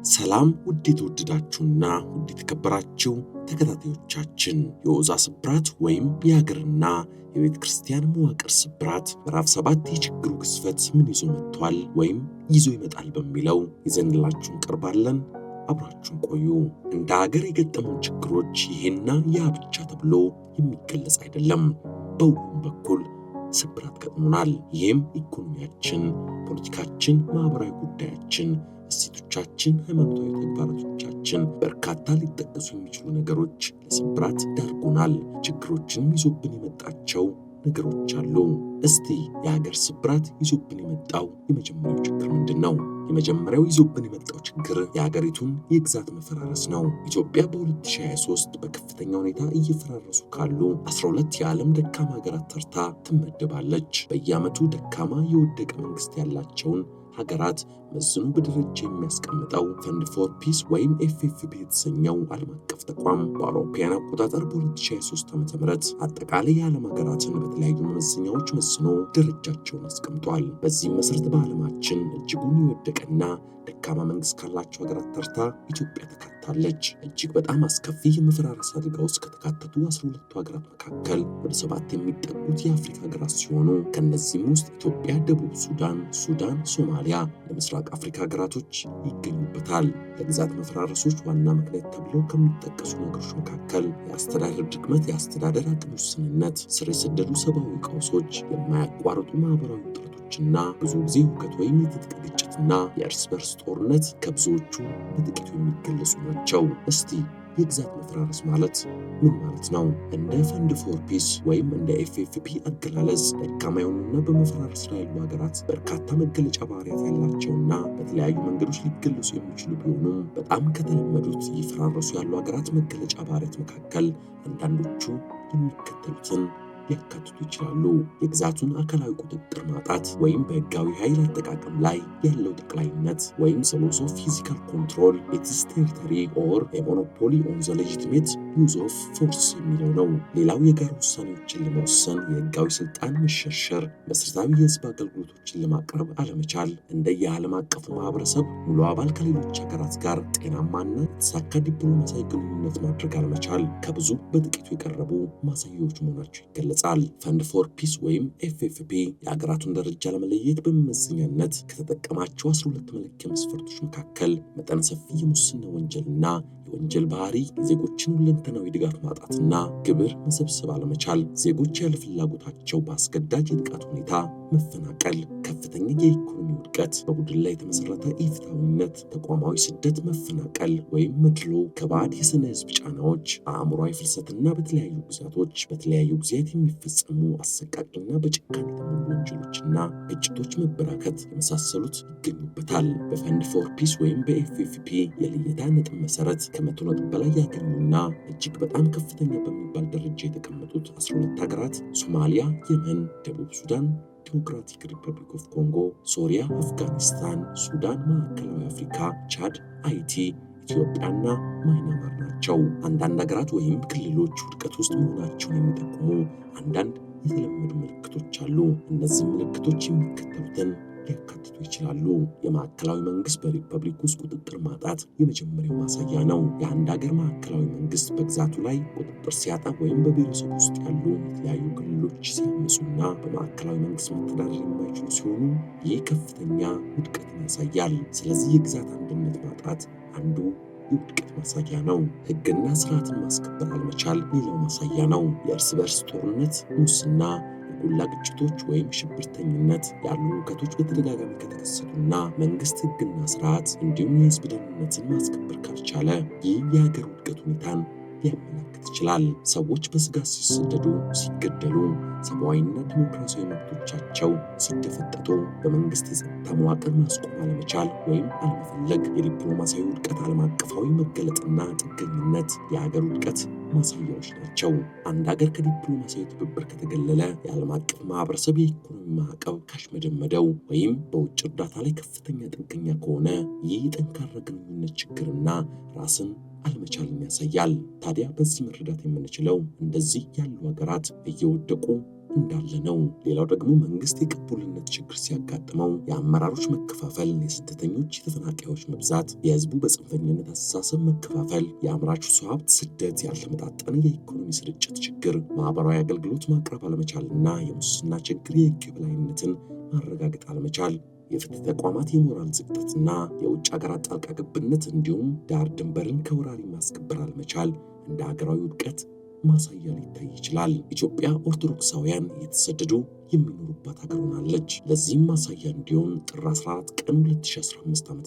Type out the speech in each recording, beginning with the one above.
ሰላም ውድ የተወደዳችሁና ውድ የተከበራችሁ ተከታታዮቻችን የኦዛ ስብራት ወይም የሀገርና የቤተ ክርስቲያን መዋቅር ስብራት ምዕራፍ 7 የችግሩ ግዝፈት ምን ይዞ መጥቷል ወይም ይዞ ይመጣል በሚለው ይዘንላችሁ እንቀርባለን። አብራችሁን ቆዩ። እንደ ሀገር የገጠሙን ችግሮች ይሄና ያ ብቻ ተብሎ የሚገለጽ አይደለም። በሁሉም በኩል ስብራት ገጥሞናል። ይህም ኢኮኖሚያችን፣ ፖለቲካችን፣ ማህበራዊ ጉዳያችን፣ እሴቶቻችን፣ ሃይማኖታዊ ተግባራቶቻችን በርካታ ሊጠቀሱ የሚችሉ ነገሮች ለስብራት ዳርጎናል። ችግሮችን ይዞብን የመጣቸው ነገሮች አሉ። እስቲ የሀገር ስብራት ይዞብን የመጣው የመጀመሪያው ችግር ምንድነው? የመጀመሪያው ይዞብን የመጣው ችግር የሀገሪቱን የግዛት መፈራረስ ነው። ኢትዮጵያ በ2023 በከፍተኛ ሁኔታ እየፈራረሱ ካሉ 12 የዓለም ደካማ ሀገራት ተርታ ትመደባለች። በየዓመቱ ደካማ የወደቀ መንግስት ያላቸውን ሀገራት መዝኑ በደረጃ የሚያስቀምጠው ፈንድ ፎር ፒስ ወይም ኤፍኤፍፒ የተሰኘው ዓለም አቀፍ ተቋም በአውሮፓውያን አቆጣጠር በ2023 ዓ.ም አጠቃላይ የዓለም ሀገራትን በተለያዩ መመዘኛዎች መስኖ ደረጃቸውን አስቀምጧል። በዚህም መሰረት በዓለማችን እጅጉን የወደቀና ደካማ መንግስት ካላቸው ሀገራት ተርታ ኢትዮጵያ ተካታለች። እጅግ በጣም አስከፊ የመፈራረስ አደጋ ውስጥ ከተካተቱ 12ቱ ሀገራት መካከል ወደ 7 የሚጠጉት የአፍሪካ ሀገራት ሲሆኑ ከነዚህም ውስጥ ኢትዮጵያ፣ ደቡብ ሱዳን፣ ሶማሊያ ለምስራቅ አፍሪካ ሀገራቶች ይገኙበታል። ለግዛት መፈራረሶች ዋና ምክንያት ተብለው ከሚጠቀሱ ነገሮች መካከል የአስተዳደር ድክመት፣ የአስተዳደር አቅም ውስንነት፣ ስር የሰደዱ ሰብአዊ ቀውሶች፣ የማያቋርጡ ማህበራዊ ውጥረቶችና ብዙ ጊዜ ሁከት ወይም የትጥቅ ግጭትና የእርስ በርስ ጦርነት ከብዙዎቹ በጥቂቱ የሚገለጹ ናቸው። እስቲ የግዛት መፈራረስ ማለት ምን ማለት ነው? እንደ ፈንድ ፎር ፒስ ወይም እንደ ኤፍኤፍፒ አገላለጽ ደካማ የሆኑና በመፈራረስ ላይ ያሉ ሀገራት በርካታ መገለጫ ባህሪያት ያላቸውና በተለያዩ መንገዶች ሊገለጹ የሚችሉ ቢሆኑም በጣም ከተለመዱት እየፈራረሱ ያሉ ሀገራት መገለጫ ባህሪያት መካከል አንዳንዶቹ የሚከተሉትን ሊያካትቱ ይችላሉ። የግዛቱን አካላዊ ቁጥጥር ማጣት ወይም በህጋዊ ኃይል አጠቃቀም ላይ ያለው ጠቅላይነት ወይም ዘ ሎስ ኦፍ ፊዚካል ኮንትሮል ኢትስ ቴሪቶሪ ኦር ሞኖፖሊ ኦን ዘ ሌጂቲሜት ዩዝ ኦፍ ፎርስ የሚለው ነው። ሌላው የጋራ ውሳኔዎችን ለመወሰን የህጋዊ ስልጣን መሸርሸር፣ መሰረታዊ የህዝብ አገልግሎቶችን ለማቅረብ አለመቻል፣ እንደ የዓለም አቀፉ ማህበረሰብ ሙሉ አባል ከሌሎች ሀገራት ጋር ጤናማና የተሳካ ዲፕሎማሲያዊ ግንኙነት ማድረግ አለመቻል ከብዙ በጥቂቱ የቀረቡ ማሳያዎች መሆናቸው ይገለጻል። ፈንድ ፎር ፒስ ወይም ኤፍኤፍፒ የሀገራቱን ደረጃ ለመለየት በመመዘኛነት ከተጠቀማቸው 12 መለኪያ መስፈርቶች መካከል መጠነ ሰፊ የሙስና ወንጀልና የወንጀል ባህሪ፣ የዜጎችን ሁለንተናዊ ድጋፍ ማጣትና ግብር መሰብሰብ አለመቻል፣ ዜጎች ያለ ፍላጎታቸው በአስገዳጅ የጥቃት ሁኔታ መፈናቀል፣ ከፍተኛ የኢኮኖሚ ውድቀት፣ በቡድን ላይ የተመሰረተ ኢፍትሐዊነት፣ ተቋማዊ ስደት፣ መፈናቀል ወይም መድሎ፣ ከባዕድ የስነ ህዝብ ጫናዎች፣ አእምሯዊ ፍልሰትና በተለያዩ ግዛቶች በተለያዩ ጊዜያት የሚፈጸሙ አሰቃቂና በጭካኔ የተሞሉ ወንጀሎችና ግጭቶች መበራከት የመሳሰሉት ይገኙበታል። በፈንድ ፎር ፒስ ወይም በኤፍኤፍፒ የልየታ ነጥብ መሰረት ከ100 ነጥብ በላይ ያገኙና እጅግ በጣም ከፍተኛ በሚባል ደረጃ የተቀመጡት 12 ሀገራት ሶማሊያ፣ የመን፣ ደቡብ ሱዳን፣ ዲሞክራቲክ ሪፐብሊክ ኦፍ ኮንጎ፣ ሶሪያ፣ አፍጋኒስታን፣ ሱዳን፣ ማዕከላዊ አፍሪካ፣ ቻድ፣ ሃይቲ፣ ኢትዮጵያና ማይናማር ናቸው። አንዳንድ ሀገራት ወይም ክልሎች ውድቀት ውስጥ መሆናቸውን የሚጠቁሙ አንዳንድ የተለመዱ ምልክቶች አሉ። እነዚህ ምልክቶች የሚከተሉትን ሊያካትቱ ይችላሉ። የማዕከላዊ መንግስት በሪፐብሊክ ውስጥ ቁጥጥር ማጣት የመጀመሪያው ማሳያ ነው። የአንድ ሀገር ማዕከላዊ መንግስት በግዛቱ ላይ ቁጥጥር ሲያጣ ወይም በብሔረሰብ ውስጥ ያሉ የተለያዩ ክልሎች ሲያመፁና በማዕከላዊ መንግስት መተዳደር የማይችሉ ሲሆኑ ይህ ከፍተኛ ውድቀትን ያሳያል። ስለዚህ የግዛት አንድነት ማጣት አንዱ የውድቀት ማሳያ ነው። ህግና ስርዓትን ማስከበር አለመቻል ሌላው ማሳያ ነው። የእርስ በርስ ጦርነት፣ ሙስና፣ የጎላ ግጭቶች ወይም ሽብርተኝነት ያሉ ሁከቶች በተደጋጋሚ ከተከሰቱና መንግስት ህግና ስርዓት እንዲሁም የህዝብ ደህንነትን ማስከበር ካልቻለ ይህ የሀገር ውድቀት ሁኔታን ሊያመለክት ይችላል። ሰዎች በስጋት ሲሰደዱ፣ ሲገደሉ፣ ሰብአዊና ዲሞክራሲያዊ መብቶቻቸው ሲደፈጠጡ፣ በመንግስት የጸጥታ መዋቅር ማስቆም አለመቻል ወይም አለመፈለግ፣ የዲፕሎማሲያዊ ውድቀት፣ ዓለም አቀፋዊ መገለጥና ጥገኝነት የሀገር ውድቀት ማሳያዎች ናቸው። አንድ ሀገር ከዲፕሎማሲያዊ ትብብር ከተገለለ፣ የዓለም አቀፍ ማህበረሰብ የኢኮኖሚ ማዕቀብ ካሽመደመደው ወይም በውጭ እርዳታ ላይ ከፍተኛ ጥገኛ ከሆነ ይህ የጠንካራ ግንኙነት ችግርና ራስን አለመቻልን ያሳያል። ታዲያ በዚህ መረዳት የምንችለው እንደዚህ ያሉ ሀገራት እየወደቁ እንዳለ ነው። ሌላው ደግሞ መንግስት የቅቡልነት ችግር ሲያጋጥመው የአመራሮች መከፋፈል፣ የስደተኞች የተፈናቃዮች መብዛት፣ የህዝቡ በጽንፈኝነት አስተሳሰብ መከፋፈል፣ የአምራቹ ሰው ሀብት ስደት፣ ያልተመጣጠነ የኢኮኖሚ ስርጭት ችግር፣ ማህበራዊ አገልግሎት ማቅረብ አለመቻልና የሙስና ችግር፣ የህግ የበላይነትን ማረጋገጥ አለመቻል፣ የፍትህ ተቋማት የሞራል ዝቅጠትና የውጭ ሀገራት ጣልቃ ገብነት እንዲሁም ዳር ድንበርን ከወራሪ ማስከበር አለመቻል እንደ ሀገራዊ ውድቀት ማሳያ ሊታይ ይችላል። ኢትዮጵያ ኦርቶዶክሳውያን እየተሰደዱ የሚኖሩባት ሀገር ሆናለች። ለዚህም ማሳያ እንዲሆን ጥር 14 ቀን 2015 ዓ.ም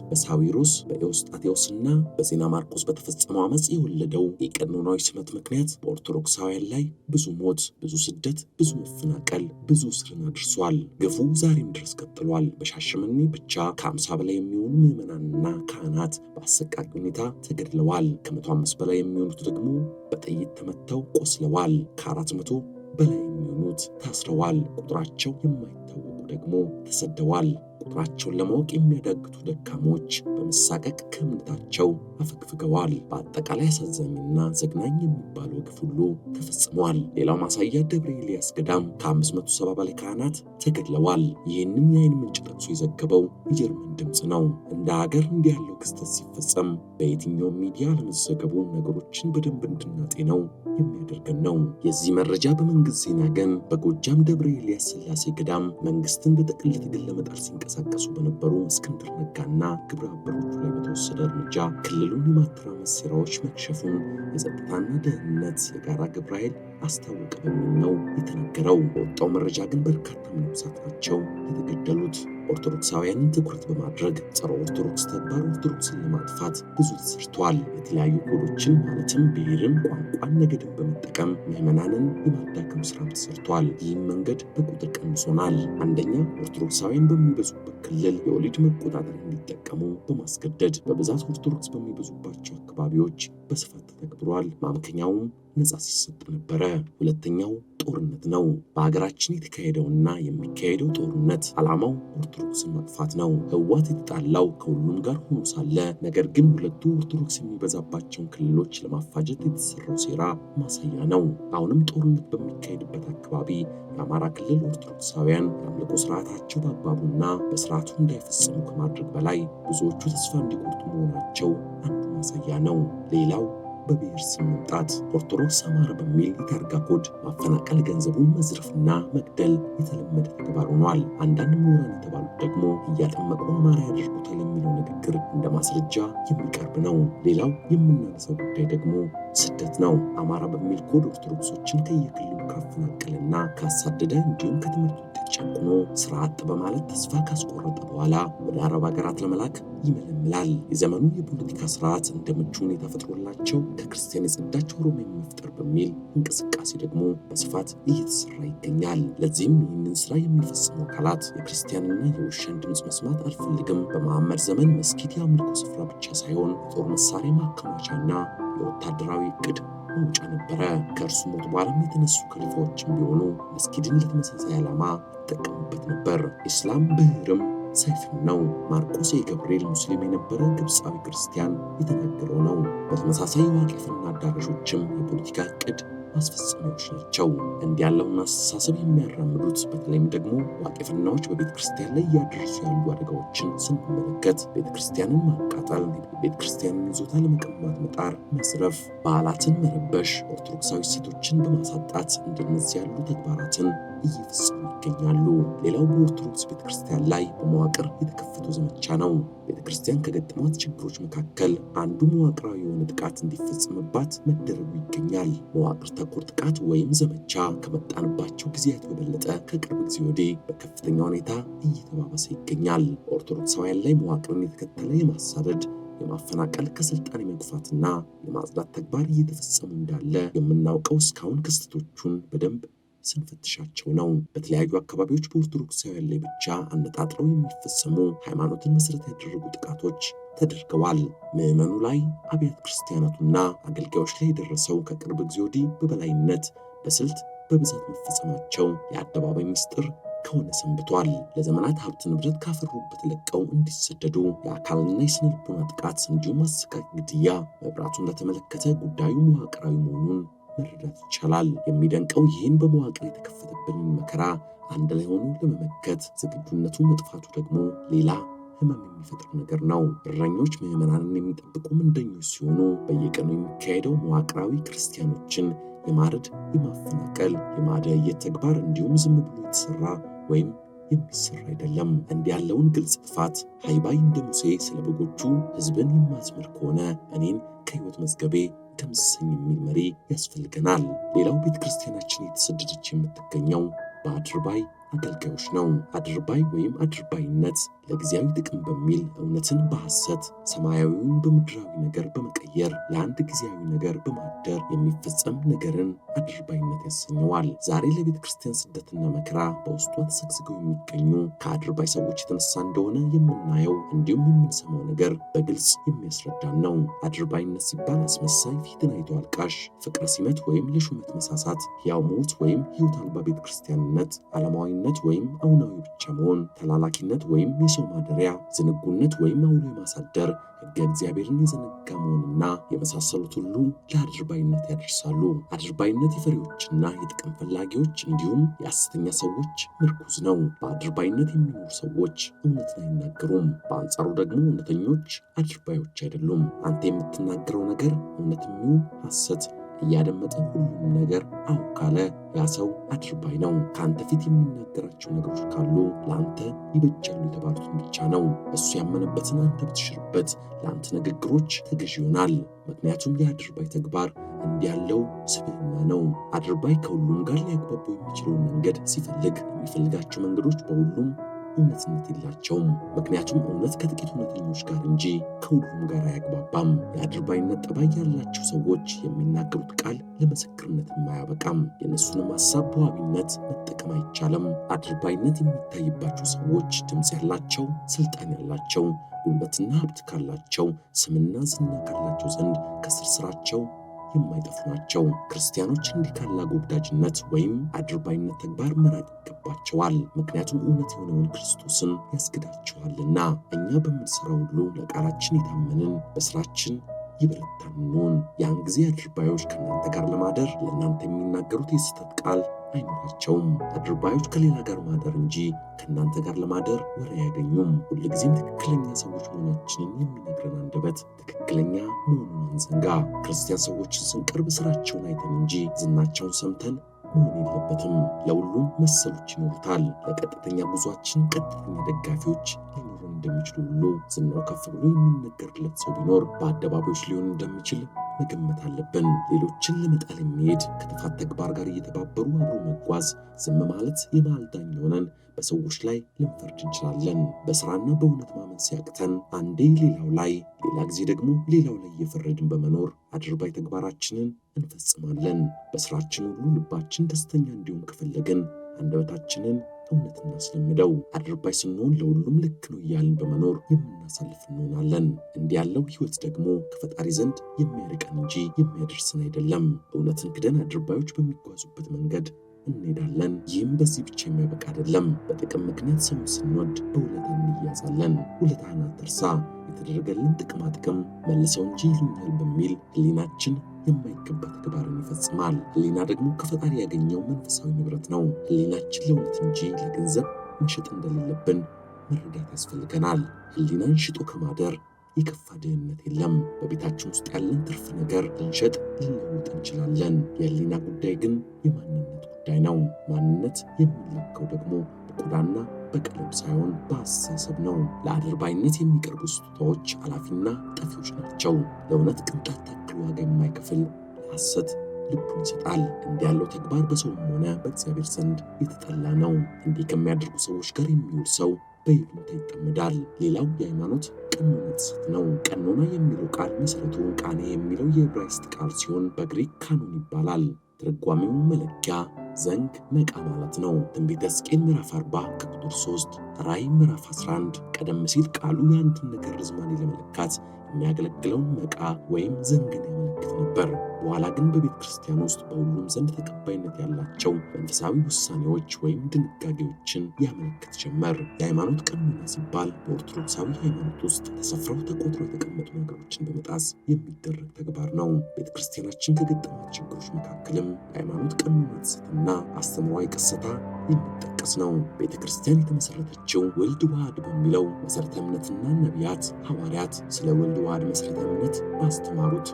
በሳዊሮስ በኤዎስጣቴዎስና በዜና ማርቆስ በተፈጸመው አመፅ የወለደው የቀኖናዊ ስመት ምክንያት በኦርቶዶክሳውያን ላይ ብዙ ሞት፣ ብዙ ስደት፣ ብዙ መፈናቀል፣ ብዙ እስርን አድርሷል። ግፉ ዛሬም ድረስ ቀጥሏል። በሻሸመኔ ብቻ ከ50 በላይ የሚሆኑ ምዕመናንና ካህናት በአሰቃቂ ሁኔታ ተገድለዋል። ከ105 በላይ የሚሆኑት ደግሞ በጥይት ተመተው ቆስለዋል። ከ400 በላይ የሚሆኑት ታስረዋል። ቁጥራቸው የማይታወቁ ደግሞ ተሰደዋል። ቁጥራቸውን ለማወቅ የሚያዳግቱ ደካሞች በመሳቀቅ ከእምነታቸው አፈግፍገዋል። በአጠቃላይ አሳዛኝና ዘግናኝ የሚባለው ግፍ ሁሉ ተፈጽሟል። ሌላው ማሳያ ደብረ ኤልያስ ገዳም ከ570 በላይ ካህናት ተገድለዋል። ይህንን የዓይን ምንጭ ጠቅሶ የዘገበው የጀርመን ድምፅ ነው። እንደ ሀገር እንዲህ ያለው ክስተት ሲፈጸም በየትኛውም ሚዲያ ለመዘገቡ ነገሮችን በደንብ እንድናጤነው የሚያደርገን ነው። የዚህ መረጃ በመንግስት ዜና ግን በጎጃም ደብረ ኤልያስ ሥላሴ ገዳም መንግስትን በጥቅል ትግል ለመጣል ሲንቀሳቀሱ በነበሩ እስክንድር ነጋና ግብረ አበሮቹ ላይ በተወሰደ እርምጃ ክልሉን የማተራመስ ሴራዎች መክሸፉን የጸጥታና ደህንነት የጋራ ግብረ ኃይል አስታወቀ በሚል ነው የተነገረው። በወጣው መረጃ ግን በርካታ መነኮሳት ናቸው የተገደሉት። ኦርቶዶክሳውያንን ትኩረት በማድረግ ጸረ ኦርቶዶክስ ተግባር ኦርቶዶክስን ለማጥፋት ብዙ ተሰርቷል። የተለያዩ ኮዶችን ማለትም ብሔርን፣ ቋንቋን፣ ነገድን በመጠቀም ምዕመናንን የማዳከም ስራም ተሰርቷል። ይህም መንገድ በቁጥር ቀንሶናል። አንደኛ፣ ኦርቶዶክሳውያን በሚበዙበት ክልል የወሊድ መቆጣጠሪያ እንዲጠቀሙ በማስገደድ በብዛት ኦርቶዶክስ በሚበዙባቸው አካባቢዎች በስፋት ተተግብሯል። ማምከኛውም ነጻ ሲሰጥ ነበረ። ሁለተኛው ጦርነት ነው። በሀገራችን የተካሄደውና የሚካሄደው ጦርነት ዓላማው ኦርቶዶክስን ማጥፋት ነው። ህወሓት የተጣላው ከሁሉም ጋር ሆኖ ሳለ ነገር ግን ሁለቱ ኦርቶዶክስ የሚበዛባቸውን ክልሎች ለማፋጀት የተሰራው ሴራ ማሳያ ነው። አሁንም ጦርነት በሚካሄድበት አካባቢ የአማራ ክልል ኦርቶዶክሳውያን የአምልኮ ስርዓታቸው በአግባቡና በስርዓቱ እንዳይፈጽሙ ከማድረግ በላይ ብዙዎቹ ተስፋ እንዲቆርጡ መሆናቸው አንዱ ማሳያ ነው። ሌላው በብሔር ስም መምጣት። ኦርቶዶክስ አማራ በሚል የታርጋ ኮድ ማፈናቀል፣ ገንዘቡን መዝረፍና መግደል የተለመደ ተግባር ሆኗል። አንዳንድ ምሁራን የተባሉት ደግሞ እያጠመቁ አማራ ያደርጉታል የሚለው ንግግር እንደ ማስረጃ የሚቀርብ ነው። ሌላው የምናነሳው ጉዳይ ደግሞ ስደት ነው። አማራ በሚል ኮድ ኦርቶዶክሶችን ከየክልሉ ካፈናቀለና ካሳደደ እንዲሁም ከትምህርት ውጤት ጨቁኖ ስራ አጥ በማለት ተስፋ ካስቆረጠ በኋላ ወደ አረብ ሀገራት ለመላክ ይመለምላል። የዘመኑ የፖለቲካ ስርዓት እንደ ምቹ ሁኔታ ፈጥሮላቸው ከክርስቲያን የጸዳች ኦሮሚያ መፍጠር በሚል እንቅስቃሴ ደግሞ በስፋት እየተሰራ ይገኛል። ለዚህም ይህንን ስራ የሚፈጽሙ አካላት የክርስቲያንና የውሻን ድምፅ መስማት አልፈልግም፣ በመሐመድ ዘመን መስጊድ የአምልኮ ስፍራ ብቻ ሳይሆን የጦር መሳሪያ ማከማቻና የወታደራዊ እቅድ መውጫ ነበረ። ከእርሱ ሞት በኋላም የተነሱ ከሊፋዎችም ቢሆኑ መስጊድን ለተመሳሳይ ዓላማ ይጠቀሙበት ነበር። ኢስላም ብዕርም ሰይፍም ነው። ማርቆስ የገብርኤል ሙስሊም የነበረ ግብፃዊ ክርስቲያን የተናገረው ነው። በተመሳሳይ ዋቄፈና አዳራሾችም የፖለቲካ እቅድ ማስፈጸሚያዎች ናቸው። እንዲህ ያለውን አስተሳሰብ የሚያራምዱት በተለይም ደግሞ ዋቄፈናዎች በቤተ ክርስቲያን ላይ እያደረሱ ያሉ አደጋዎችን ስንመለከት ቤተ ክርስቲያንን ማቃጠል፣ ቤተ ክርስቲያንን ይዞታ ለመቀማት መጣር፣ መዝረፍ፣ በዓላትን መረበሽ፣ ኦርቶዶክሳዊ ሴቶችን በማሳጣት እንደነዚህ ያሉ ተግባራትን እየፈጸሙ ይገኛሉ። ሌላው በኦርቶዶክስ ቤተ ክርስቲያን ላይ በመዋቅር የተከፈተው ዘመቻ ነው። ቤተ ክርስቲያን ከገጠሟት ችግሮች መካከል አንዱ መዋቅራዊ የሆነ ጥቃት እንዲፈጸምባት መደረጉ ይገኛል። መዋቅር ተኮር ጥቃት ወይም ዘመቻ ከመጣንባቸው ጊዜያት በበለጠ ከቅርብ ጊዜ ወዲህ በከፍተኛ ሁኔታ እየተባባሰ ይገኛል። ኦርቶዶክሳውያን ላይ መዋቅርን የተከተለ የማሳደድ፣ የማፈናቀል፣ ከስልጣን የመግፋትና የማጽዳት ተግባር እየተፈጸሙ እንዳለ የምናውቀው እስካሁን ክስተቶቹን በደንብ ስንፈትሻቸው ነው። በተለያዩ አካባቢዎች በኦርቶዶክሳውያን ላይ ብቻ አነጣጥረው የሚፈጸሙ ሃይማኖትን መሰረት ያደረጉ ጥቃቶች ተደርገዋል። ምዕመኑ ላይ፣ አብያተ ክርስቲያናቱና አገልጋዮች ላይ የደረሰው ከቅርብ ጊዜ ወዲህ በበላይነት በስልት በብዛት መፈጸማቸው የአደባባይ ምስጢር ከሆነ ሰንብቷል። ለዘመናት ሀብት ንብረት ካፈሩበት ለቀው እንዲሰደዱ የአካልና የስነ ልቦና ጥቃት እንዲሁም አሰቃቂ ግድያ፣ መብራቱን ለተመለከተ ጉዳዩ መዋቅራዊ መሆኑን መረዳት ይቻላል። የሚደንቀው ይህን በመዋቅር የተከፈተብንን መከራ አንድ ላይ ሆኖ ለመመከት ዝግጁነቱ መጥፋቱ ደግሞ ሌላ ህመም የሚፈጥር ነገር ነው። እረኞች ምዕመናንን የሚጠብቁ ምንደኞች ሲሆኑ በየቀኑ የሚካሄደው መዋቅራዊ ክርስቲያኖችን የማረድ፣ የማፈናቀል፣ የማደየት ተግባር እንዲሁም ዝም ብሎ የተሰራ ወይም የሚሰራ አይደለም። እንዲህ ያለውን ግልጽ ጥፋት ሃይባይ እንደ ሙሴ ስለ በጎቹ ህዝብን የማስምር ከሆነ እኔን ከህይወት መዝገቤ ደምስሰኝ የሚል መሪ ያስፈልገናል። ሌላው ቤተክርስቲያናችን የተሰደደች የምትገኘው በአድርባይ አገልጋዮች ነው። አድርባይ ወይም አድርባይነት ለጊዜያዊ ጥቅም በሚል እውነትን በሐሰት ሰማያዊውን በምድራዊ ነገር በመቀየር ለአንድ ጊዜያዊ ነገር በማደር የሚፈጸም ነገርን አድርባይነት ያሰኘዋል። ዛሬ ለቤተ ክርስቲያን ስደትና መከራ በውስጧ ተሰግስገው የሚገኙ ከአድርባይ ሰዎች የተነሳ እንደሆነ የምናየው እንዲሁም የምንሰማው ነገር በግልጽ የሚያስረዳን ነው። አድርባይነት ሲባል አስመሳይ፣ ፊትን አይቶ አልቃሽ፣ ፍቅረ ሲመት ወይም ለሹመት መሳሳት፣ ሕያው ሞት ወይም ሕይወት አልባ ቤተ ክርስቲያንነት፣ ዓለማዊነት ወይም አውናዊ ብቻ መሆን፣ ተላላኪነት ወይም የሰው ማደሪያ፣ ዝንጉነት ወይም አውሎ የማሳደር፣ ሕገ እግዚአብሔርን የዘነጋ መሆንና የመሳሰሉት ሁሉ ለአድርባይነት ያደርሳሉ። አድርባይነት የፈሪዎችና የጥቅም ፈላጊዎች እንዲሁም የሐሰተኛ ሰዎች ምርኩዝ ነው። በአድርባይነት የሚኖሩ ሰዎች እውነትን አይናገሩም። በአንጻሩ ደግሞ እውነተኞች አድርባዮች አይደሉም። አንተ የምትናገረው ነገር እውነትም ይሁን ሐሰት እያደመጠ ሁሉም ነገር አው ካለ ያ ሰው አድርባይ ነው። ከአንተ ፊት የሚናገራቸው ነገሮች ካሉ ለአንተ ይበጃሉ የተባሉትን ብቻ ነው። እሱ ያመነበትን አንተ ብትሽርበት ለአንተ ንግግሮች ተገዥ ይሆናል። ምክንያቱም የአድርባይ ተግባር እንዲህ ያለው ስብዕና ነው። አድርባይ ከሁሉም ጋር ሊያግባቡ የሚችለውን መንገድ ሲፈልግ የሚፈልጋቸው መንገዶች በሁሉም እውነትነት የላቸውም። ምክንያቱም እውነት ከጥቂት እውነተኞች ጋር እንጂ ከሁሉም ጋር አያግባባም። የአድርባይነት ጠባይ ያላቸው ሰዎች የሚናገሩት ቃል ለምስክርነት የማያበቃም። የእነሱንም ሐሳብ በዋቢነት መጠቀም አይቻልም። አድርባይነት የሚታይባቸው ሰዎች ድምፅ ያላቸው፣ ስልጣን ያላቸው፣ ጉልበትና ሀብት ካላቸው፣ ስምና ዝና ካላቸው ዘንድ ከስር ስራቸው የማይጠፉ ናቸው። ክርስቲያኖች እንዲህ ካለ ጎብዳጅነት ወይም አድርባይነት ተግባር መራቅ ይገባቸዋል። ምክንያቱም እውነት የሆነውን ክርስቶስን ያስግዳቸዋልና። እኛ በምንሰራው ሁሉ ለቃላችን የታመንን በስራችን ይበረታን እንሆን። ያን ጊዜ አድርባዮች ከእናንተ ጋር ለማደር ለእናንተ የሚናገሩት የስህተት ቃል አይኖራቸውም። አድርባዮች ከሌላ ጋር ማደር እንጂ ከእናንተ ጋር ለማደር ወሬ አያገኙም። ሁልጊዜም ትክክለኛ ሰዎች መሆናችንን የሚነግረን አንደበት ትክክለኛ መሆኑን አንዘንጋ። ክርስቲያን ሰዎችን ስንቀርብ ስራቸውን አይተን እንጂ ዝናቸውን ሰምተን መሆን የለበትም። ለሁሉም መሰሎች ይኖሩታል። ለቀጥተኛ ጉዟችን ቀጥተኛ ደጋፊዎች ሊኖሩ እንደሚችሉ ሁሉ ዝናው ከፍ ብሎ የሚነገርለት ሰው ቢኖር በአደባባዮች ሊሆን እንደሚችል መገመት አለብን። ሌሎችን ለመጣል የሚሄድ ከጥፋት ተግባር ጋር እየተባበሩ አብሮ መጓዝ፣ ዝም ማለት የመሃል ዳኛ ሆነን በሰዎች ላይ ልንፈርድ እንችላለን። በስራና በእውነት ማመን ሲያቅተን አንዴ ሌላው ላይ፣ ሌላ ጊዜ ደግሞ ሌላው ላይ እየፈረድን በመኖር አድርባይ ተግባራችንን እንፈጽማለን። በስራችን ሁሉ ልባችን ደስተኛ እንዲሆን ከፈለግን አንደበታችንን እውነት እናስለምደው። አድርባይ ስንሆን ለሁሉም ልክ ነው እያልን በመኖር የምናሳልፍ እንሆናለን። እንዲህ ያለው ህይወት ደግሞ ከፈጣሪ ዘንድ የሚያርቀን እንጂ የሚያደርስን አይደለም። እውነትን ክደን አድርባዮች በሚጓዙበት መንገድ እንሄዳለን። ይህም በዚህ ብቻ የሚያበቃ አይደለም። በጥቅም ምክንያት ሰው ስንወድ በውለታ እንያዛለን። ውለታህን አትርሳ፣ የተደረገልን ጥቅማ ጥቅም መልሰው እንጂ ይሉኛል በሚል ህሊናችን የማይገባ ተግባርን ይፈጽማል። ህሊና ደግሞ ከፈጣሪ ያገኘው መንፈሳዊ ንብረት ነው። ህሊናችን ለእውነት እንጂ ለገንዘብ መሸጥ እንደሌለብን መረዳት ያስፈልገናል። ህሊናን ሽጦ ከማደር የከፋ ድህነት የለም። በቤታችን ውስጥ ያለን ትርፍ ነገር ልንሸጥ ልንለውጥ እንችላለን። የህሊና ጉዳይ ግን የማንነት ጉዳይ ነው። ማንነት የሚለካው ደግሞ በቆዳና በቀለም ሳይሆን በአስተሳሰብ ነው። ለአድርባይነት የሚቀርቡ ስጦታዎች አላፊና ጠፊዎች ናቸው። ለእውነት ቅንጣት ታክል ዋጋ የማይከፍል ለሐሰት ልቡን ይሰጣል። እንዲህ ያለው ተግባር በሰውም ሆነ በእግዚአብሔር ዘንድ የተጠላ ነው። እንዲህ ከሚያደርጉ ሰዎች ጋር የሚውል ሰው በይሉኝታ ይጠመዳል። ሌላው የሃይማኖት ቀኖና ጥሰት ነው። ቀኖና የሚለው ቃል መሰረቱ ቃኔ የሚለው የዕብራይስጥ ቃል ሲሆን በግሪክ ካኖን ይባላል። ትርጓሜው መለኪያ፣ ዘንግ፣ መቃ ማለት ነው። ትንቢተ ሕዝቅኤል ምዕራፍ 40 ከቁጥር 3፣ ራእይ ምዕራፍ 11። ቀደም ሲል ቃሉ የአንድን ነገር ርዝማኔ ለመለካት የሚያገለግለውን መቃ ወይም ዘንግን ያመለክት ነበር። በኋላ ግን በቤተ ክርስቲያን ውስጥ በሁሉም ዘንድ ተቀባይነት ያላቸው መንፈሳዊ ውሳኔዎች ወይም ድንጋጌዎችን ያመለክት ጀመር። የሃይማኖት ቀኖና ሲባል በኦርቶዶክሳዊ ሃይማኖት ውስጥ ተሰፍረው ተቆጥረው የተቀመጡ ነገሮችን በመጣስ የሚደረግ ተግባር ነው። ቤተ ክርስቲያናችን ከገጠማት ችግሮች መካከልም የሃይማኖት ቀኖና ጥሰትና አስተምሯዊ ቅሰታ የሚጠቀስ ነው። ቤተ ክርስቲያን የተመሰረተችው ወልድ ዋሕድ በሚለው መሰረተ እምነትና ነቢያት ሐዋርያት ስለ ወልድ ዋሕድ መሰረተ እምነት ባስተማሩት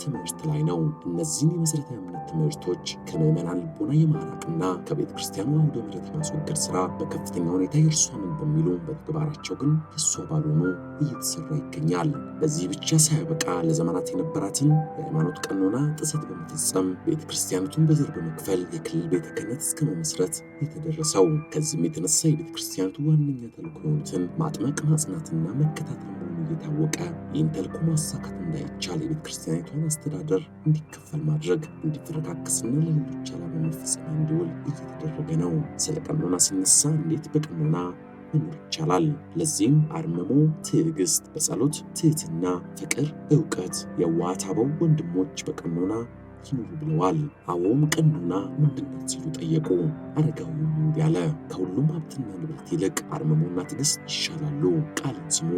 ትምህርት ላይ ነው። እነዚህን የመሰረተ እምነት ትምህርቶች ከምዕመናን ልቦና የማራቅና ከቤተ ክርስቲያኑ አውደ ምሕረት የማስወገድ ስራ በከፍተኛ ሁኔታ የእርሷንን በሚሉ በተግባራቸው ግን እሷ ባልሆኑ እየተሰራ ይገኛል። በዚህ ብቻ ሳያበቃ ለዘመናት የነበራትን የሃይማኖት ቀኖና ጥሰት በመፈጸም ቤተ ክርስቲያኒቱን በዘር በመክፈል የክልል ቤተ ክህነት እስከ መመስረት የተደረሰው። ከዚህም የተነሳ የቤተ ክርስቲያኒቱ ዋነኛ ተልዕኮ የሆኑትን ማጥመቅ፣ ማጽናትና መከታተል እየታወቀ ይህን ተልዕኮ ማሳካት እንዳይቻል የቤተ ክርስቲያኒቷን አስተዳደር እንዲከፈል ማድረግ፣ እንዲፈረካከስና ለሌሎች ዓላማ መፈጸሚያ እንዲውል እየተደረገ ነው። ስለ ቀኖና ሲነሳ እንዴት በቀኖና መኖር ይቻላል? ለዚህም አርምሞ፣ ትዕግስት፣ በጸሎት ትህትና፣ ፍቅር፣ ዕውቀት፣ የዋሃት አበው ወንድሞች በቀኖና ይኑሩ ብለዋል። አዎም ቀኖና ምንድነው ሲሉ ጠየቁ። አረጋዊውም እንዲህ አለ፣ ከሁሉም ሀብትና ንብረት ይልቅ አርምሞና ትዕግስት ይሻላሉ። ቃልን ስሙ፣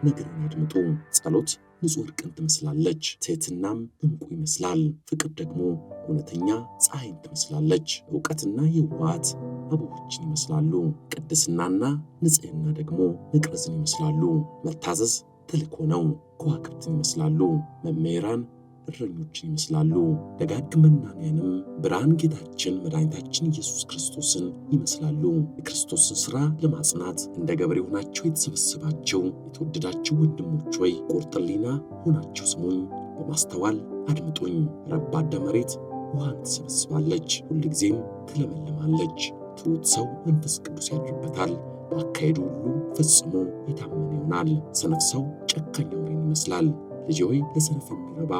ነገርን አድምጡ። ጸሎት ንጹሕ ወርቅን ትመስላለች፣ ትህትናም ዕንቁ ይመስላል። ፍቅር ደግሞ እውነተኛ ፀሐይን ትመስላለች። ዕውቀትና የዋሃት አበቦችን ይመስላሉ። ቅድስናና ንጽሕና ደግሞ መቅረዝን ይመስላሉ። መታዘዝ ተልዕኮ ነው። ከዋክብትን ይመስላሉ። መምህራን እረኞችን ይመስላሉ። ደጋግ መናንያንም ብርሃን ጌታችን መድኃኒታችን ኢየሱስ ክርስቶስን ይመስላሉ። የክርስቶስን ሥራ ለማጽናት እንደ ገበሬ ሆናችሁ የተሰበሰባችሁ የተወደዳችሁ ወንድሞች ሆይ ቁርጥ ሕሊና ሆናችሁ ስሙኝ፣ በማስተዋል አድምጡኝ። ረባዳ መሬት ውሃን ትሰበስባለች፣ ሁልጊዜም ትለመልማለች። ትሑት ሰው መንፈስ ቅዱስ ያድርበታል፣ በአካሄዱ ሁሉ ፈጽሞ የታመነ ይሆናል። ሰነፍ ሰው ጨካኝ አውሬን ይመስላል። ልጄ ሆይ ለሰነፍ የሚረባ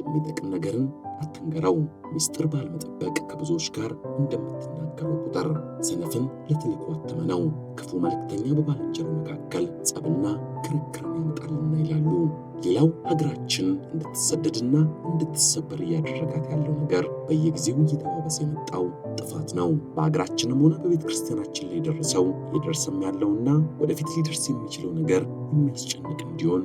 የሚጠቅም ነገርን አትንገረው። ምስጢር ባለመጠበቅ ከብዙዎች ጋር እንደምትናገረው ቁጥር ሰነፍን ለተልዕኮ አትመነው። ክፉ መልእክተኛ በባልንጀራው መካከል ጸብና ክርክርን ያመጣልና ይላሉ። ሌላው ሀገራችን እንድትሰደድና እንድትሰበር እያደረጋት ያለው ነገር በየጊዜው እየተባባሰ የመጣው ጥፋት ነው። በሀገራችንም ሆነ በቤተ ክርስቲያናችን ላይ የደረሰው እየደረሰም ያለውና ወደፊት ሊደርስ የሚችለው ነገር የሚያስጨንቅ እንዲሆን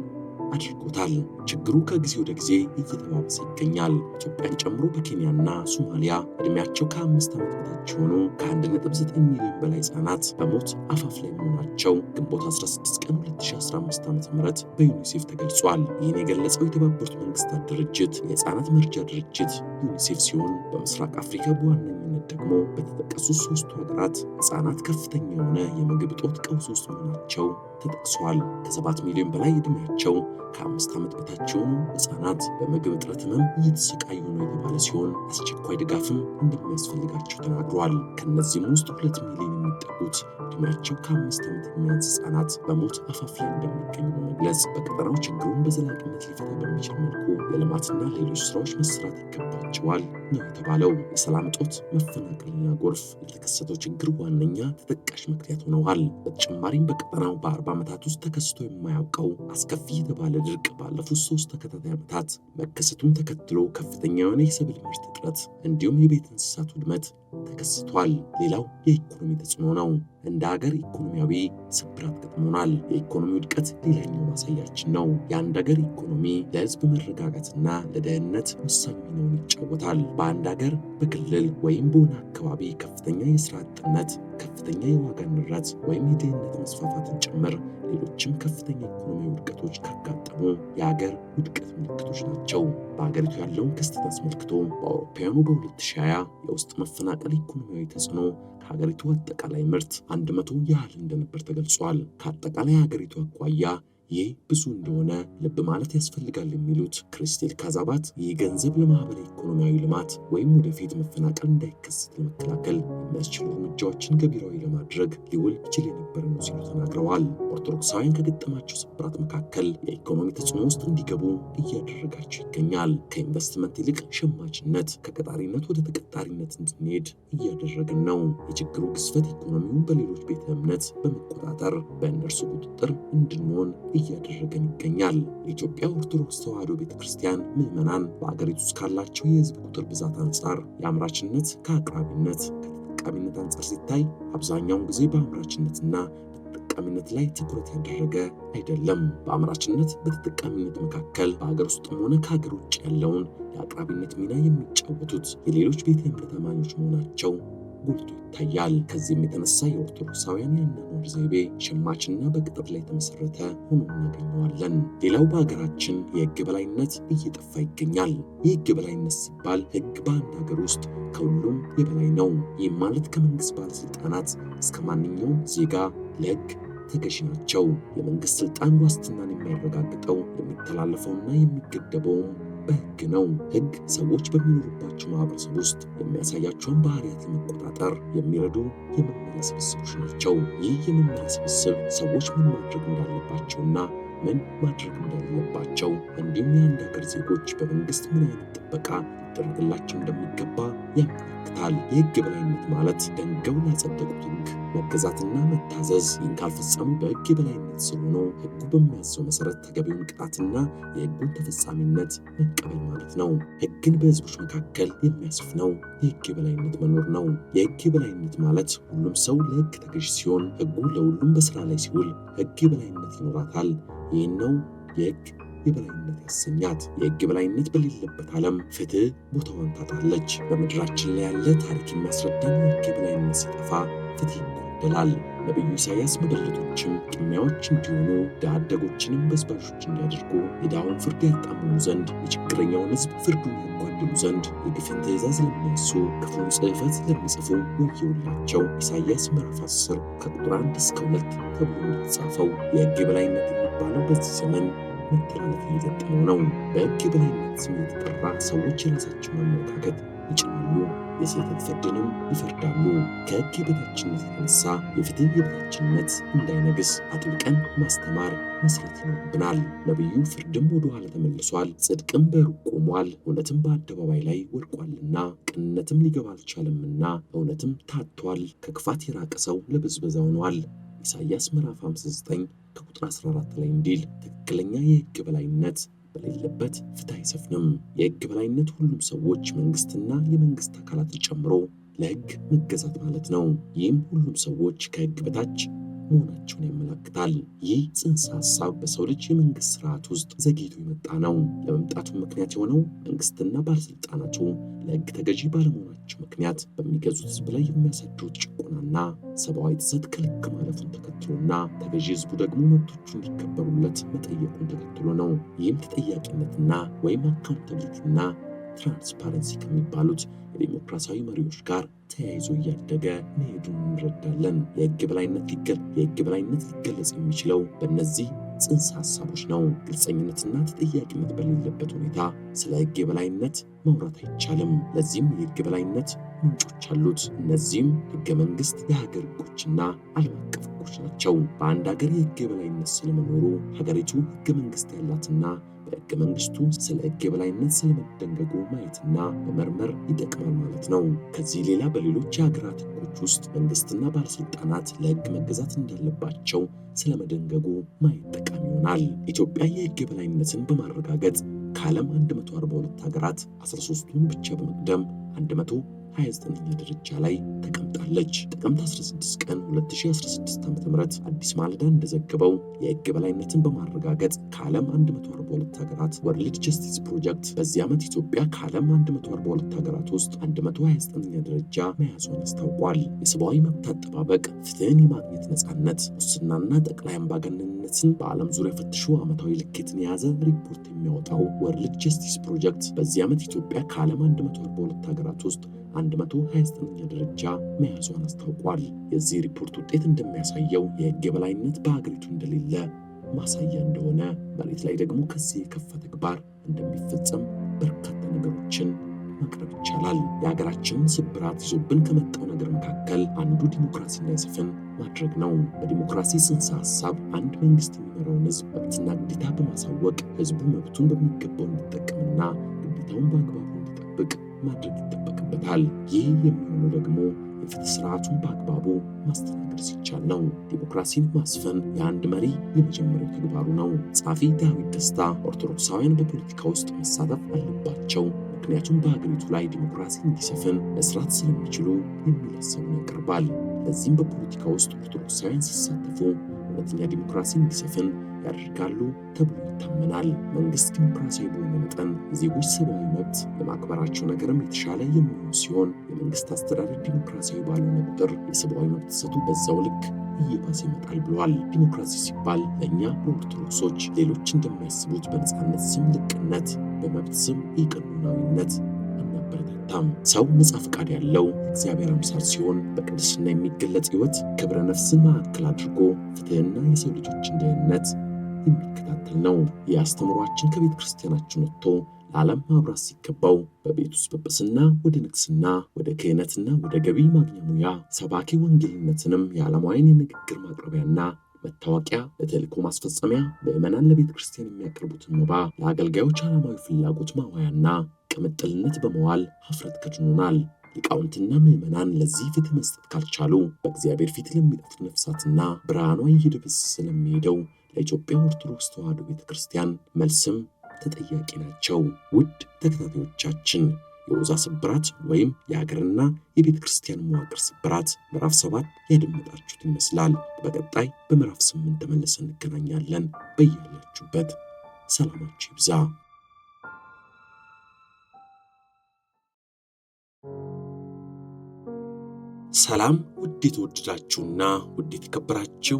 አድርጎታል። ችግሩ ከጊዜ ወደ ጊዜ እየተባባሰ ይገኛል። ኢትዮጵያን ጨምሮ በኬንያና ሶማሊያ ዕድሜያቸው ከ5 ዓመት በታች የሆኑ ከ1.9 ሚሊዮን በላይ ሕፃናት በሞት አፋፍ ላይ መሆናቸው ግንቦት 16 ቀን 2015 ዓ.ም በዩኒሴፍ ተገልጿል። ይህን የገለጸው የተባበሩት መንግስታት ድርጅት የሕፃናት መርጃ ድርጅት ዩኒሴፍ ሲሆን በምስራቅ አፍሪካ በዋነኝነት ደግሞ በተጠቀሱት 3 ሀገራት ሕፃናት ከፍተኛ የሆነ የምግብ እጦት ቀውስ ውስጥ መሆናቸው ተጠቅሷል። ከ7 ሚሊዮን በላይ ዕድሜያቸው ከ5 ዓመት በታች የሆኑ ሕፃናት በምግብ እጥረት ህመም እየተሰቃዩ ነው የተባለ ሲሆን አስቸኳይ ድጋፍም እንደሚያስፈልጋቸው ተናግሯል። ከእነዚህም ውስጥ 2 ሚሊዮን የሚጠጉት ዕድሜያቸው ከ5 ዓመት የሚያንስ ሕፃናት በሞት አፋፍ ላይ እንደሚገኙ በመግለጽ በቀጠናው ችግሩን በዘላቂነት ሊፈታ በሚችል መልኩ የልማትና ሌሎች ስራዎች መሰራት ይገባቸዋል ነው የተባለው። የሰላም እጦት፣ መፈናቀልና ጎርፍ ለተከሰተው ችግር ዋነኛ ተጠቃሽ ምክንያት ሆነዋል። በተጨማሪም በቀጠናው በ40 ዓመታት ውስጥ ተከስቶ የማያውቀው አስከፊ የተባለ ድርቅ ባለፉት 3 ተከታታይ ዓመታት መከሰቱን ተከትሎ ከፍተኛ የሆነ የሰብል ምርት እጥረት እንዲሁም የቤት እንስሳት ውድመት ተከስቷል። ሌላው የኢኮኖሚ ተጽዕኖ ነው። እንደ ሀገር ኢኮኖሚያዊ ስብራት ገጥሞናል። የኢኮኖሚ ውድቀት ሌላኛው ማሳያችን ነው። የአንድ ሀገር ኢኮኖሚ ለሕዝብ መረጋጋትና ለደህንነት ወሳኝ ሚናውን ይጫወታል። በአንድ ሀገር በክልል ወይም በሆነ አካባቢ ከፍተኛ የስራ አጥነት፣ ከፍተኛ የዋጋ ንረት ወይም የድህነት መስፋፋትን ጭምር ሌሎችም ከፍተኛ ኢኮኖሚ ውድቀቶች ካጋጠሙ የሀገር ውድቀት ምልክቶች ናቸው። በሀገሪቱ ያለውን ክስተት አስመልክቶ በአውሮፓውያኑ በ2020 የውስጥ መፈናቀል ኢኮኖሚያዊ ተጽዕኖ ከሀገሪቱ አጠቃላይ ምርት 100 ያህል እንደነበር ተገልጿል። ከአጠቃላይ ሀገሪቱ አኳያ ይህ ብዙ እንደሆነ ልብ ማለት ያስፈልጋል የሚሉት ክሪስቴል ካዛባት ይህ ገንዘብ ለማህበራዊ ኢኮኖሚያዊ ልማት ወይም ወደፊት መፈናቀል እንዳይከሰት ለመከላከል የሚያስችሉ እርምጃዎችን ገቢራዊ ለማድረግ ሊውል ይችል የነበረ ነው ሲሉ ተናግረዋል። ኦርቶዶክሳውያን ከገጠማቸው ስብራት መካከል የኢኮኖሚ ተጽዕኖ ውስጥ እንዲገቡ እያደረጋቸው ይገኛል። ከኢንቨስትመንት ይልቅ ሸማችነት፣ ከቀጣሪነት ወደ ተቀጣሪነት እንድንሄድ እያደረግን ነው። የችግሩ ግዝፈት ኢኮኖሚውን በሌሎች ቤተ እምነት በመቆጣጠር በእነርሱ ቁጥጥር እንድንሆን እያደረገን ይገኛል። የኢትዮጵያ ኦርቶዶክስ ተዋሕዶ ቤተክርስቲያን ምዕመናን በአገሪቱ ውስጥ ካላቸው የሕዝብ ቁጥር ብዛት አንጻር የአምራችነት ከአቅራቢነት ከተጠቃሚነት አንጻር ሲታይ አብዛኛውን ጊዜ በአምራችነትና በተጠቃሚነት ላይ ትኩረት ያደረገ አይደለም። በአምራችነት በተጠቃሚነት መካከል በሀገር ውስጥም ሆነ ከሀገር ውጭ ያለውን የአቅራቢነት ሚና የሚጫወቱት የሌሎች ቤተ እምነት አማኞች መሆናቸው ጎልቶ ይታያል። ከዚህም የተነሳ የኦርቶዶክሳውያን የአኗኗር ዘይቤ ሸማችና በቅጥር ላይ የተመሰረተ ሆኖ እናገኘዋለን። ሌላው በሀገራችን የሕግ በላይነት እየጠፋ ይገኛል። የሕግ በላይነት ሲባል ሕግ በአንድ ሀገር ውስጥ ከሁሉም የበላይ ነው። ይህም ማለት ከመንግስት ባለስልጣናት እስከ ማንኛውም ዜጋ ለሕግ ተገዢ ናቸው። የመንግስት ስልጣን ዋስትናን የሚያረጋግጠው የሚተላለፈውና የሚገደበውም በሕግ ነው። ሕግ ሰዎች በሚኖሩባቸው ማህበረሰብ ውስጥ የሚያሳያቸውን ባህሪያት ለመቆጣጠር የሚረዱ የመመሪያ ስብስቦች ናቸው። ይህ የመመሪያ ስብስብ ሰዎች ምን ማድረግ እንዳለባቸውና ምን ማድረግ እንደሌለባቸው እንዲሁም የአንድ ሀገር ዜጎች በመንግስት ምን አይነት ጥበቃ ሊደረግላቸው እንደሚገባ ያመለክታል። የሕግ በላይነት ማለት ደንገው ላጸደቁት ሕግ መገዛትና መታዘዝ፣ ይህን ካልፈጸሙ በሕግ የበላይነት ስር ሆኖ ሕጉ በሚያዘው መሰረት ተገቢውን ቅጣትና የሕጉን ተፈጻሚነት መቀበል ማለት ነው። ሕግን በሕዝቦች መካከል የሚያሰፍነው የሕግ የበላይነት መኖር ነው። የሕግ የበላይነት ማለት ሁሉም ሰው ለሕግ ተገዥ ሲሆን ሕጉ ለሁሉም በስራ ላይ ሲውል ሕግ የበላይነት ይኖራታል። ይህን ነው የሕግ የበላይነት ያሰኛት። የሕግ የበላይነት በሌለበት ዓለም ፍትህ ቦታዋን ታጣለች። በምድራችን ላይ ያለ ታሪክ የሚያስረዳን የሕግ የበላይነት ሲጠፋ ፍትህ ይጓደላል። ነቢዩ ኢሳያስ መበለቶችም ቅሚያዎች እንዲሆኑ ድሃ አደጎችንም በዝባዦች እንዲያደርጉ የድሃውን ፍርድ ያጣምሙ ዘንድ የችግረኛውን ሕዝብ ፍርዱን ያጓድሉ ዘንድ የግፍን ትእዛዝ ለሚያሱ ክፉን ጽሕፈት ለሚጽፉ ወዮላቸው። ኢሳያስ ምዕራፍ 10 ከቁጥር 1 እስከ 2 ተብሎ እንደተጻፈው የሕግ የበላይነት የሚባለው በዚህ ዘመን መተላለፍ እየገጠመው ነው። በሕግ የበላይነት ስም የተጠራ ሰዎች የራሳቸውን አመለካከት ይጭናሉ፣ የስህተት ፍርድንም ይፈርዳሉ። ከሕግ የበታችነት የተነሳ የፍትህ የበታችነት እንዳይነግስ አጥብቀን ማስተማር መስራት ይኖርብናል። ነቢዩ ፍርድም ወደ ኋላ ተመልሷል፣ ጽድቅም በሩቅ ቆሟል፣ እውነትም በአደባባይ ላይ ወድቋልና ቅንነትም ሊገባ አልቻለምና እውነትም ታጥቷል፣ ከክፋት የራቀ ሰው ለብዝበዛ ሆኗል። ኢሳይያስ ምዕራፍ 59 ከቁጥር 14 ላይ እንዲል ትክክለኛ የሕግ በላይነት በሌለበት ፍትህ አይሰፍንም። የሕግ በላይነት ሁሉም ሰዎች መንግስትና የመንግስት አካላትን ጨምሮ ለሕግ መገዛት ማለት ነው። ይህም ሁሉም ሰዎች ከሕግ በታች መሆናቸውን ያመለክታል። ይህ ጽንሰ ሐሳብ በሰው ልጅ የመንግስት ስርዓት ውስጥ ዘግይቶ የመጣ ነው። ለመምጣቱ ምክንያት የሆነው መንግስትና ባለስልጣናቱ ለሕግ ተገዢ ባለመሆናቸው ምክንያት በሚገዙት ህዝብ ላይ የሚያሳድሩት ጭቆናና ሰብአዊ ጥሰት ከልክ ማለፉን ተከትሎና ተገዢ ህዝቡ ደግሞ መብቶቹ እንዲከበሩለት መጠየቁን ተከትሎ ነው። ይህም ተጠያቂነትና ወይም አካውንታብሊቲና ትራንስፓረንሲ ከሚባሉት የዲሞክራሲያዊ መሪዎች ጋር ተያይዞ እያደገ መሄዱን እንረዳለን። የሕግ በላይነት ሊገለጽ የሚችለው በእነዚህ ጽንሰ ሐሳቦች ነው። ግልጸኝነትና ተጠያቂነት በሌለበት ሁኔታ ስለ ሕግ የበላይነት ማውራት አይቻልም። ለዚህም የሕግ የበላይነት ምንጮች አሉት። እነዚህም ሕገ መንግሥት፣ የሀገር ሕጎችና ዓለም አቀፍ ሕጎች ናቸው። በአንድ ሀገር የሕግ የበላይነት ስለመኖሩ ሀገሪቱ ሕገ መንግሥት ያላትና በሕገ መንግሥቱ ስለ ሕግ የበላይነት ስለመደንገጉ ማየትና መመርመር ይጠቅማል ማለት ነው። ከዚህ ሌላ በሌሎች የሀገራት ሕጎች ውስጥ መንግስትና ባለስልጣናት ለሕግ መገዛት እንዳለባቸው ስለመደንገጉ ማየት ጠቃሚ ይሆናል። ኢትዮጵያ የሕግ የበላይነትን በማረጋገጥ ከዓለም 142 ሀገራት 13ቱን ብቻ በመቅደም 129ኛ ደረጃ ላይ ተቀምጣለች። ጥቅምት 16 ቀን 2016 ዓ.ም አዲስ ማለዳ እንደዘገበው የሕግ የበላይነትን በማረጋገጥ ከዓለም 142 ሀገራት ወርልድ ጀስቲስ ፕሮጀክት በዚህ ዓመት ኢትዮጵያ ከዓለም 142 ሀገራት ውስጥ 129ኛ ደረጃ መያዟን አስታውቋል። የሰብአዊ መብት አጠባበቅ፣ ፍትህን የማግኘት ነፃነት፣ ሙስናና ጠቅላይ አምባገነንነትን በዓለም ዙሪያ ፈትሾ ዓመታዊ ልኬትን የያዘ ሪፖርት የሚያወጣው ወርልድ ጀስቲስ ፕሮጀክት በዚህ ዓመት ኢትዮጵያ ከዓለም 142 ሀገራት ውስጥ 129ኛ ደረጃ መያዟን አስታውቋል። የዚህ ሪፖርት ውጤት እንደሚያሳየው የሕግ የበላይነት በሀገሪቱ እንደሌለ ማሳያ እንደሆነ፣ መሬት ላይ ደግሞ ከዚህ የከፋ ተግባር እንደሚፈጸም በርካታ ነገሮችን ማቅረብ ይቻላል። የሀገራችንን ስብራት ይዞብን ከመጣው ነገር መካከል አንዱ ዲሞክራሲ እንዳይሰፍን ማድረግ ነው። በዲሞክራሲ ጽንሰ ሐሳብ አንድ መንግስት የሚመራውን ህዝብ መብትና ግዴታ በማሳወቅ ህዝቡ መብቱን በሚገባው እንዲጠቀምና ግዴታውን በአግባቡ እንዲጠብቅ ማድረግ ይጠበቅበታል። ይህ የሚሆነው ደግሞ የፍትህ ስርዓቱን በአግባቡ ማስተናገድ ሲቻል ነው። ዲሞክራሲን ማስፈን የአንድ መሪ የመጀመሪያው ተግባሩ ነው። ጸሐፊ ዳዊት ደስታ ኦርቶዶክሳውያን በፖለቲካ ውስጥ መሳተፍ አለባቸው፣ ምክንያቱም በሀገሪቱ ላይ ዲሞክራሲ እንዲሰፍን መስራት ስለሚችሉ የሚል ሀሳቡን ያቀርባል። ለዚህም በፖለቲካ ውስጥ ኦርቶዶክሳውያን ሲሳተፉ እውነተኛ ዲሞክራሲ እንዲሰፍን ያደርጋሉ ተብሎ ይታመናል። መንግስት ዲሞክራሲያዊ በሆነ መጠን የዜጎች ሰብአዊ መብት የማክበራቸው ነገርም የተሻለ የሚሆን ሲሆን የመንግስት አስተዳደር ዲሞክራሲያዊ ባልሆነ ቁጥር የሰብአዊ መብት ጥሰቱ በዛው ልክ እየባሰ ይመጣል ብሏል። ዲሞክራሲ ሲባል ለእኛ ለኦርቶዶክሶች ሌሎች እንደማያስቡት በነፃነት ስም ልቅነት፣ በመብት ስም ኢቀኖናዊነት አናበረታታም። ሰው ነፃ ፈቃድ ያለው እግዚአብሔር አምሳል ሲሆን በቅድስና የሚገለጽ ሕይወት ክብረ ነፍስን ማዕከል አድርጎ ፍትህና የሰው ልጆችን ደህንነት የሚከታተል ነው። የአስተምሯችን ከቤተ ክርስቲያናችን ወጥቶ ለዓለም ማብራት ሲገባው በቤት ውስጥ ጵጵስና ወደ ንግስና፣ ወደ ክህነትና ወደ ገቢ ማግኛ ሙያ፣ ሰባኪ ወንጌልነትንም የዓለማውያን የንግግር ማቅረቢያና መታወቂያ፣ ለተልእኮ ማስፈጸሚያ ምዕመናን ለቤተ ክርስቲያን የሚያቀርቡትን መባ ለአገልጋዮች ዓለማዊ ፍላጎት ማዋያና ቅምጥልነት በመዋል ኀፍረት ከድኖናል። ሊቃውንትና ምዕመናን ለዚህ ፍትህ መስጠት ካልቻሉ በእግዚአብሔር ፊት ለሚጠፉት ነፍሳትና ብርሃኗ እየደበዘዘ ለሚሄደው ለኢትዮጵያ ኦርቶዶክስ ተዋሕዶ ቤተ ክርስቲያን መልስም ተጠያቂ ናቸው። ውድ ተከታታዮቻችን የኦዛ ስብራት ወይም የሀገርና የቤተ ክርስቲያን መዋቅር ስብራት ምዕራፍ 7 ያደመጣችሁት ይመስላል። በቀጣይ በምዕራፍ 8 ተመልሰን እንገናኛለን። በያላችሁበት ሰላማችሁ ይብዛ። ሰላም ውድ የተወደዳችሁና ውድ የተከበራችሁ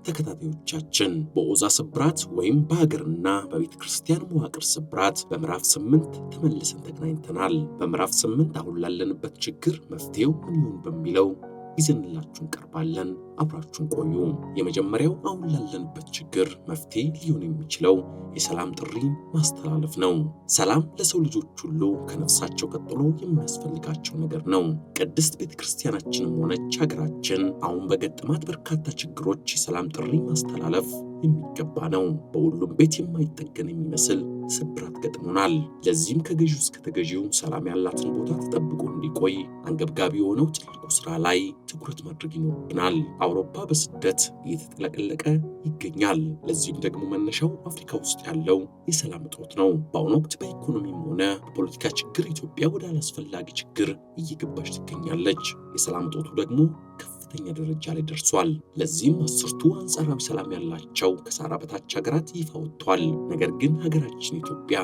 ተከታታዮቻችን በኦዛ ስብራት ወይም በሀገርና በቤተ ክርስቲያን መዋቅር ስብራት በምዕራፍ 8 ተመልሰን ተገናኝተናል። በምዕራፍ 8 አሁን ላለንበት ችግር መፍትሄው ምን ይሆን በሚለው ይዘንላችሁ እንቀርባለን። አብራችሁን ቆዩ። የመጀመሪያው አሁን ላለንበት ችግር መፍትሄ ሊሆን የሚችለው የሰላም ጥሪ ማስተላለፍ ነው። ሰላም ለሰው ልጆች ሁሉ ከነፍሳቸው ቀጥሎ የሚያስፈልጋቸው ነገር ነው። ቅድስት ቤተክርስቲያናችንም ሆነች ሀገራችን አሁን በገጠማት በርካታ ችግሮች የሰላም ጥሪ ማስተላለፍ የሚገባ ነው። በሁሉም ቤት የማይጠገን የሚመስል ስብራት ገጥሞናል። ለዚህም ከገዢው እስከ ተገዢው ሰላም ያላትን ቦታ ተጠብቆ እንዲቆይ አንገብጋቢ የሆነው ትልቁ ስራ ላይ ትኩረት ማድረግ ይኖርብናል። አውሮፓ በስደት እየተጠለቀለቀ ይገኛል። ለዚህም ደግሞ መነሻው አፍሪካ ውስጥ ያለው የሰላም እጦት ነው። በአሁኑ ወቅት በኢኮኖሚም ሆነ በፖለቲካ ችግር ኢትዮጵያ ወደ አላስፈላጊ ችግር እየገባች ትገኛለች። የሰላም እጦቱ ደግሞ ከፍተኛ ደረጃ ላይ ደርሷል። ለዚህም 10ቱ አንጻራዊ ሰላም ያላቸው ከሳህራ በታች ሀገራት ይፋ ወጥቷል። ነገር ግን ሀገራችን ኢትዮጵያ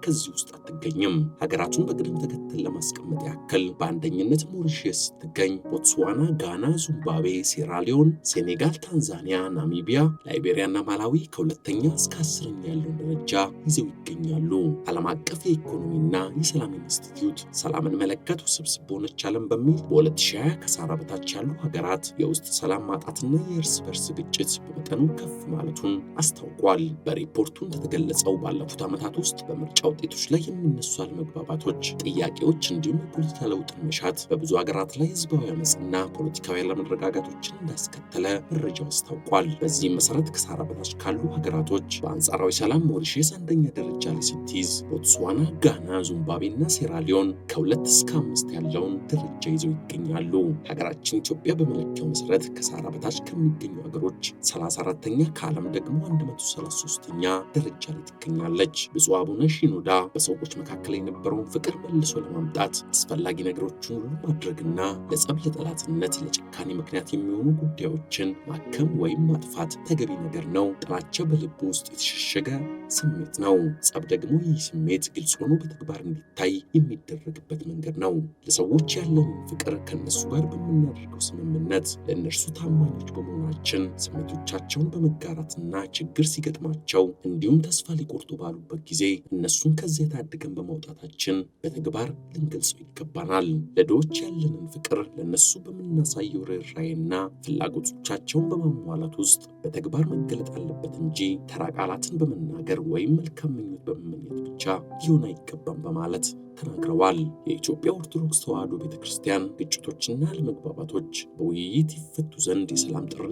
ከዚህ ውስጥ አትገኝም። ሀገራቱን በቅደም ተከተል ለማስቀመጥ ያክል በአንደኝነት ሞሪሼስ ስትገኝ፣ ቦትስዋና፣ ጋና፣ ዚምባብዌ፣ ሴራሊዮን፣ ሴኔጋል፣ ታንዛኒያ፣ ናሚቢያ፣ ላይቤሪያና ማላዊ ከሁለተኛ እስከ 10ኛ ያለውን ደረጃ ይዘው ይገኛሉ። ዓለም አቀፍ የኢኮኖሚና የሰላም ኢንስቲትዩት ሰላምን መለከት ውስብስብ በሆነች ዓለም በሚል በ2020 ከሳህራ በታች ያሉ ሀገራት የውስጥ ሰላም ማጣትና የእርስ በርስ ግጭት በመጠኑ ከፍ ማለቱን አስታውቋል። በሪፖርቱ እንደተገለጸው ባለፉት ዓመታት ውስጥ በምርጫ ውጤቶች ላይ የሚነሱ አለመግባባቶች፣ ጥያቄዎች እንዲሁም የፖለቲካ ለውጥን መሻት በብዙ ሀገራት ላይ ህዝባዊ አመፅና ፖለቲካዊ አለመረጋጋቶችን እንዳስከተለ መረጃው አስታውቋል። በዚህም መሰረት ከሳህራ በታች ካሉ ሀገራቶች በአንጻራዊ ሰላም ሞሪሼስ አንደኛ ደረጃ ላይ ስትይዝ፣ ቦትስዋና፣ ጋና፣ ዚምባብዌና ሴራሊዮን ከ2 እስከ 5 ያለውን ደረጃ ይዘው ይገኛሉ። ሀገራችን ኢትዮጵያ በመለኪያው መሰረት ከሳህራ በታች ከሚገኙ ሀገሮች 34ኛ ከዓለም ደግሞ 133ኛ ደረጃ ላይ ትገኛለች። ብፁዕ አቡነ ሺኖዳ በሰዎች መካከል የነበረውን ፍቅር መልሶ ለማምጣት አስፈላጊ ነገሮችን ሁሉ ማድረግና ለጸብ፣ ለጠላትነት፣ ለጭካኔ ምክንያት የሚሆኑ ጉዳዮችን ማከም ወይም ማጥፋት ተገቢ ነገር ነው። ጥላቻ በልብ ውስጥ የተሸሸገ ስሜት ነው። ጸብ ደግሞ ይህ ስሜት ግልጽ ሆኖ በተግባር እንዲታይ የሚደረግበት መንገድ ነው። ለሰዎች ያለንን ፍቅር ከነሱ ጋር በምናደርገው ስምምነት ለእነርሱ ታማኞች በመሆናችን ስሜቶቻቸውን በመጋራትና ችግር ሲገጥማቸው እንዲሁም ተስፋ ሊቆርጡ ባሉበት ጊዜ እነሱን ከዚህ ታድገን በማውጣታችን በተግባር ልንገልጸው ይገባናል። ለድሆች ያለንን ፍቅር ለነሱ በምናሳየው ርኅራኄና ፍላጎቶቻቸውን በማሟላት ውስጥ በተግባር መገለጥ አለበት እንጂ ተራ ቃላትን በመናገር ወይም መልካም ምኞት በመመኘት ብቻ ሊሆን አይገባም በማለት ተናግረዋል። የኢትዮጵያ ኦርቶዶክስ ተዋሕዶ ቤተክርስቲያን ግጭቶችና አለመግባባቶች በውይይት ይፈቱ ዘንድ የሰላም ጥሪ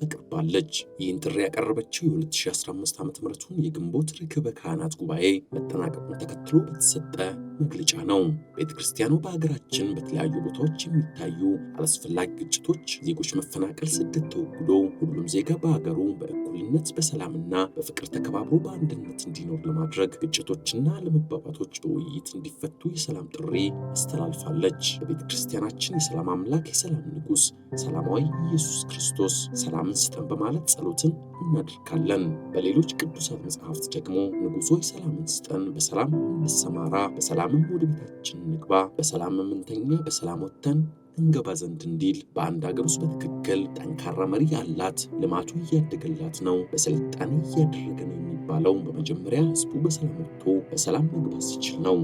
አቅርባለች። ይህን ጥሪ ያቀረበችው የ2015 ዓ.ም የግንቦት ርክበ ካህናት ጉባኤ መጠናቀቁን ተከትሎ በተሰጠ መግለጫ ነው። ቤተክርስቲያኑ በሀገራችን በተለያዩ ቦታዎች የሚታዩ አላስፈላጊ ግጭቶች፣ ዜጎች መፈናቀል፣ ስደት ተወግዶ ሁሉም ዜጋ በሀገሩ በእኩልነት በሰላምና በፍቅር ተከባብሮ በአንድነት እንዲኖር ለማድረግ ግጭቶችና አለመግባባቶች በውይይት እንዲፈቱ የሰላም ጥሪ አስተላልፋለች። በቤተክርስቲያናችን የሰላም አምላክ የሰላም ንጉሥ ሰላማዊ ኢየሱስ ክርስቶስ ሰላምን ስጠን በማለት ጸሎትን እናደርጋለን። በሌሎች ቅዱሳት መጽሐፍት ደግሞ ንጉሥ ሆይ ሰላምን ስጠን፣ በሰላም እንሰማራ፣ በሰላምም ወደ ቤታችን እንግባ፣ በሰላም እንተኛ፣ በሰላም ወጥተን እንገባ ዘንድ እንዲል በአንድ ሀገር ውስጥ በትክክል ጠንካራ መሪ ያላት ልማቱ እያደገላት ነው፣ በስልጣኔ እያደረገ ነው የሚባለው በመጀመሪያ ህዝቡ በሰላም ወጥቶ በሰላም መግባት ሲችል ነው።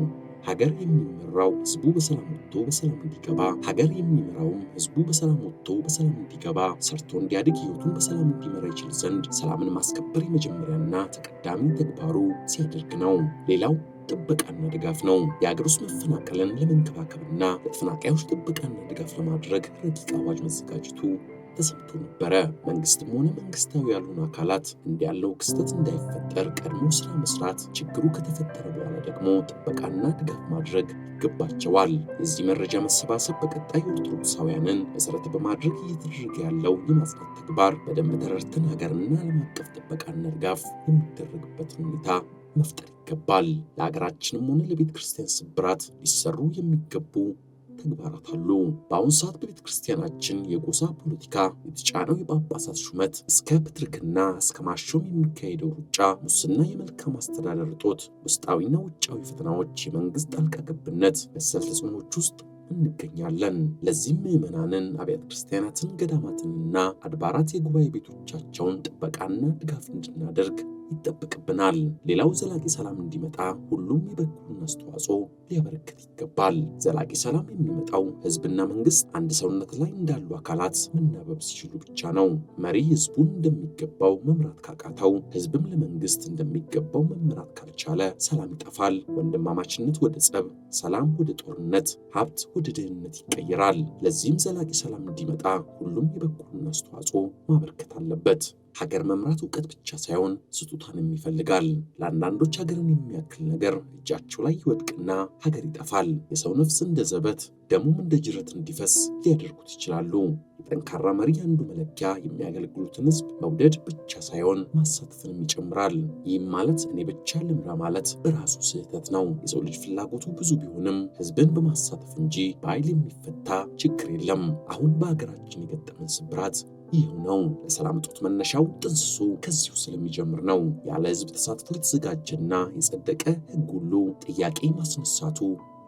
ሀገር የሚመራው ህዝቡ በሰላም ወጥቶ በሰላም እንዲገባ፣ ሀገር የሚመራውም ህዝቡ በሰላም ወጥቶ በሰላም እንዲገባ፣ ሰርቶ እንዲያድግ፣ ህይወቱን በሰላም እንዲመራ ይችል ዘንድ ሰላምን ማስከበር የመጀመሪያና ተቀዳሚ ተግባሩ ሲያደርግ ነው። ሌላው ጥበቃና ድጋፍ ነው። የሀገር ውስጥ መፈናቀልን ለመንከባከብና ለተፈናቃዮች ጥበቃና ድጋፍ ለማድረግ ረቂቅ አዋጅ መዘጋጀቱ ተሰምቶ ነበረ። መንግስትም ሆነ መንግስታዊ ያልሆኑ አካላት እንዲያለው ክስተት እንዳይፈጠር ቀድሞ ስራ መስራት፣ ችግሩ ከተፈጠረ በኋላ ደግሞ ጥበቃና ድጋፍ ማድረግ ይገባቸዋል። የዚህ መረጃ መሰባሰብ በቀጣይ ኦርቶዶክሳውያንን መሰረት በማድረግ እየተደረገ ያለው የማጽናት ተግባር በደንብ ተረድተን ሀገርና ዓለም አቀፍ ጥበቃና ድጋፍ የሚደረግበትን ሁኔታ መፍጠር ይገባል። ለሀገራችንም ሆነ ለቤተ ክርስቲያን ስብራት ሊሰሩ የሚገቡ ተግባራት አሉ። በአሁኑ ሰዓት በቤተ ክርስቲያናችን የጎሳ ፖለቲካ የተጫነው የጳጳሳት ሹመት እስከ ፕትርክና እስከ ማሾም የሚካሄደው ሩጫ፣ ሙስና፣ የመልካም አስተዳደር እጦት፣ ውስጣዊና ውጫዊ ፈተናዎች፣ የመንግስት ጣልቃ ገብነት መሰል ተጽዕኖዎች ውስጥ እንገኛለን። ለዚህም ምዕመናንን፣ አብያተ ክርስቲያናትን፣ ገዳማትንና አድባራት የጉባኤ ቤቶቻቸውን ጥበቃና ድጋፍ እንድናደርግ ይጠበቅብናል። ሌላው ዘላቂ ሰላም እንዲመጣ ሁሉም የበኩሉን አስተዋጽኦ ሊያበረክት ይገባል። ዘላቂ ሰላም የሚመጣው ህዝብና መንግስት አንድ ሰውነት ላይ እንዳሉ አካላት መናበብ ሲችሉ ብቻ ነው። መሪ ህዝቡን እንደሚገባው መምራት ካቃተው፣ ህዝብም ለመንግስት እንደሚገባው መምራት ካልቻለ ሰላም ይጠፋል። ወንድማማችነት ወደ ጸብ፣ ሰላም ወደ ጦርነት፣ ሀብት ወደ ድህነት ይቀየራል። ለዚህም ዘላቂ ሰላም እንዲመጣ ሁሉም የበኩሉን አስተዋጽኦ ማበርከት አለበት። ሀገር መምራት እውቀት ብቻ ሳይሆን ስጦታንም ይፈልጋል። ለአንዳንዶች ሀገርን የሚያክል ነገር እጃቸው ላይ ይወድቅና ሀገር ይጠፋል። የሰው ነፍስ እንደ ዘበት ደሙም እንደ ጅረት እንዲፈስ ሊያደርጉት ይችላሉ። የጠንካራ መሪ አንዱ መለኪያ የሚያገለግሉትን ህዝብ መውደድ ብቻ ሳይሆን ማሳተፍንም ይጨምራል። ይህም ማለት እኔ ብቻ ልምራ ማለት በራሱ ስህተት ነው። የሰው ልጅ ፍላጎቱ ብዙ ቢሆንም ህዝብን በማሳተፍ እንጂ በኃይል የሚፈታ ችግር የለም። አሁን በሀገራችን የገጠመን ስብራት ይህ ነው። ለሰላም እጦት መነሻው ጥንስሱ ከዚሁ ስለሚጀምር ነው። ያለ ህዝብ ተሳትፎ የተዘጋጀና የጸደቀ ህግ ሁሉ ጥያቄ ማስነሳቱ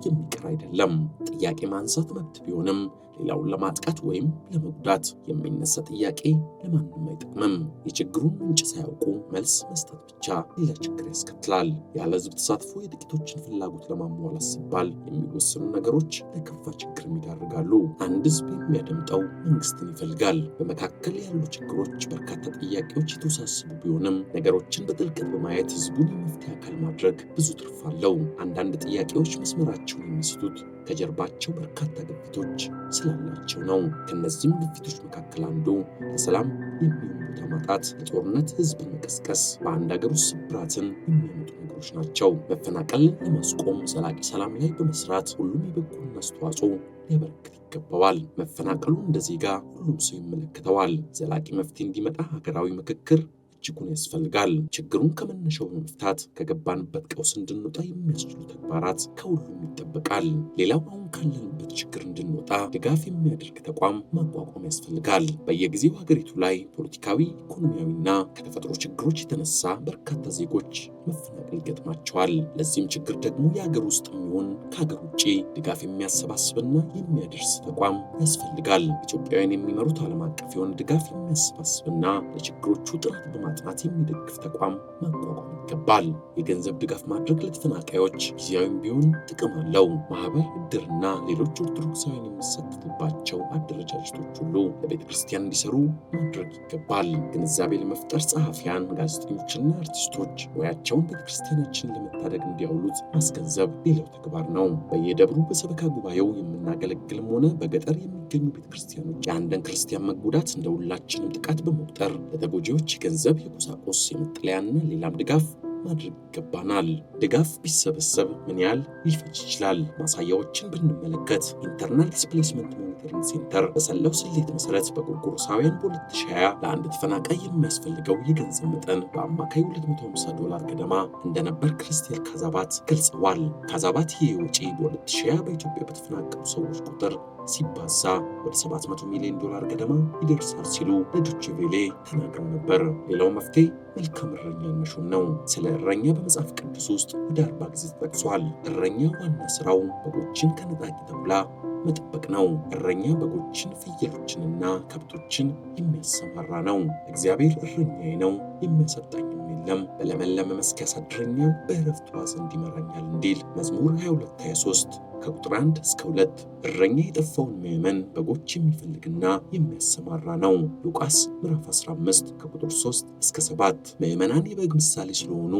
የሚቀር አይደለም። ጥያቄ ማንሳት መብት ቢሆንም ሌላውን ለማጥቃት ወይም ለመጉዳት የሚነሳ ጥያቄ ለማንም አይጠቅምም። የችግሩን ምንጭ ሳያውቁ መልስ መስጠት ብቻ ሌላ ችግር ያስከትላል። ያለ ህዝብ ተሳትፎ የጥቂቶችን ፍላጎት ለማሟላት ሲባል የሚወሰኑ ነገሮች ለከፋ ችግር ይዳርጋሉ። አንድ ህዝብ የሚያደምጠው መንግስትን ይፈልጋል። በመካከል ያሉ ችግሮች፣ በርካታ ጥያቄዎች የተወሳሰቡ ቢሆንም ነገሮችን በጥልቀት በማየት ህዝቡን የመፍትሄ አካል ማድረግ ብዙ ትርፍ አለው። አንዳንድ ጥያቄዎች መስመራቸውን የሚስቱት ከጀርባቸው በርካታ ግፊቶች ስላላቸው ነው። ከነዚህም ግፊቶች መካከል አንዱ ለሰላም የሚሆን ቦታ ማጣት፣ ለጦርነት ህዝብን መቀስቀስ፣ በአንድ ሀገር ውስጥ ስብራትን የሚያመጡ ነገሮች ናቸው። መፈናቀልን ለማስቆም ዘላቂ ሰላም ላይ በመስራት ሁሉም የበኩሉን አስተዋጽኦ ሊያበረክት ይገባዋል። መፈናቀሉ እንደ ዜጋ ሁሉም ሰው ይመለከተዋል። ዘላቂ መፍትሄ እንዲመጣ ሀገራዊ ምክክር እጅጉን ያስፈልጋል። ችግሩን ከመነሻው በመፍታት ከገባንበት ቀውስ እንድንወጣ የሚያስችሉ ተግባራት ከሁሉም ይጠበቃል። ሌላው አሁን ካለንበት ችግር እንድንወጣ ድጋፍ የሚያደርግ ተቋም ማቋቋም ያስፈልጋል። በየጊዜው ሀገሪቱ ላይ ፖለቲካዊ፣ ኢኮኖሚያዊና ከተፈጥሮ ችግሮች የተነሳ በርካታ ዜጎች መፈናቀል ይገጥማቸዋል። ለዚህም ችግር ደግሞ የሀገር ውስጥ የሚሆን ከሀገር ውጭ ድጋፍ የሚያሰባስብና የሚያደርስ ተቋም ያስፈልጋል። ኢትዮጵያውያን የሚመሩት ዓለም አቀፍ የሆነ ድጋፍ የሚያሰባስብና ለችግሮቹ ጥናት በማጥናት የሚደግፍ ተቋም ማቋቋም ይገባል። የገንዘብ ድጋፍ ማድረግ ለተፈናቃዮች ጊዜያዊም ቢሆን ጥቅም አለው። ማህበር፣ እድርና ሌሎች ኦርቶዶክሳውያን የሚሳተፉባቸው አደረጃጀቶች ሁሉ ለቤተ ክርስቲያን እንዲሰሩ ማድረግ ይገባል። ግንዛቤ ለመፍጠር ጸሐፊያን፣ ጋዜጠኞችና አርቲስቶች ሙያቸውን ቤተ ክርስቲያናችንን ለመታደግ እንዲያውሉት ማስገንዘብ ሌላው ተግባር ነው። በየደብሩ በሰበካ ጉባኤው የምናገለግልም ሆነ በገጠር የሚገኙ ቤተ ክርስቲያኖች የአንድን ክርስቲያን መጎዳት እንደ ሁላችንም ጥቃት በመቁጠር ለተጎጂዎች የገንዘብ፣ የቁሳቁስ፣ የመጠለያና ሌላም ድጋፍ ማድረግ ይገባናል። ድጋፍ ቢሰበሰብ ምን ያህል ሊፈጅ ይችላል? ማሳያዎችን ብንመለከት ኢንተርናል ዲስፕሌስመንት ሞኒተሪንግ ሴንተር በሰለው ስሌት መሰረት በጎርጎሮሳውያን በ2020 ለአንድ ተፈናቃይ የሚያስፈልገው የገንዘብ መጠን በአማካይ $250 ገደማ እንደነበር ክሪስቴል ካዛባት ገልጸዋል። ካዛባት ይህ ወጪ በ2020 በኢትዮጵያ በተፈናቀሉ ሰዎች ቁጥር ሲባዛ ወደ $700 ሚሊዮን ገደማ ይደርሳል ሲሉ ለዶይቼ ቬለ ተናግረው ነበር። ሌላው መፍትሄ መልካም እረኛን መሾም ነው። ስለ እረኛ በመጽሐፍ ቅዱስ ውስጥ ወደ 40 ጊዜ ተጠቅሷል። እረኛ ዋና ስራው በጎችን ከነጣቂ ተኩላ መጠበቅ ነው። እረኛ በጎችን፣ ፍየሎችንና ከብቶችን የሚያሰማራ ነው። እግዚአብሔር እረኛዬ ነው፣ የሚያሳጣኝም የለም፣ በለመለመ መስክ ያሳድረኛል፣ በዕረፍት ውኃ ዘንድ ይመራኛል እንዲል መዝሙር 22:23 ከቁጥር 1 እስከ 2። እረኛ የጠፋውን ምዕመን በጎች የሚፈልግና የሚያሰማራ ነው። ሉቃስ ምዕራፍ 15 ከቁጥር 3 እስከ 7። ምዕመናን የበግ ምሳሌ ስለሆኑ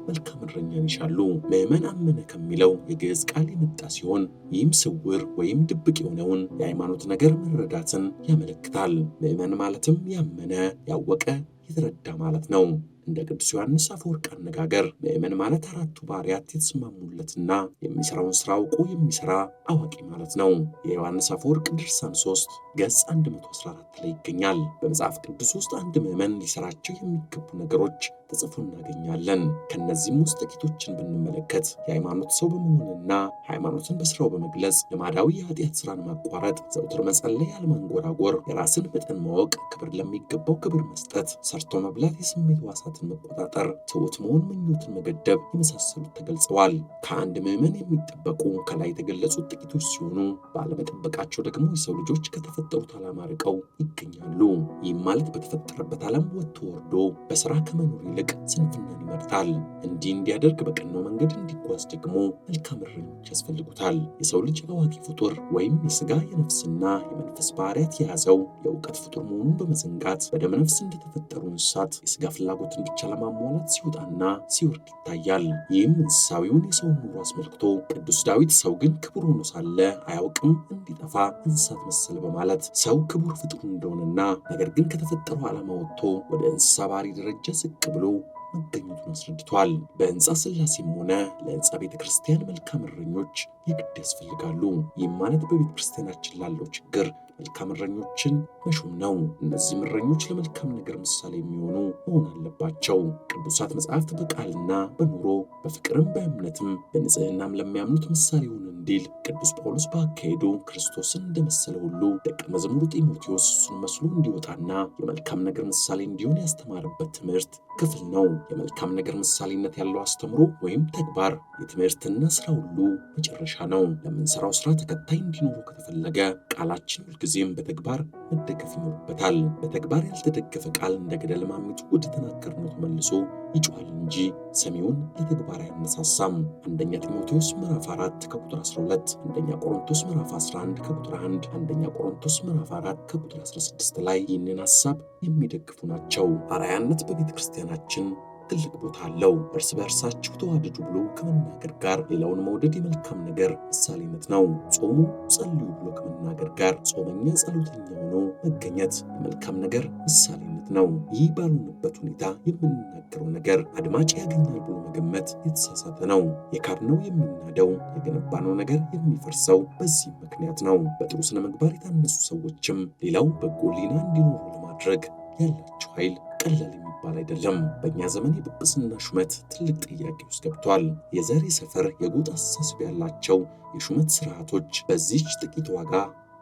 መልካም እረኛን ይሻሉ። ምዕመን አመነ ከሚለው የግዕዝ ቃል የመጣ ሲሆን ይህም ስውር ወይም ድብቅ የሆነውን የሃይማኖት ነገር መረዳትን ያመለክታል። ምዕመን ማለትም ያመነ፣ ያወቀ፣ የተረዳ ማለት ነው። እንደ ቅዱስ ዮሐንስ አፈወርቅ አነጋገር ምዕመን ማለት አራቱ ባህሪያት የተስማሙለትና የሚሰራውን ስራ አውቆ የሚሰራ አዋቂ ማለት ነው። የዮሐንስ አፈወርቅ ድርሳን 3 ገጽ 114 ላይ ይገኛል። በመጽሐፍ ቅዱስ ውስጥ አንድ ምዕመን ሊሰራቸው የሚገቡ ነገሮች ተጽፎ እናገኛለን። ከነዚህም ውስጥ ጥቂቶችን ብንመለከት የሃይማኖት ሰው በመሆንና ሃይማኖትን በስራው በመግለጽ ልማዳዊ የኃጢአት ስራን ማቋረጥ፣ ዘውትር መጸለይ፣ አለማንጎራጎር፣ የራስን መጠን ማወቅ፣ ክብር ለሚገባው ክብር መስጠት፣ ሰርቶ መብላት፣ የስሜት ዋሳትን መቆጣጠር፣ ትሑት መሆን፣ ምኞትን መገደብ የመሳሰሉት ተገልጸዋል። ከአንድ ምዕመን የሚጠበቁ ከላይ የተገለጹት ጥቂቶች ሲሆኑ ባለመጠበቃቸው ደግሞ የሰው ልጆች ከተፈጠሩት ዓላማ ርቀው ይገኛሉ። ይህም ማለት በተፈጠረበት ዓለም ወጥቶ ወርዶ በስራ ከመኖር ይልቅ ስንፍናን ይመርጣል። እንዲህ እንዲያደርግ በቀናው መንገድ እንዲጓዝ ደግሞ መልካም እረኞች ያስፈልጉታል። የሰው ልጅ አዋቂ ፍጡር ወይም የሥጋ የነፍስና የመንፈስ ባህሪያት የያዘው የእውቀት ፍጡር መሆኑን በመዘንጋት በደመ ነፍስ እንደተፈጠሩ እንስሳት የሥጋ ፍላጎትን ብቻ ለማሟላት ሲወጣና ሲወርድ ይታያል። ይህም እንስሳዊውን የሰውን ኑሮ አስመልክቶ ቅዱስ ዳዊት ሰው ግን ክቡር ሆኖ ሳለ አያውቅም እንዲጠፋ እንስሳት መሰለ በማለት ሰው ክቡር ፍጡር እንደሆነና ነገር ግን ከተፈጠረው ዓላማ ወጥቶ ወደ እንስሳ ባህሪ ደረጃ ዝቅ ብሎ መገኘቱን አስረድቷል። በሕንፃ ሥላሴም ሆነ ለሕንፃ ቤተ ክርስቲያን መልካም እረኞች የግድ ያስፈልጋሉ። ይህም ማለት በቤተ ክርስቲያናችን ላለው ችግር መልካም እረኞችን መሾም ነው። እነዚህም እረኞች ለመልካም ነገር ምሳሌ የሚሆኑ መሆን አለባቸው። ቅዱሳት መጻሕፍት በቃልና በኑሮ በፍቅርም በእምነትም በንጽህናም ለሚያምኑት ምሳሌ ይሁን እንዲል ቅዱስ ጳውሎስ በአካሄዱ ክርስቶስን እንደመሰለ ሁሉ ደቀ መዝሙሩ ጢሞቴዎስ እሱን መስሎ እንዲወጣና የመልካም ነገር ምሳሌ እንዲሆን ያስተማረበት ትምህርት ክፍል ነው። የመልካም ነገር ምሳሌነት ያለው አስተምሮ ወይም ተግባር የትምህርትና ስራ ሁሉ መጨረሻ ነው። ለምንሰራው ስራ ተከታይ እንዲኖረው ከተፈለገ ቃላችን ሁልጊዜም በተግባር መደገፍ ይኖርበታል። በተግባር ያልተደገፈ ቃል እንደ ገደል ማሚቱ ወደ ተናገርነው ተመልሶ ይጮሃል እንጂ ሰሚውን ለተግባር አያነሳሳም። አንደኛ ጢሞቴዎስ ምዕራፍ 4 ከቁጥር 12፣ አንደኛ ቆሮንቶስ ምዕራፍ 11 ከቁጥር 1፣ አንደኛ ቆሮንቶስ ምዕራፍ 4 ከቁጥር 16 ላይ ይህንን ሐሳብ የሚደግፉ ናቸው። አርአያነት በቤተ ክርስቲያናችን ትልቅ ቦታ አለው። እርስ በእርሳችሁ ተዋደዱ ብሎ ከመናገር ጋር ሌላውን መውደድ የመልካም ነገር ምሳሌነት ነው። ጾሙ ጸልዩ ብሎ ከመናገር ጋር ጾመኛ ጸሎተኛ ሆኖ መገኘት የመልካም ነገር ምሳሌነት ነው። ይህ ባልሆነበት ሁኔታ የምንናገረው ነገር አድማጭ ያገኛል ብሎ መገመት የተሳሳተ ነው። የካድነው የሚናደው፣ የገነባነው ነገር የሚፈርሰው በዚህ ምክንያት ነው። በጥሩ ስነ ምግባር የታነጹ ሰዎችም ሌላው በጎ ሕሊና እንዲኖሩ ለማድረግ ያላቸው ኃይል ቀላል የሚባል አይደለም። በእኛ ዘመን የጵጵስና ሹመት ትልቅ ጥያቄ ውስጥ ገብቷል። የዘር፣ የሰፈር፣ የጎጥ አስተሳሰብ ያላቸው የሹመት ስርዓቶች በዚህች ጥቂት ዋጋ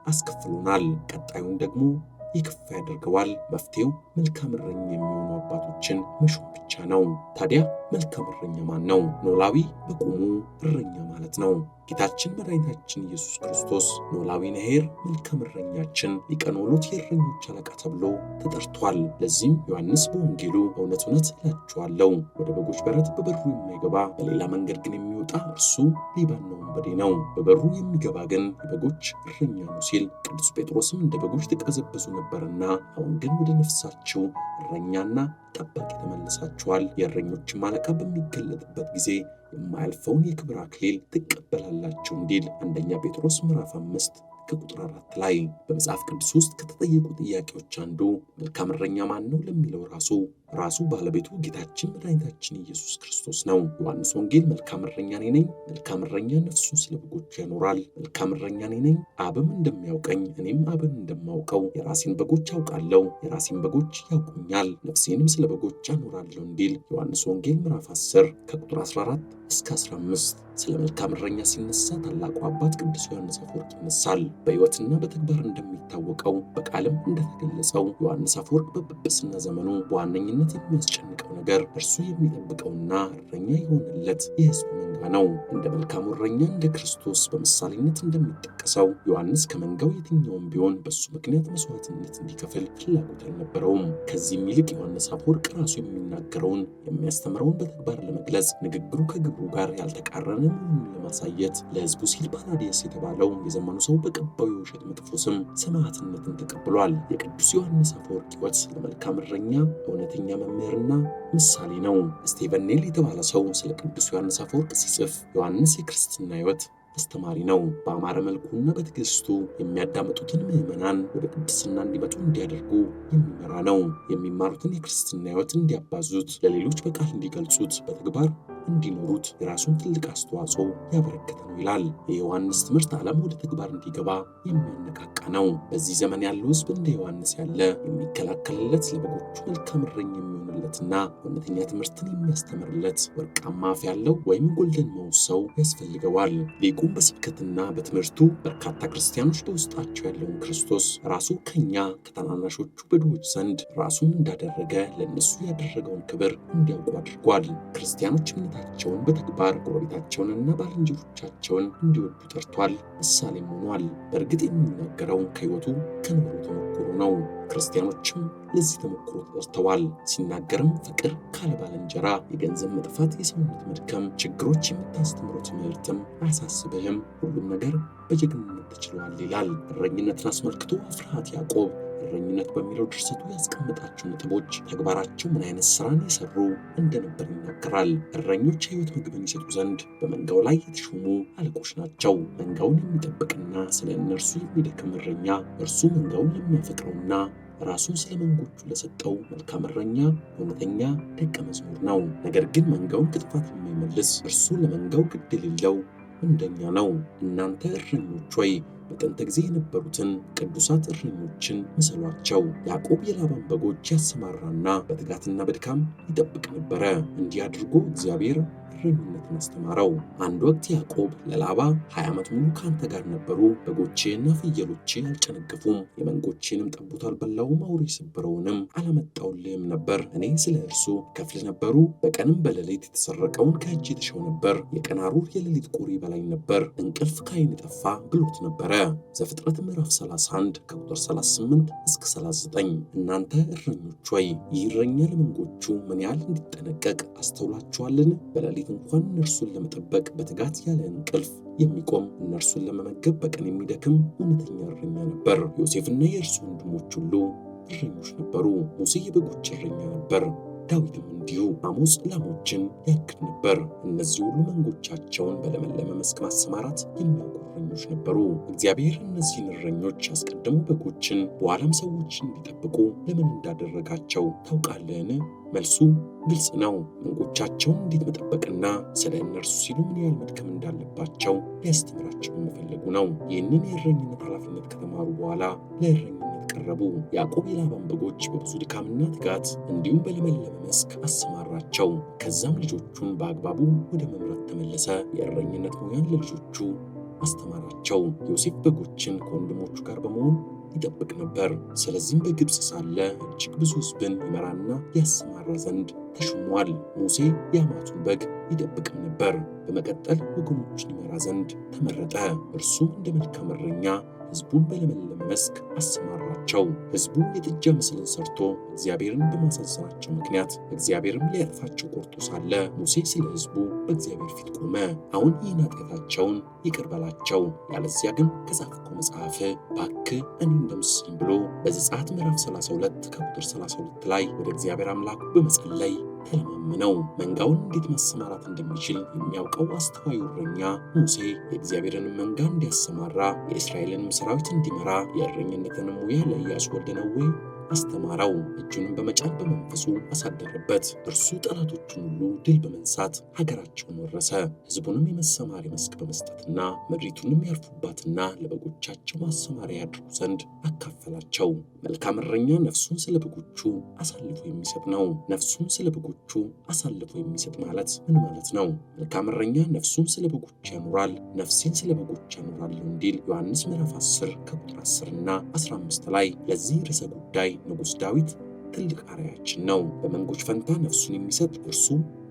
አስከፍሎናል። ቀጣዩን ደግሞ የከፋ ያደርገዋል። መፍትሄው መልካም እረኛ የሚሆኑ አባቶችን መሾም ብቻ ነው። ታዲያ መልካም እረኛ ማን ነው? ኖላዊ በቁሙ እረኛ ማለት ነው። ጌታችን መድኃኒታችን ኢየሱስ ክርስቶስ ኖላዊ ነሄር መልካም እረኛችን ሊቀ ኖሎት የእረኞች አለቃ ተብሎ ተጠርቷል። ለዚህም ዮሐንስ በወንጌሉ እውነት እውነት እላችኋለሁ ወደ በጎች በረት በበሩ የማይገባ በሌላ መንገድ ግን የሚወጣ እርሱ ሌባና ወንበዴ ነው፣ በበሩ የሚገባ ግን የበጎች እረኛ ነው ሲል፣ ቅዱስ ጴጥሮስም እንደ በጎች ተቀዘበዙ ነበርና አሁን ግን ወደ ነፍሳቸው እረኛና ጠባቂ ተመልሳችኋል፣ የእረኞችም አለቃ በሚገለጥበት ጊዜ የማያልፈውን የክብር አክሊል ትቀበላላችሁ እንዲል አንደኛ ጴጥሮስ ምዕራፍ 5 ከቁጥር 4 ላይ በመጽሐፍ ቅዱስ ውስጥ ከተጠየቁ ጥያቄዎች አንዱ መልካም እረኛ ማን ነው ለሚለው ራሱ ባለቤቱ ጌታችን መድኃኒታችን ኢየሱስ ክርስቶስ ነው። ዮሐንስ ወንጌል መልካም እረኛ እኔ ነኝ፣ መልካም እረኛ ነፍሱን ስለ በጎቹ ያኖራል። መልካም እረኛ እኔ ነኝ፣ አብም እንደሚያውቀኝ እኔም አብን እንደማውቀው የራሴን በጎች አውቃለሁ፣ የራሴን በጎች ያውቁኛል፣ ነፍሴንም ስለ በጎች አኖራለሁ እንዲል ዮሐንስ ወንጌል ምዕራፍ 10 ከቁጥር 14 እስከ 15። ስለ መልካም እረኛ ሲነሳ ታላቁ አባት ቅዱስ ዮሐንስ አፈወርቅ ይነሳል። በሕይወትና በተግባር እንደሚታወቀው በቃልም እንደተገለጸው ዮሐንስ አፈወርቅ በጵጵስና ዘመኑ በዋነኝነት የሚያስጨንቀው ነገር እርሱ የሚጠብቀውና እረኛ የሆነለት የሕዝቡ መንጋ ነው። እንደ መልካሙ እረኛ እንደ ክርስቶስ በምሳሌነት እንደሚጠቀሰው ዮሐንስ ከመንጋው የትኛውም ቢሆን በሱ ምክንያት መስዋዕትነት እንዲከፍል ፍላጎት አልነበረውም። ከዚህም ይልቅ ዮሐንስ አፈወርቅ ራሱ የሚናገረውን የሚያስተምረውን በተግባር ለመግለጽ ንግግሩ ከግብሩ ጋር ያልተቃረነ መሆኑን ለማሳየት ለሕዝቡ ሲል ፓራዲየስ የተባለው የዘመኑ ሰው በቀባዩ የውሸት መጥፎ ስም ሰማዕትነትን ተቀብሏል። የቅዱስ ዮሐንስ አፈወርቅ ሕይወት ለመልካም እረኛ እውነተኛ መምህርና ምሳሌ ነው። ስቴቨን ኔል የተባለ ሰው ስለ ቅዱስ ዮሐንስ አፈወርቅ ሲጽፍ ዮሐንስ የክርስትና ሕይወት አስተማሪ ነው። በአማረ መልኩና በትዕግስቱ የሚያዳምጡትን ምዕመናን ወደ ቅድስና እንዲመጡ እንዲያደርጉ የሚመራ ነው። የሚማሩትን የክርስትና ሕይወት እንዲያባዙት፣ ለሌሎች በቃል እንዲገልጹት፣ በተግባር እንዲኖሩት የራሱን ትልቅ አስተዋጽኦ ያበረከተ ነው ይላል። የዮሐንስ ትምህርት ዓለም ወደ ተግባር እንዲገባ የሚያነቃቃ ነው። በዚህ ዘመን ያለው ሕዝብ እንደ ዮሐንስ ያለ የሚከላከልለት ለበጎቹ መልካም እረኛ የሚሆንለትና እውነተኛ ትምህርትን የሚያስተምርለት ወርቃማ አፍ ያለው ወይም ጎልደን ማውዝ ሰው ያስፈልገዋል። ሊቁም በስብከትና በትምህርቱ በርካታ ክርስቲያኖች በውስጣቸው ያለውን ክርስቶስ ራሱ ከኛ ከታናናሾቹ በድሆች ዘንድ ራሱን እንዳደረገ ለእነሱ ያደረገውን ክብር እንዲያውቁ አድርጓል። ክርስቲያኖች እምነታቸውን በተግባር ጎረቤታቸውንና ባልንጀሮቻቸውን እንዲወዱ ጠርቷል፣ ምሳሌም ሆኗል። በእርግጥ የሚናገረው ከሕይወቱ ከኖረው ተሞክሮ ነው። ክርስቲያኖችም ለዚህ ተሞክሮ ተጠርተዋል። ሲናገርም ፍቅር ካለ ባልንጀራ፣ የገንዘብ መጥፋት፣ የሰውነት መድከም፣ ችግሮች የምታስተምረው ትምህርትም አያሳስብህም፣ ሁሉም ነገር በጀግንነት ተችሏል ይላል። እረኝነትን አስመልክቶ ፍርሃት ያዕቆብ እረኝነት በሚለው ድርሰቱ ያስቀመጣቸው ነጥቦች ተግባራቸው ምን አይነት ስራን የሰሩ እንደነበር ይናገራል። እረኞች የሕይወት ምግብን ይሰጡ ዘንድ በመንጋው ላይ የተሾሙ አለቆች ናቸው። መንጋውን የሚጠብቅና ስለ እነርሱ የሚደክም እረኛ እርሱ መንጋውን ለሚያፈቅረውና ራሱን ስለ መንጎቹ ለሰጠው መልካም እረኛ እውነተኛ ደቀ መዝሙር ነው። ነገር ግን መንጋውን ከጥፋት የማይመልስ እርሱ ለመንጋው ግድ የሌለው እንደኛ ነው። እናንተ እረኞች ሆይ በጥንት ጊዜ የነበሩትን ቅዱሳት እረኞችን ምሰሏቸው። ያዕቆብ የላባን በጎች ያሰማራና በትጋትና በድካም ይጠብቅ ነበረ። እንዲህ አድርጎ እግዚአብሔር እረኝነትን አስተማረው። አንድ ወቅት ያዕቆብ ለላባ 20 ዓመት ሙሉ ከአንተ ጋር ነበሩ፣ በጎቼና ፍየሎቼ አልጨነገፉም፣ የመንጎቼንም ጠቦት አልበላውም፣ አውሬ የሰበረውንም አላመጣውልህም ነበር። እኔ ስለ እርሱ ከፍል ነበሩ፣ በቀንም በሌሊት የተሰረቀውን ከእጅ የተሸው ነበር፣ የቀን ሐሩር የሌሊት ቁር ይበላኝ ነበር፣ እንቅልፍ ከዓይኔ ጠፋ ብሎት ነበረ። ዘፍጥረት ምዕራፍ 31 ከቁጥር 38 እስከ 39። እናንተ እረኞች ሆይ ይህ እረኛ ለመንጎቹ ምን ያህል እንዲጠነቀቅ አስተውላችኋልን? በሌሊት እንኳን እነርሱን ለመጠበቅ በትጋት ያለ እንቅልፍ የሚቆም እነርሱን ለመመገብ በቀን የሚደክም እውነተኛ እረኛ ነበር። ዮሴፍና የእርሱ ወንድሞች ሁሉ እረኞች ነበሩ። ሙሴ የበጎች እረኛ ነበር። ዳዊትም እንዲሁ። አሞጽ ላሞችን ያግድ ነበር። እነዚህ ሁሉ መንጎቻቸውን በለመለመ መስክ ማሰማራት የሚያውቁ እረኞች ነበሩ። እግዚአብሔር እነዚህን እረኞች አስቀድሞ በጎችን በኋላም ሰዎችን እንዲጠብቁ ለምን እንዳደረጋቸው ታውቃለህን? መልሱ ግልጽ ነው። መንጎቻቸውን እንዴት መጠበቅና ስለ እነርሱ ሲሉ ምን ያህል መድከም እንዳለባቸው ሊያስተምራቸው መፈለጉ ነው። ይህንን የእረኝነት ኃላፊነት ከተማሩ በኋላ ለእረኝነት ቀረቡ። ያዕቆብ የላባን በጎች በብዙ ድካምና ትጋት እንዲሁም በለመለመ መስክ አሰማራቸው። ከዛም ልጆቹን በአግባቡ ወደ መምራት ተመለሰ። የእረኝነት ሙያን ለልጆቹ አስተማራቸው። ዮሴፍ በጎችን ከወንድሞቹ ጋር በመሆን ይጠብቅ ነበር። ስለዚህም በግብፅ ሳለ እጅግ ብዙ ሕዝብን ይመራና ያሰማራ ዘንድ ተሾሟል። ሙሴ የአማቱን በግ ይጠብቅም ነበር። በመቀጠል ወገኖችን ይመራ ዘንድ ተመረጠ። እርሱም እንደ መልካም እረኛ ሕዝቡን በለመለመ መስክ አሰማራቸው። ሕዝቡ የጥጃ ምስልን ሰርቶ እግዚአብሔርን በማሳዘናቸው ምክንያት እግዚአብሔርም ሊያጠፋቸው ቆርጦ ሳለ ሙሴ ስለ ሕዝቡ በእግዚአብሔር ፊት ቆመ። አሁን ይህን ኃጢአታቸውን ይቅር በላቸው፣ ያለዚያ ግን ከጻፍከው መጽሐፍ እባክህ እኔን ደምስሰኝ ብሎ በዘጸአት ምዕራፍ 32 ከቁጥር 32 ላይ ወደ እግዚአብሔር አምላኩ በመጸለይ ተለማመነው። መንጋውን እንዴት ማሰማራት እንደሚችል የሚያውቀው አስተዋዩ እረኛ ሙሴ የእግዚአብሔርን መንጋ እንዲያሰማራ የእስራኤልንም ሰራዊት እንዲመራ የእረኝነትን ሙያ ለኢያሱ ወልደ ነዌ አስተማረው። እጁንም በመጫን በመንፈሱ አሳደረበት። እርሱ ጠላቶቹን ሁሉ ድል በመንሳት ሀገራቸውን ወረሰ። ሕዝቡንም የመሰማሪያ መስክ በመስጠትና ምድሪቱንም ያርፉባትና ለበጎቻቸው ማሰማሪያ ያድርጉ ዘንድ አካፈላቸው። መልካም እረኛ ነፍሱን ስለ በጎቹ አሳልፎ የሚሰጥ ነው። ነፍሱን ስለ በጎቹ አሳልፎ የሚሰጥ ማለት ምን ማለት ነው? መልካም እረኛ ነፍሱን ስለ በጎቹ ያኖራል፣ ነፍሴን ስለ በጎቹ ያኖራለሁ እንዲል ዮሐንስ ምዕራፍ 10 ከቁጥር 10 እና 15 ላይ ለዚህ ርዕሰ ጉዳይ ንጉሥ ዳዊት ትልቅ አርአያችን ነው። በመንጎች ፈንታ ነፍሱን የሚሰጥ እርሱ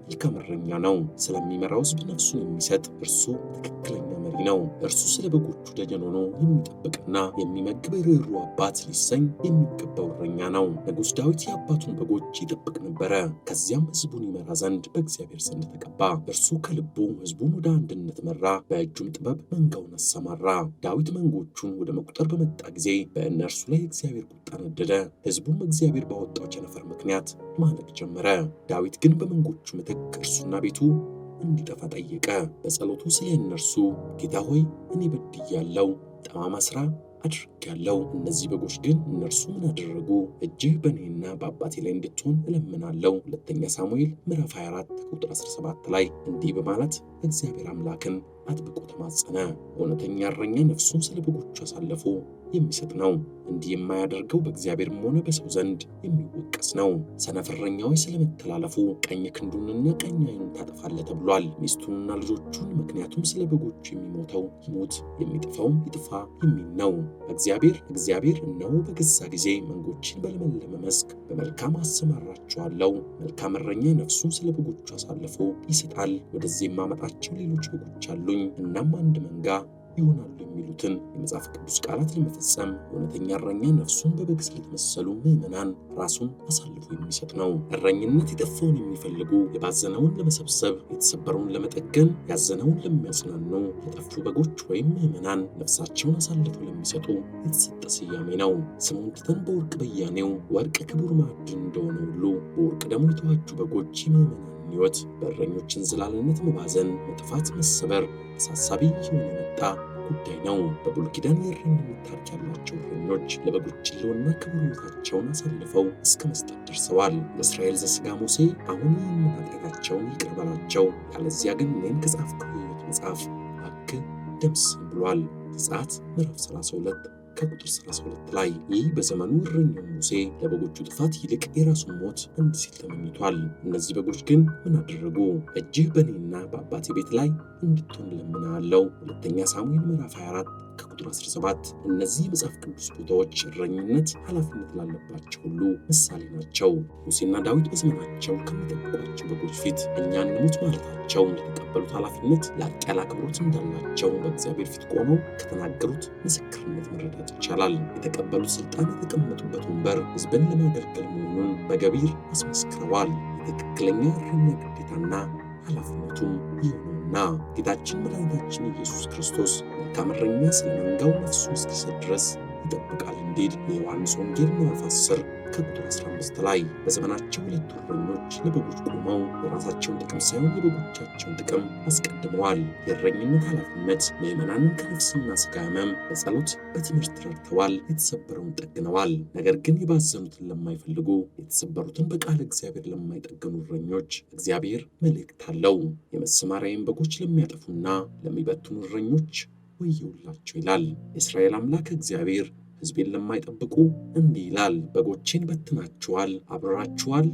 መልካም እረኛ ነው። ስለሚመራው ሕዝብ ነፍሱን የሚሰጥ እርሱ ትክክለኛ መሪ ነው። እርሱ ስለ በጎቹ ደጀን ሆኖ የሚጠብቅና የሚመግብ ርኅሩህ አባት ሊሰኝ የሚገባው እረኛ ነው። ንጉሥ ዳዊት የአባቱን በጎች ይጠብቅ ነበረ። ከዚያም ሕዝቡን ይመራ ዘንድ በእግዚአብሔር ዘንድ ተቀባ። እርሱ ከልቡ ሕዝቡን ወደ አንድነት መራ፣ በእጁም ጥበብ መንጋውን አሰማራ። ዳዊት መንጎቹን ወደ መቁጠር በመጣ ጊዜ በእነርሱ ላይ እግዚአብሔር ቁጣ ነደደ። ሕዝቡም እግዚአብሔር ባወጣው ቸነፈር ምክንያት ማለቅ ጀመረ። ዳዊት ግን በመንጎቹ ምትክ እርሱና ቤቱ እንዲጠፋ ጠየቀ። በጸሎቱ ስለ እነርሱ ጌታ ሆይ እኔ በድያለሁ፣ ጠማማ ሥራ አድርጌያለሁ። እነዚህ በጎች ግን እነርሱ ምን አደረጉ? እጅህ በእኔና በአባቴ ላይ እንድትሆን እለምናለሁ። ሁለተኛ ሳሙኤል ምዕራፍ 24 ቁጥር 17 ላይ እንዲህ በማለት እግዚአብሔር አምላክን አጥብቆ ተማጸነ። እውነተኛ እረኛ ነፍሱን ስለ በጎቹ አሳልፎ የሚሰጥ ነው። እንዲህ የማያደርገው በእግዚአብሔርም ሆነ በሰው ዘንድ የሚወቀስ ነው። ሰነፍ እረኛ ሆይ ስለመተላለፉ ቀኝ ክንዱንና ቀኝ ዓይኑን ታጠፋለህ ተብሏል። ሚስቱንና ልጆቹን፣ ምክንያቱም ስለ በጎቹ የሚሞተው ይሙት የሚጠፋውም ይጥፋ የሚል ነው። እግዚአብሔር እነሆ በገዛ ጊዜ መንጎችን በለመለመ መስክ በመልካም አሰማራቸዋለሁ። መልካም እረኛ ነፍሱን ስለ በጎቹ አሳልፎ ይሰጣል። ወደዚህ የማመጣቸው ሌሎች በጎች አሉኝ፣ እናም አንድ መንጋ ይሆናሉ የሚሉትን የመጽሐፍ ቅዱስ ቃላት ለመፈጸም እውነተኛ እረኛ ነፍሱን በበግ ስለተመሰሉ ምዕመናን ራሱን አሳልፎ የሚሰጥ ነው። እረኝነት የጠፋውን የሚፈልጉ፣ የባዘነውን ለመሰብሰብ፣ የተሰበረውን ለመጠገን፣ ያዘነውን ለሚያጽናኑ የጠፉ በጎች ወይም ምዕመናን ነፍሳቸውን አሳልፈው ለሚሰጡ የተሰጠ ስያሜ ነው። ስሙን ትተን በወርቅ በያኔው ወርቅ ክቡር ማዕድን እንደሆነ ሁሉ በወርቅ ደግሞ የተዋጁ በጎች የምዕመናን ሕይወት በእረኞች እንዝላልነት መባዘን፣ መጥፋት፣ መሰበር አሳሳቢ እየሆነ የመጣ ጉዳይ ነው። በብሉይ ኪዳን የእረኝነት ታሪክ ያላቸው እረኞች ለበጎች ሕልውና ክቡር ሕይወታቸውን አሳልፈው እስከ መስጠት ደርሰዋል። ለእስራኤል ዘሥጋ ሙሴ አሁን ይህንን ኃጢአታቸውን ይቅር በላቸው፣ ያለዚያ ግን እኔን ከጻፍከው የሕይወት መጽሐፍ እባክህ ደምስሰኝ ብሏል። ዘጸአት ምዕራፍ 32 ከቁጥር 32 ላይ። ይህ በዘመኑ እረኛው ሙሴ ለበጎቹ ጥፋት ይልቅ የራሱን ሞት እንዲህ ሲል ተመኝቷል። እነዚህ በጎች ግን ምን አደረጉ? እጅህ በእኔና በአባቴ ቤት ላይ እንድትሆን እለምንሃለሁ። ሁለተኛ ሳሙኤል ምዕራፍ 24 ከቁጥር 17። እነዚህ የመጽሐፍ ቅዱስ ቦታዎች እረኝነት ኃላፊነት ላለባቸው ሁሉ ምሳሌ ናቸው። ሙሴና ዳዊት በዘመናቸው ከሚጠብቋቸው በጎች ፊት እኛ እንሙት ማለታቸው ለተቀበሉት ኃላፊነት ላቅ ያለ አክብሮት እንዳላቸው በእግዚአብሔር ፊት ቆመው ከተናገሩት ምስክርነት መረዳት ይቻላል። የተቀበሉት ስልጣን፣ የተቀመጡበት ወንበር ሕዝብን ለማገልገል መሆኑን በገቢር አስመስክረዋል። የትክክለኛ እረኛ ግዴታና ኃላፊነቱም ይህ ነውና ጌታችን መድኃኒታችን ኢየሱስ ክርስቶስ መልካም እረኛ ስለ መንጋው ነፍሱን እስኪሰጥ ድረስ ይጠብቃል እንዲል የዮሐንስ ወንጌል ምዕራፍ 10 ከቁጥር 15 ላይ። በዘመናቸው ሁለቱ እረኞች ለበጎች ቆመው የራሳቸውን ጥቅም ሳይሆን የበጎቻቸውን ጥቅም አስቀድመዋል። የእረኝነት ኃላፊነት ምዕመናንን ከነፍስና ሥጋ ሕመም በጸሎት በትምህርት ረድተዋል፣ የተሰበረውን ጠግነዋል። ነገር ግን የባዘኑትን ለማይፈልጉ፣ የተሰበሩትን በቃል እግዚአብሔር ለማይጠግኑ እረኞች እግዚአብሔር መልእክት አለው። የመሰማሪያዬን በጎች ለሚያጠፉና ለሚበትኑ እረኞች ወየውላቸው ይላል። የእስራኤል አምላክ እግዚአብሔር ሕዝቤን ለማይጠብቁ እንዲህ ይላል፣ በጎቼን በትናችኋል፣ አብራችኋል፣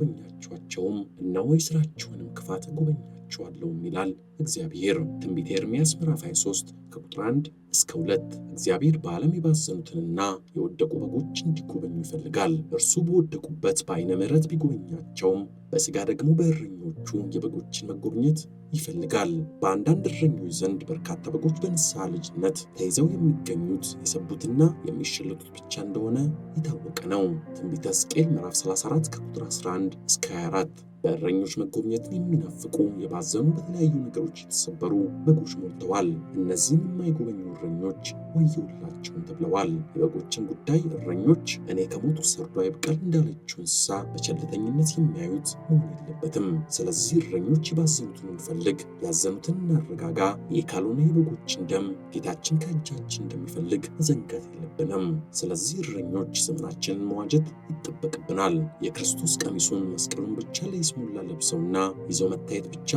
አልጎበኛችኋቸውም፣ እነሆ የሥራችሁንም ክፋት እጎበኛችኋለሁም ይላል እግዚአብሔር። ትንቢተ ኤርምያስ ምዕራፍ 23 ከቁጥር 1 እስከ 2። እግዚአብሔር በዓለም የባዘኑትንና የወደቁ በጎች እንዲጎበኙ ይፈልጋል። እርሱ በወደቁበት በዓይነ ምሕረት ቢጎበኛቸውም በሥጋ ደግሞ በእረኞቹ የበጎችን መጎብኘት ይፈልጋል። በአንዳንድ እረኞች ዘንድ በርካታ በጎች በንስሐ ልጅነት ተይዘው የሚገኙት የሰቡትና የሚሸለቱት ብቻ እንደሆነ የታወቀ ነው። ትንቢተ ሕዝቅኤል ምዕራፍ 34 ከቁጥር 11 እስከ 24። በእረኞች መጎብኘትን የሚናፍቁ የባዘኑ በተለያዩ ነገሮች የተሰበሩ በጎች ሞልተዋል። እነዚህን የማይጎበኙ እረኞች ወዮላቸውን ተብለዋል። የበጎችን ጉዳይ እረኞች እኔ ከሞቱ ሰርዶ አይብቀል እንዳለችው እንስሳ በቸልተኝነት የሚያዩት መሆን የለበትም። ስለዚህ እረኞች የባዘኑትን እንፈልግ፣ ያዘኑትን እናረጋጋ። ይህ ካልሆነ የበጎችን ደም ጌታችን ከእጃችን እንደሚፈልግ መዘንጋት የለብንም። ስለዚህ እረኞች ዘመናችንን መዋጀት ይጠበቅብናል። የክርስቶስ ቀሚሱን መስቀሉን ብቻ ለይስሙላ ለብሰውና ይዘው መታየት ብቻ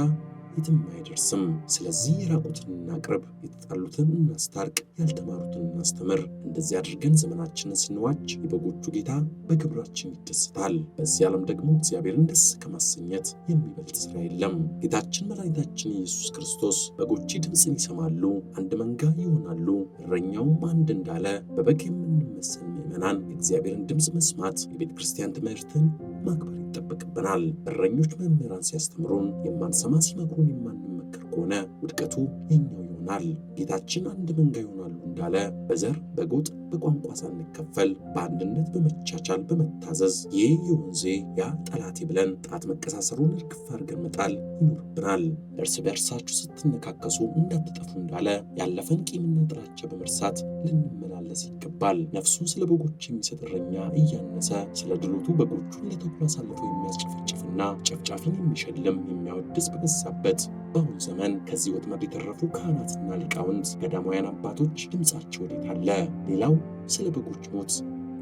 የትም አይደርስም። ስለዚህ የራቁትን እናቅርብ፣ የተጣሉትን እናስታርቅ፣ ያልተማሩትን እናስተምር። እንደዚህ አድርገን ዘመናችንን ስንዋጅ የበጎቹ ጌታ በክብራችን ይደሰታል። በዚህ ዓለም ደግሞ እግዚአብሔርን ደስ ከማሰኘት የሚበልጥ ስራ የለም። ጌታችን መድኃኒታችን ኢየሱስ ክርስቶስ በጎቼ ድምፅን ይሰማሉ፣ አንድ መንጋ ይሆናሉ፣ እረኛውም አንድ እንዳለ በበግ የምንመሰል ምዕመናን የእግዚአብሔርን ድምፅ መስማት፣ የቤተ ክርስቲያን ትምህርትን ማክበር ይጠበቅብናል። እረኞች መምህራን ሲያስተምሩን የማንሰማ ሲመክሩን የማንመከር ከሆነ ውድቀቱ የኛው ይሆናል። ጌታችን አንድ መንጋ ይሆናሉ እንዳለ በዘር በጎጥ በቋንቋ ሳንከፈል በአንድነት በመቻቻል በመታዘዝ ይህ የወንዜ ያ ጠላቴ ብለን ጣት መቀሳሰሩን እርግፍ አድርገን መጣል ይኖርብናል። እርስ በእርሳችሁ ስትነካከሱ እንዳትጠፉ እንዳለ ያለፈን ቂምና ጥላቻ በመርሳት ልንመላለስ ይገባል። ነፍሱን ስለ በጎች የሚሰጥ እረኛ እያነሰ ስለ ድሎቱ በጎቹን ለተኩላ አሳልፎ የሚያስጨፈጭፍና ጨፍጫፊን የሚሸልም የሚያወድስ በበዛበት በአሁኑ ዘመን ከዚህ ወጥመድ የተረፉ ካህናትና ሊቃውንት ገዳማውያን አባቶች ድምፃቸው ወዴት አለ? ሌላው ስለ በጎች ሞት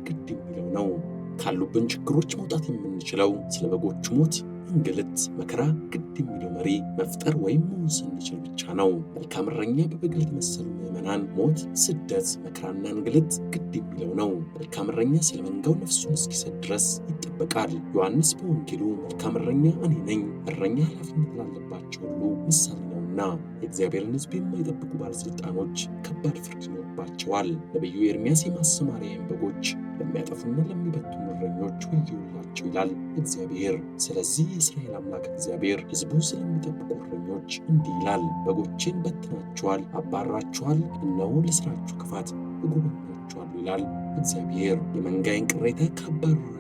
ግድ የሚለው ነው። ካሉብን ችግሮች መውጣት የምንችለው ስለ በጎች ሞት፣ እንግልት፣ መከራ ግድ የሚለው መሪ መፍጠር ወይም መሆን ስንችል ብቻ ነው። መልካም እረኛ በበግ ለተመሰሉ ምዕመናን ሞት፣ ስደት፣ መከራና እንግልት ግድ የሚለው ነው። መልካም እረኛ ስለ መንጋው ነፍሱን እስኪሰጥ ድረስ ይጠበቃል። ዮሐንስ በወንጌሉ መልካም እረኛ እኔ ነኝ፣ እረኛ ኃላፊነት ላለባቸው ሁሉ ምሳሌ ነውና የእግዚአብሔርን ሕዝብ የማይጠብቁ ባለሥልጣኖች ከባድ ፍርድ ይኖርባቸዋል። ነቢዩ ኤርምያስ የማሰማሪያዬን በጎች ለሚያጠፉና ለሚበትኑ እረኞች ወዮላቸው ይላል እግዚአብሔር። ስለዚህ የእስራኤል አምላክ እግዚአብሔር ሕዝቡን ስለሚጠብቁ እረኞች እንዲህ ይላል፣ በጎቼን በትናችኋል፣ አባራችኋል፣ እነሆ ለሥራችሁ ክፋት እጎበኛችኋለሁ ይላል እግዚአብሔር። የመንጋዬን ቅሬታ ካባረራችኋቸው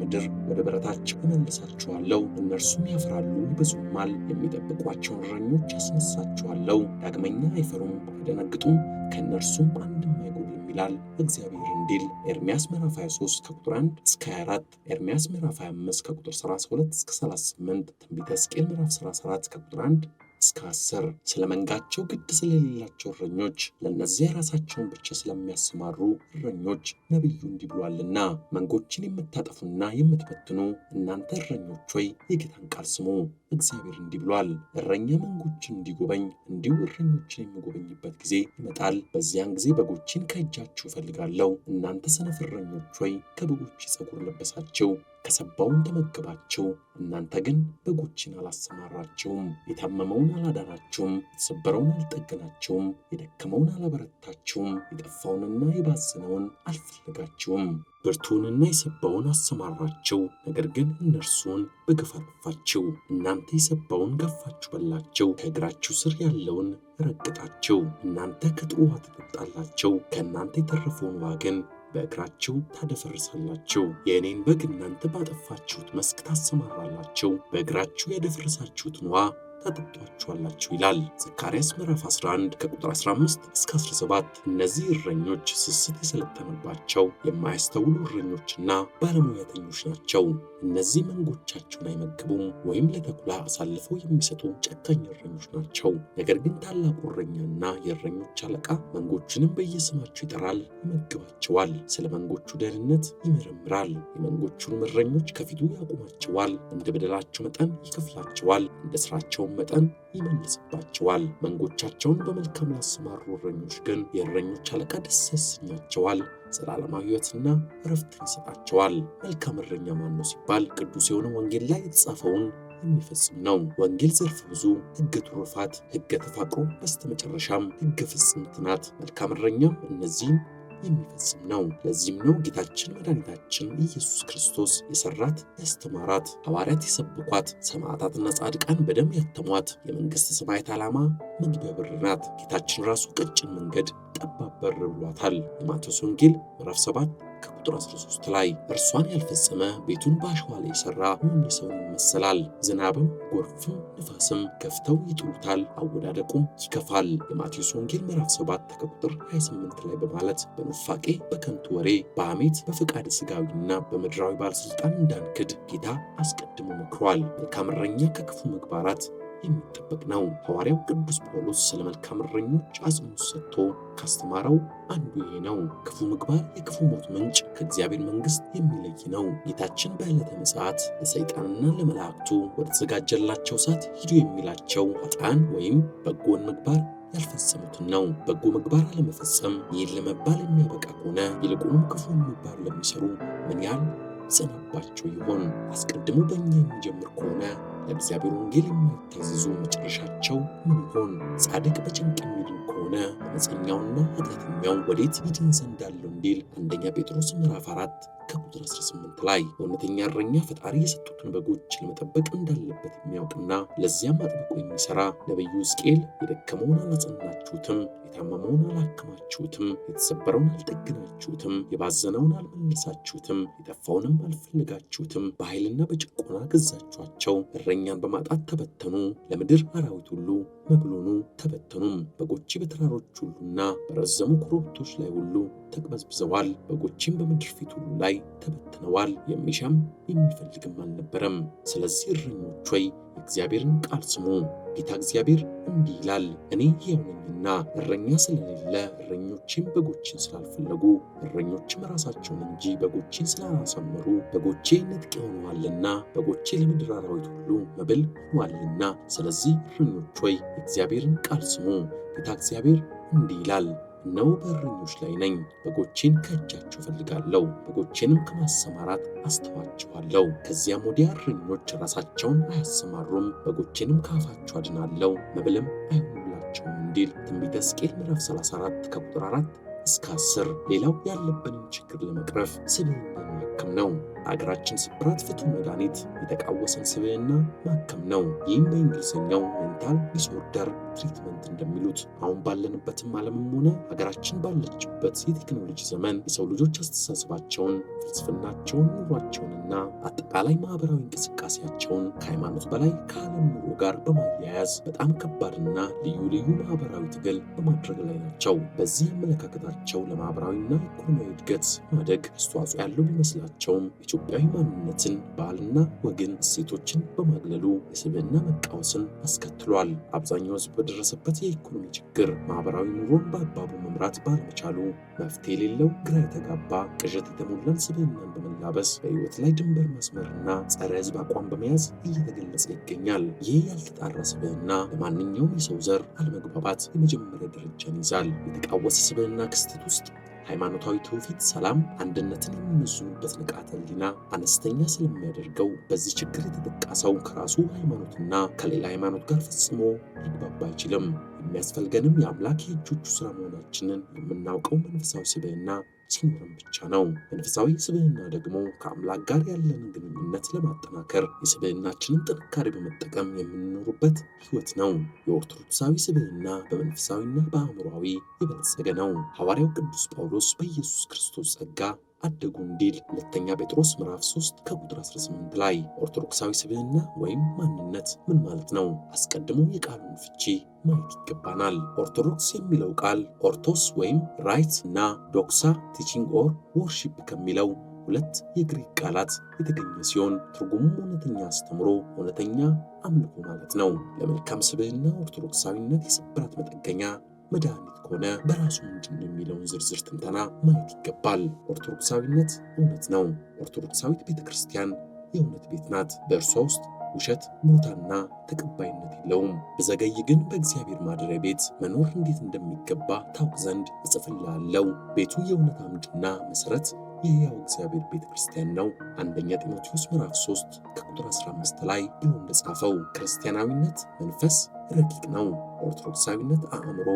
ምድር ወደ በረታቸው እመልሳችኋለሁ፣ እነርሱም ያፍራሉ ይበዙማል። የሚጠብቋቸውን እረኞች አስነሳችኋለሁ፣ ዳግመኛ አይፈሩም አይደነግጡም፣ ከእነርሱም አንድም አይጎድልም ይላል እግዚአብሔር እንዲል ኤርምያስ ምዕራፍ 23 ከቁጥር 1 እስከ 24፣ ኤርምያስ ምዕራፍ 25 ከቁጥር 32 እስከ 38፣ ትንቢተ ሕዝቅኤል ምዕራፍ 34 ከቁጥር 1 እስከ 10። ስለ መንጋቸው ግድ ስለሌላቸው እረኞች ለእነዚያ ራሳቸውን ብቻ ስለሚያሰማሩ እረኞች ነቢዩ እንዲህ ብሏልና፣ መንጎችን የምታጠፉና የምትበትኑ እናንተ እረኞች ሆይ የጌታን ቃል ስሙ። እግዚአብሔር እንዲህ ብሏል፣ እረኛ መንጎችን እንዲጎበኝ እንዲሁ እረኞችን የሚጎበኝበት ጊዜ ይመጣል። በዚያን ጊዜ በጎችን ከእጃችሁ እፈልጋለሁ። እናንተ ሰነፍ እረኞች ሆይ ከበጎች ፀጉር ለበሳችሁ፣ ከሰባውን ተመገባችሁ። እናንተ ግን በጎችን አላሰማራችሁም፣ የታመመውን አላዳናችሁም፣ የተሰበረውን አልጠገናችሁም፣ የደከመውን አላበረታችሁም፣ የጠፋውንና የባዘነውን አልፈለጋችሁም። ብርቱንና የሰባውን አሰማራችሁ፣ ነገር ግን እነርሱን በግፍ አጠፋችሁ። እናንተ የሰባውን ገፋችሁ በላችሁ፣ ከእግራችሁ ስር ያለውን ረገጣችሁ። እናንተ ከጥሩ ውኃ ትጠጣላችሁ፣ ከእናንተ የተረፈውን ውኃ ግን በእግራችሁ ታደፈርሳላችሁ። የእኔን በግ እናንተ ባጠፋችሁት መስክ ታሰማራላችሁ፣ በእግራችሁ ያደፈረሳችሁትን ውኃ ታጠጧቸዋላችሁ ይላል ዘካርያስ ምዕራፍ 11 ከቁጥር 15 እስከ 17። እነዚህ እረኞች ስስት የሰለጠነባቸው የማያስተውሉ እረኞችና ባለሙያተኞች ናቸው። እነዚህ መንጎቻቸውን አይመግቡም ወይም ለተኩላ አሳልፈው የሚሰጡ ጨካኝ እረኞች ናቸው። ነገር ግን ታላቁ እረኛና የእረኞች አለቃ መንጎችንም በየስማቸው ይጠራል፣ ይመግባቸዋል፣ ስለ መንጎቹ ደህንነት ይመረምራል። የመንጎቹንም እረኞች ከፊቱ ያቆማቸዋል፣ እንደ በደላቸው መጠን ይከፍላቸዋል፣ እንደ ስራቸው መጠን ይመልስባቸዋል። መንጎቻቸውን በመልካም ላሰማሩ እረኞች ግን የእረኞች አለቃ ደስ ያሰኛቸዋል፣ ዘላለማዊ ሕይወትና እረፍትን ይሰጣቸዋል። መልካም እረኛ ማን ነው ሲባል ቅዱስ የሆነ ወንጌል ላይ የተጻፈውን የሚፈጽም ነው። ወንጌል ዘርፈ ብዙ፣ ሕገ ትሩፋት፣ ሕገ ተፋቅሮ፣ በስተመጨረሻም ሕገ ፍጽምት ናት። መልካም እረኛም እነዚህን የሚፈጽም ነው። ለዚህም ነው ጌታችን መድኃኒታችን ኢየሱስ ክርስቶስ የሰራት ያስተማራት፣ ሐዋርያት የሰበኳት፣ ሰማዕታትና ጻድቃን በደም ያተሟት የመንግሥተ ሰማያት ዓላማ መግቢያ በር ናት። ጌታችን ራሱ ቀጭን መንገድ ጠባብ በር ብሏታል። የማቴዎስ ወንጌል ምዕራፍ 7 ከቁጥር 13 ላይ እርሷን ያልፈጸመ ቤቱን በአሸዋ ላይ የሰራ ሞኝ ሰውን ይመሰላል። ዝናብም ጎርፍም ንፋስም ገፍተው ይጥሉታል፣ አወዳደቁም ይከፋል። የማቴዎስ ወንጌል ምዕራፍ 7 ከቁጥር 28 ላይ በማለት በኑፋቄ በከንቱ ወሬ በሐሜት በፈቃደ ሥጋዊና በምድራዊ ባለስልጣን እንዳንክድ ጌታ አስቀድሞ መክሯል። መልካም እረኛ ከክፉ ምግባራት የሚጠበቅ ነው። ሐዋርያው ቅዱስ ጳውሎስ ስለ መልካም እረኞች አጽንዖት ሰጥቶ ካስተማረው አንዱ ይሄ ነው። ክፉ ምግባር የክፉ ሞት ምንጭ፣ ከእግዚአብሔር መንግሥት የሚለይ ነው። ጌታችን በዕለተ ምጽአት ለሰይጣንና ለመላእክቱ ወደ ተዘጋጀላቸው እሳት ሂዱ የሚላቸው ኃጥአን ወይም በጎን ምግባር ያልፈጸሙትን ነው። በጎ ምግባር አለመፈጸም ይህን ለመባል የሚያበቃ ከሆነ ይልቁንም ክፉን ምግባር ለሚሰሩ ምን ያህል ይጸናባቸው ይሆን? አስቀድሞ በእኛ የሚጀምር ከሆነ ለእግዚአብሔር ወንጌል የማይታዘዙ መጨረሻቸው ምን ይሆን? ጻድቅ በጭንቅ የሚድን ከሆነ አመፀኛውና ኃጢአተኛው ወዴት ይድን ዘንድ አለው እንዲል አንደኛ ጴጥሮስ ምዕራፍ 4 ከቁጥር 18 ላይ እውነተኛ እረኛ ፈጣሪ የሰጡትን በጎች ለመጠበቅ እንዳለበት የሚያውቅና ለዚያም አጥብቆ የሚሰራ ነቢዩ ሕዝቅኤል የደከመውን አላጸናችሁትም፣ የታመመውን አላከማችሁትም፣ የተሰበረውን አልጠገናችሁትም፣ የባዘነውን አልመለሳችሁትም፣ የጠፋውንም አልፈለጋችሁትም፣ በኃይልና በጭቆና ገዛችኋቸው፣ እረኛን በማጣት ተበተኑ፣ ለምድር አራዊት ሁሉ መብል ሆኑ ተበተኑም። በጎቼ በተራሮች ሁሉና በረዘሙ ኮረብቶች ላይ ሁሉ ተቅበዝብዘዋል፣ በጎቼም በምድር ፊት ሁሉ ላይ ተበትነዋል፣ የሚሻም የሚፈልግም አልነበረም። ስለዚህ እረኞች ሆይ የእግዚአብሔርን ቃል ስሙ። ጌታ እግዚአብሔር እንዲህ ይላል፣ እኔ ሕያው ነኝና እረኛ ስለሌለ እረኞቼም በጎቼን ስላልፈለጉ እረኞችም ራሳቸውን እንጂ በጎቼን ስላላሰመሩ በጎቼ ንጥቂያ ሆነዋልና በጎቼ ለምድር አራዊት ሁሉ መብል ሆነዋልና። ስለዚህ እረኞች ሆይ የእግዚአብሔርን ቃል ስሙ። ጌታ እግዚአብሔር እንዲህ ይላል፣ እነሆ በእረኞች ላይ ነኝ፣ በጎቼን ከእጃቸው እፈልጋለሁ፣ በጎቼንም ከማሰማራት አስተዋቸዋለሁ። ከዚያም ወዲያ እረኞች ራሳቸውን አያሰማሩም፣ በጎቼንም ከአፋቸው አድናለሁ፣ መብልም አይሆኑላቸውም እንዲል ትንቢተ ሕዝቅኤል ምዕራፍ 34 ከቁጥር 4 እስከ 10። ሌላው ያለብንን ችግር ለመቅረፍ ስብዕናን ማከም ነው። አገራችን ስብራት ፍቱን መድኃኒት የተቃወሰን ስብዕና ማከም ነው። ይህም በእንግሊዝኛው ሜንታል ዲስኦርደር ትሪትመንት እንደሚሉት አሁን ባለንበትም ዓለምም ሆነ ሀገራችን ባለችበት የቴክኖሎጂ ዘመን የሰው ልጆች አስተሳሰባቸውን፣ ፍልስፍናቸውን፣ ኑሯቸውንና አጠቃላይ ማህበራዊ እንቅስቃሴያቸውን ከሃይማኖት በላይ ከዓለም ኑሮ ጋር በማያያዝ በጣም ከባድና ልዩ ልዩ ማህበራዊ ትግል በማድረግ ላይ ናቸው። በዚህ አመለካከታቸው ለማህበራዊና ኢኮኖሚያዊ እድገት ማደግ አስተዋጽኦ ያለው ቢመስላቸውም ኢትዮጵያዊ ማንነትን፣ ባህልና ወግን እሴቶችን በማግለሉ የስብዕና መቃወስን አስከትሏል። አብዛኛው ሕዝብ በደረሰበት የኢኮኖሚ ችግር ማህበራዊ ኑሮን በአግባቡ መምራት ባለመቻሉ መፍትሄ የሌለው ግራ የተጋባ ቅዠት የተሞላን ስብዕናን በመላበስ በሕይወት ላይ ድንበር መስመርና ጸረ ሕዝብ አቋም በመያዝ እየተገለጸ ይገኛል። ይህ ያልተጣራ ስብዕና ለማንኛውም የሰው ዘር አለመግባባት የመጀመሪያ ደረጃን ይዛል። የተቃወሰ ስብዕና ክስተት ውስጥ ሃይማኖታዊ ትውፊት፣ ሰላም፣ አንድነትን የሚመዝኑበት ንቃተ ህሊና አነስተኛ ስለሚያደርገው በዚህ ችግር የተጠቃ ሰው ከራሱ ሃይማኖትና ከሌላ ሃይማኖት ጋር ፈጽሞ ሊግባባ አይችልም። የሚያስፈልገንም የአምላክ የእጆቹ ሥራ መሆናችንን የምናውቀው መንፈሳዊ ስብዕና ሲኖርም ብቻ ነው። መንፈሳዊ ስብዕና ደግሞ ከአምላክ ጋር ያለንን ግንኙነት ለማጠናከር የስብዕናችንን ጥንካሬ በመጠቀም የምንኖርበት ሕይወት ነው። የኦርቶዶክሳዊ ስብዕና በመንፈሳዊና በአእምሮአዊ የበለጸገ ነው። ሐዋርያው ቅዱስ ጳውሎስ በኢየሱስ ክርስቶስ ጸጋ አደጉ እንዲል ሁለተኛ ጴጥሮስ ምዕራፍ 3 ከቁጥር 18 ላይ። ኦርቶዶክሳዊ ስብዕና ወይም ማንነት ምን ማለት ነው? አስቀድሞ የቃሉን ፍቺ ማየት ይገባናል። ኦርቶዶክስ የሚለው ቃል ኦርቶስ ወይም ራይት እና ዶክሳ ቲቺንግ ኦር ወርሺፕ ከሚለው ሁለት የግሪክ ቃላት የተገኘ ሲሆን ትርጉሙም እውነተኛ አስተምሮ፣ እውነተኛ አምልኮ ማለት ነው። ለመልካም ስብዕና ኦርቶዶክሳዊነት የስብራት መጠገኛ መድኃኒት ከሆነ በራሱ ምንድን ነው የሚለውን ዝርዝር ትንተና ማየት ይገባል። ኦርቶዶክሳዊነት እውነት ነው። ኦርቶዶክሳዊት ቤተ ክርስቲያን የእውነት ቤት ናት። በእርሷ ውስጥ ውሸት ቦታና ተቀባይነት የለውም። ብዘገይ ግን በእግዚአብሔር ማደሪያ ቤት መኖር እንዴት እንደሚገባ ታውቅ ዘንድ እጽፍልሃለሁ። ቤቱ የእውነት አምድና መሠረት የሕያው እግዚአብሔር ቤተ ክርስቲያን ነው። አንደኛ ጢሞቴዎስ ምዕራፍ 3 ከቁጥር 15 ላይ ብሎ እንደጻፈው ክርስቲያናዊነት መንፈስ ረቂቅ ነው። ኦርቶዶክሳዊነት አእምሮ፣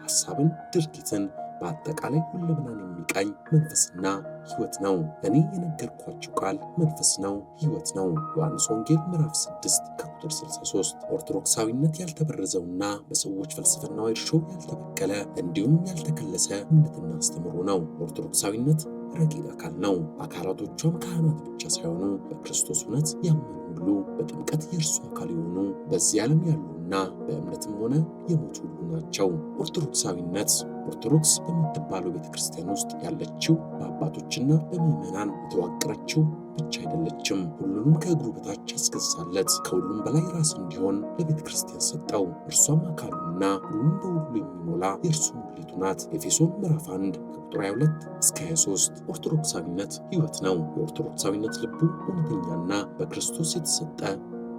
ሐሳብን፣ ድርጊትን በአጠቃላይ ሁለመናን የሚቃኝ መንፈስና ሕይወት ነው። እኔ የነገርኳችሁ ቃል መንፈስ ነው፣ ሕይወት ነው። ዮሐንስ ወንጌል ምዕራፍ 6 ከቁጥር 63። ኦርቶዶክሳዊነት ያልተበረዘውና በሰዎች ፍልስፍናዊ እርሾ ያልተበከለ እንዲሁም ያልተከለሰ እምነትና አስተምሮ ነው። ኦርቶዶክሳዊነት ረቂቅ አካል ነው። አካላቶቿም ካህናት ብቻ ሳይሆኑ በክርስቶስ እውነት ያመኑ ሁሉ በጥምቀት የእርሱ አካል የሆኑ በዚህ ዓለም ያሉና በእምነትም ሆነ የሞቱ ሁሉ ናቸው። ኦርቶዶክስ በምትባለው ቤተክርስቲያን ውስጥ ያለችው በአባቶችና በምዕመናን የተዋቀረችው ብቻ አይደለችም። ሁሉንም ከእግሩ በታች ያስገዛለት ከሁሉም በላይ ራስ እንዲሆን ለቤተ ክርስቲያን ሰጠው። እርሷም አካሉና ሁሉም በሁሉ የሚሞላ የእርሱ ሙሌቱ ናት። ኤፌሶን ምዕራፍ 1 ከቁጥር 22 እስከ 23። ኦርቶዶክሳዊነት ሕይወት ነው። የኦርቶዶክሳዊነት ልቡ እውነተኛና በክርስቶስ የተሰጠ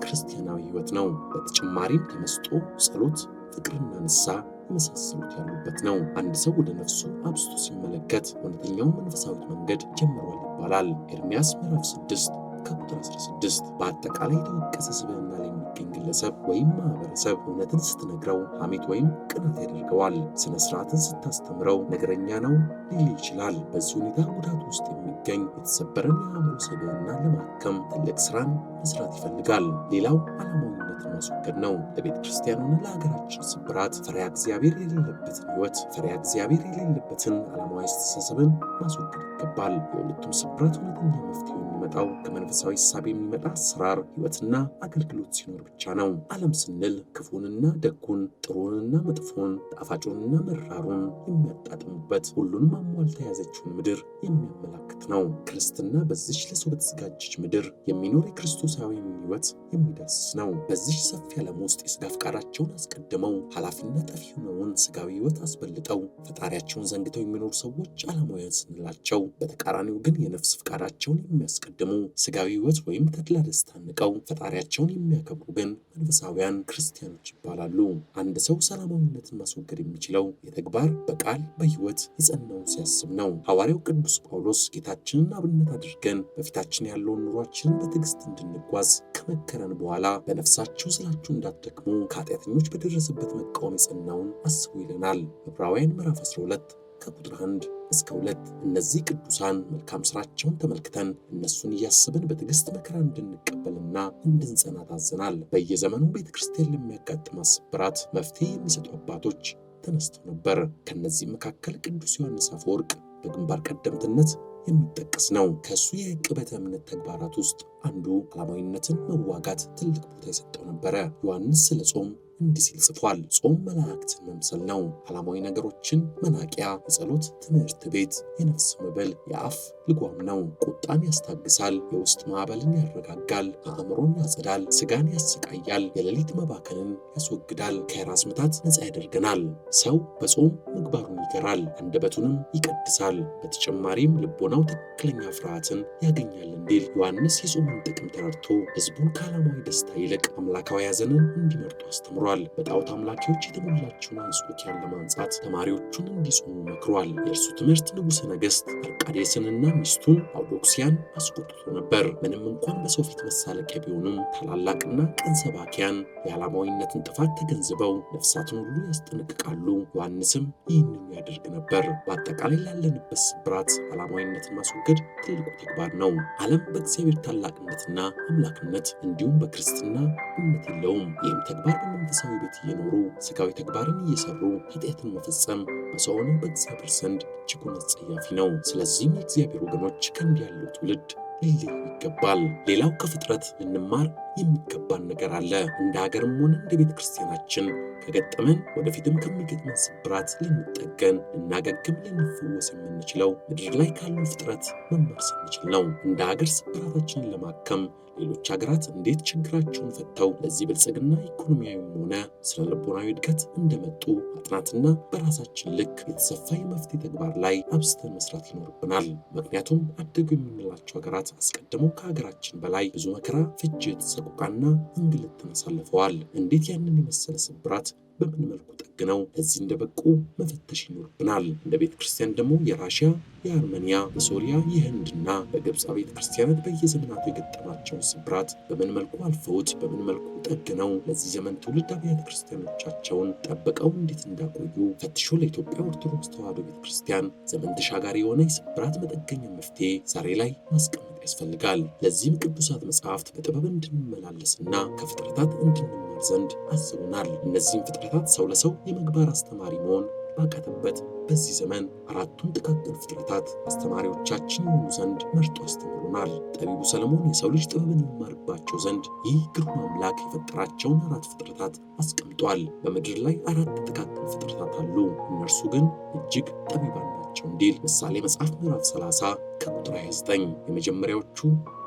ክርስቲያናዊ ሕይወት ነው። በተጨማሪም ተመስጦ፣ ጸሎት፣ ፍቅርና ንስሐ የመሳሰሉት ያሉበት ነው። አንድ ሰው ወደ ነፍሱ አብዝቶ ሲመለከት እውነተኛውን መንፈሳዊ መንገድ ጀምሯል ይባላል። ኤርምያስ ምዕራፍ 6 ከቁጥር 16። በአጠቃላይ የተወቀሰ ስብዕና ላይ የሚገኝ ግለሰብ ወይም ማህበረሰብ እውነትን ስትነግረው ሐሜት ወይም ቅናት ያደርገዋል። ስነ ስርዓትን ስታስተምረው ነገረኛ ነው ሊል ይችላል። በዚህ ሁኔታ ጉዳት ውስጥ የሚገኝ የተሰበረን የአእምሮ ስብዕና ለማከም ትልቅ ስራን መስራት ይፈልጋል። ሌላው ዓለማዊነትን ማስወገድ ነው። ለቤተ ክርስቲያንና ለሀገራችን ስብራት ፈሪሃ እግዚአብሔር የሌለበትን ሕይወት፣ ፈሪሃ እግዚአብሔር የሌለበትን ዓለማዊ አስተሳሰብን ማስወገድ ይገባል። የሁለቱም ስብራት እውነተኛ መፍትሄ የሚመጣው ከመንፈሳዊ እሳቤ የሚመጣ አሰራር፣ ሕይወትና አገልግሎት ሲኖር ብቻ ነው። ዓለም ስንል ክፉንና ደጉን፣ ጥሩንና መጥፎን፣ ጣፋጩንና መራሩን የሚያጣጥሙበት ሁሉንም አሟልታ የያዘችውን ምድር የሚያመላክት ነው። ክርስትና በዚች ለሰው በተዘጋጀች ምድር የሚኖር የክርስቶሳዊን ሕይወት የሚዳስስ ነው። በዚች ሰፊ ዓለም ውስጥ የሥጋ ፈቃዳቸውን አስቀድመው ኃላፊነት ጠፊ የሆነውን ሥጋዊ ሕይወት አስበልጠው ፈጣሪያቸውን ዘንግተው የሚኖሩ ሰዎች ዓለማውያን ስንላቸው፣ በተቃራኒው ግን የነፍስ ፈቃዳቸውን የሚያስቀድሙ ሥጋዊ ሕይወት ወይም ተድላ ደስታ ንቀው ፈጣሪያቸውን የሚያከብሩ ግን መንፈሳውያን ክርስቲያኖች ይባላሉ። አንድ ሰው ሰላማዊነትን ማስወገድ የሚችለው የተግባር በቃል በሕይወት የጸናውን ሲያስብ ነው። ሐዋርያው ቅዱስ ጳውሎስ ጌታችንን አብነት አድርገን በፊታችን ያለውን ኑሯችንን በትዕግስት እንድንጓዝ ከመከረን በኋላ በነፍሳችሁ ስላችሁ እንዳትደክሙ ከኃጢአተኞች በደረሰበት መቃወም የጸናውን አስቡ ይለናል። ዕብራውያን ምዕራፍ 12 ከቁጥር 1 እስከ 2። እነዚህ ቅዱሳን መልካም ስራቸውን ተመልክተን እነሱን እያሰብን በትዕግስት መከራ እንድንቀበልና እንድንጸና ታዘናል። በየዘመኑ ቤተ ክርስቲያን ለሚያጋጥማት ስብራት መፍትሄ የሚሰጡ አባቶች ተነስተው ነበር። ከነዚህም መካከል ቅዱስ ዮሐንስ አፈወርቅ በግንባር ቀደምትነት የሚጠቀስ ነው። ከእሱ የዕቅበተ እምነት ተግባራት ውስጥ አንዱ ዓለማዊነትን መዋጋት ትልቅ ቦታ የሰጠው ነበረ። ዮሐንስ ስለ ጾም እንዲህ ሲል ጽፏል። ጾም መላእክትን መምሰል ነው። ዓለማዊ ነገሮችን መናቂያ፣ የጸሎት ትምህርት ቤት፣ የነፍስ መብል፣ የአፍ ልጓም ነው። ቁጣን ያስታግሳል፣ የውስጥ ማዕበልን ያረጋጋል፣ አእምሮን ያጸዳል፣ ስጋን ያሰቃያል፣ የሌሊት መባከንን ያስወግዳል፣ ከራስ ምታት ነፃ ያደርገናል። ሰው በጾም ምግባሩን ይገራል፣ አንደበቱንም ይቀድሳል። በተጨማሪም ልቦናው ትክክለኛ ፍርሃትን ያገኛል እንዲል ዮሐንስ የጾምን ጥቅም ተረድቶ ሕዝቡን ከዓለማዊ ደስታ ይልቅ አምላካዊ ሐዘንን እንዲመርጡ አስተምሯል። በጣዖት አምላኪዎች የተሞላችውን አንጾኪያን ለማንጻት ተማሪዎቹን እንዲጾሙ መክሯል። የእርሱ ትምህርት ንጉሠ ነገሥት አርቃዴስንና ሚስቱን አውዶክሲያን አስቆጥቶ ነበር። ምንም እንኳን በሰው ፊት መሳለቂያ ቢሆኑም ታላላቅና ቅን ሰባኪያን የዓለማዊነትን ጥፋት ተገንዝበው ነፍሳትን ሁሉ ያስጠነቅቃሉ። ዮሐንስም ይህንን ያደርግ ነበር። በአጠቃላይ ላለንበት ስብራት ዓለማዊነትን ማስወገድ ትልቁ ተግባር ነው። ዓለም በእግዚአብሔር ታላቅነትና አምላክነት እንዲሁም በክርስትና እምነት የለውም። ይህም ተግባር በመንፈሳዊ ቤት እየኖሩ ሥጋዊ ተግባርን እየሰሩ ኃጢአትን መፈጸም በሰው ሆነ በእግዚአብሔር ዘንድ እጅጉን አጸያፊ ነው። ስለዚህም የእግዚአብሔር ወገኖች ከእንዲህ ያለው ትውልድ ሊለዩ ይገባል። ሌላው ከፍጥረት ልንማር የሚገባን ነገር አለ። እንደ ሀገርም ሆነ እንደ ቤተ ክርስቲያናችን ከገጠመን ወደፊትም ከሚገጥመን ስብራት ልንጠገን፣ ልናገግም፣ ልንፈወስ የምንችለው ምድር ላይ ካሉ ፍጥረት መማር ስንችል ነው። እንደ ሀገር ስብራታችንን ለማከም ሌሎች ሀገራት እንዴት ችግራቸውን ፈተው ለዚህ ብልጽግና ኢኮኖሚያዊም ሆነ ስነ ልቦናዊ እድገት እንደመጡ ማጥናትና በራሳችን ልክ የተሰፋ የመፍትሄ ተግባር ላይ አብዝተን መስራት ይኖርብናል። ምክንያቱም አደጉ የምንላቸው ሀገራት አስቀድመው ከሀገራችን በላይ ብዙ መከራ፣ ፍጅት፣ ሰቆቃና እንግልትን አሳልፈዋል። እንዴት ያንን የመሰለ ስብራት በምን መልኩ ጠግነው ለዚህ እንደበቁ መፈተሽ ይኖርብናል። እንደ ቤተ ክርስቲያን ደግሞ የራሽያ፣ የአርሜኒያ፣ የሶሪያ፣ የህንድና በግብፅ ቤተ ክርስቲያናት በየዘመናቱ የገጠማቸውን ስብራት በምን መልኩ አልፈውት በምን መልኩ ጠግነው ለዚህ ዘመን ትውልድ አብያተ ክርስቲያኖቻቸውን ጠብቀው እንዴት እንዳቆዩ ፈትሾ ለኢትዮጵያ ኦርቶዶክስ ተዋሕዶ ቤተ ክርስቲያን ዘመን ተሻጋሪ የሆነ የስብራት መጠገኛ መፍትሄ ዛሬ ላይ ማስቀመጥ ያስፈልጋል። ለዚህም ቅዱሳት መጽሐፍት በጥበብ እንድንመላለስና ከፍጥረታት እንድንማር ዘንድ አስቡናል። እነዚህም ፍጥረታት ሰው ለሰው የምግባር አስተማሪ መሆን ባቃተበት በዚህ ዘመን አራቱን ጥቃቅን ፍጥረታት አስተማሪዎቻችን የሆኑ ዘንድ መርጦ አስተምሮናል። ጠቢቡ ሰለሞን የሰው ልጅ ጥበብን ይማርባቸው ዘንድ ይህ ግሩም አምላክ የፈጠራቸውን አራት ፍጥረታት አስቀምጧል። በምድር ላይ አራት ጥቃቅን ፍጥረታት አሉ፣ እነርሱ ግን እጅግ ጠቢባን ናቸው እንዲል ምሳሌ መጽሐፍ ምዕራፍ 30 ከቁጥር 29። የመጀመሪያዎቹ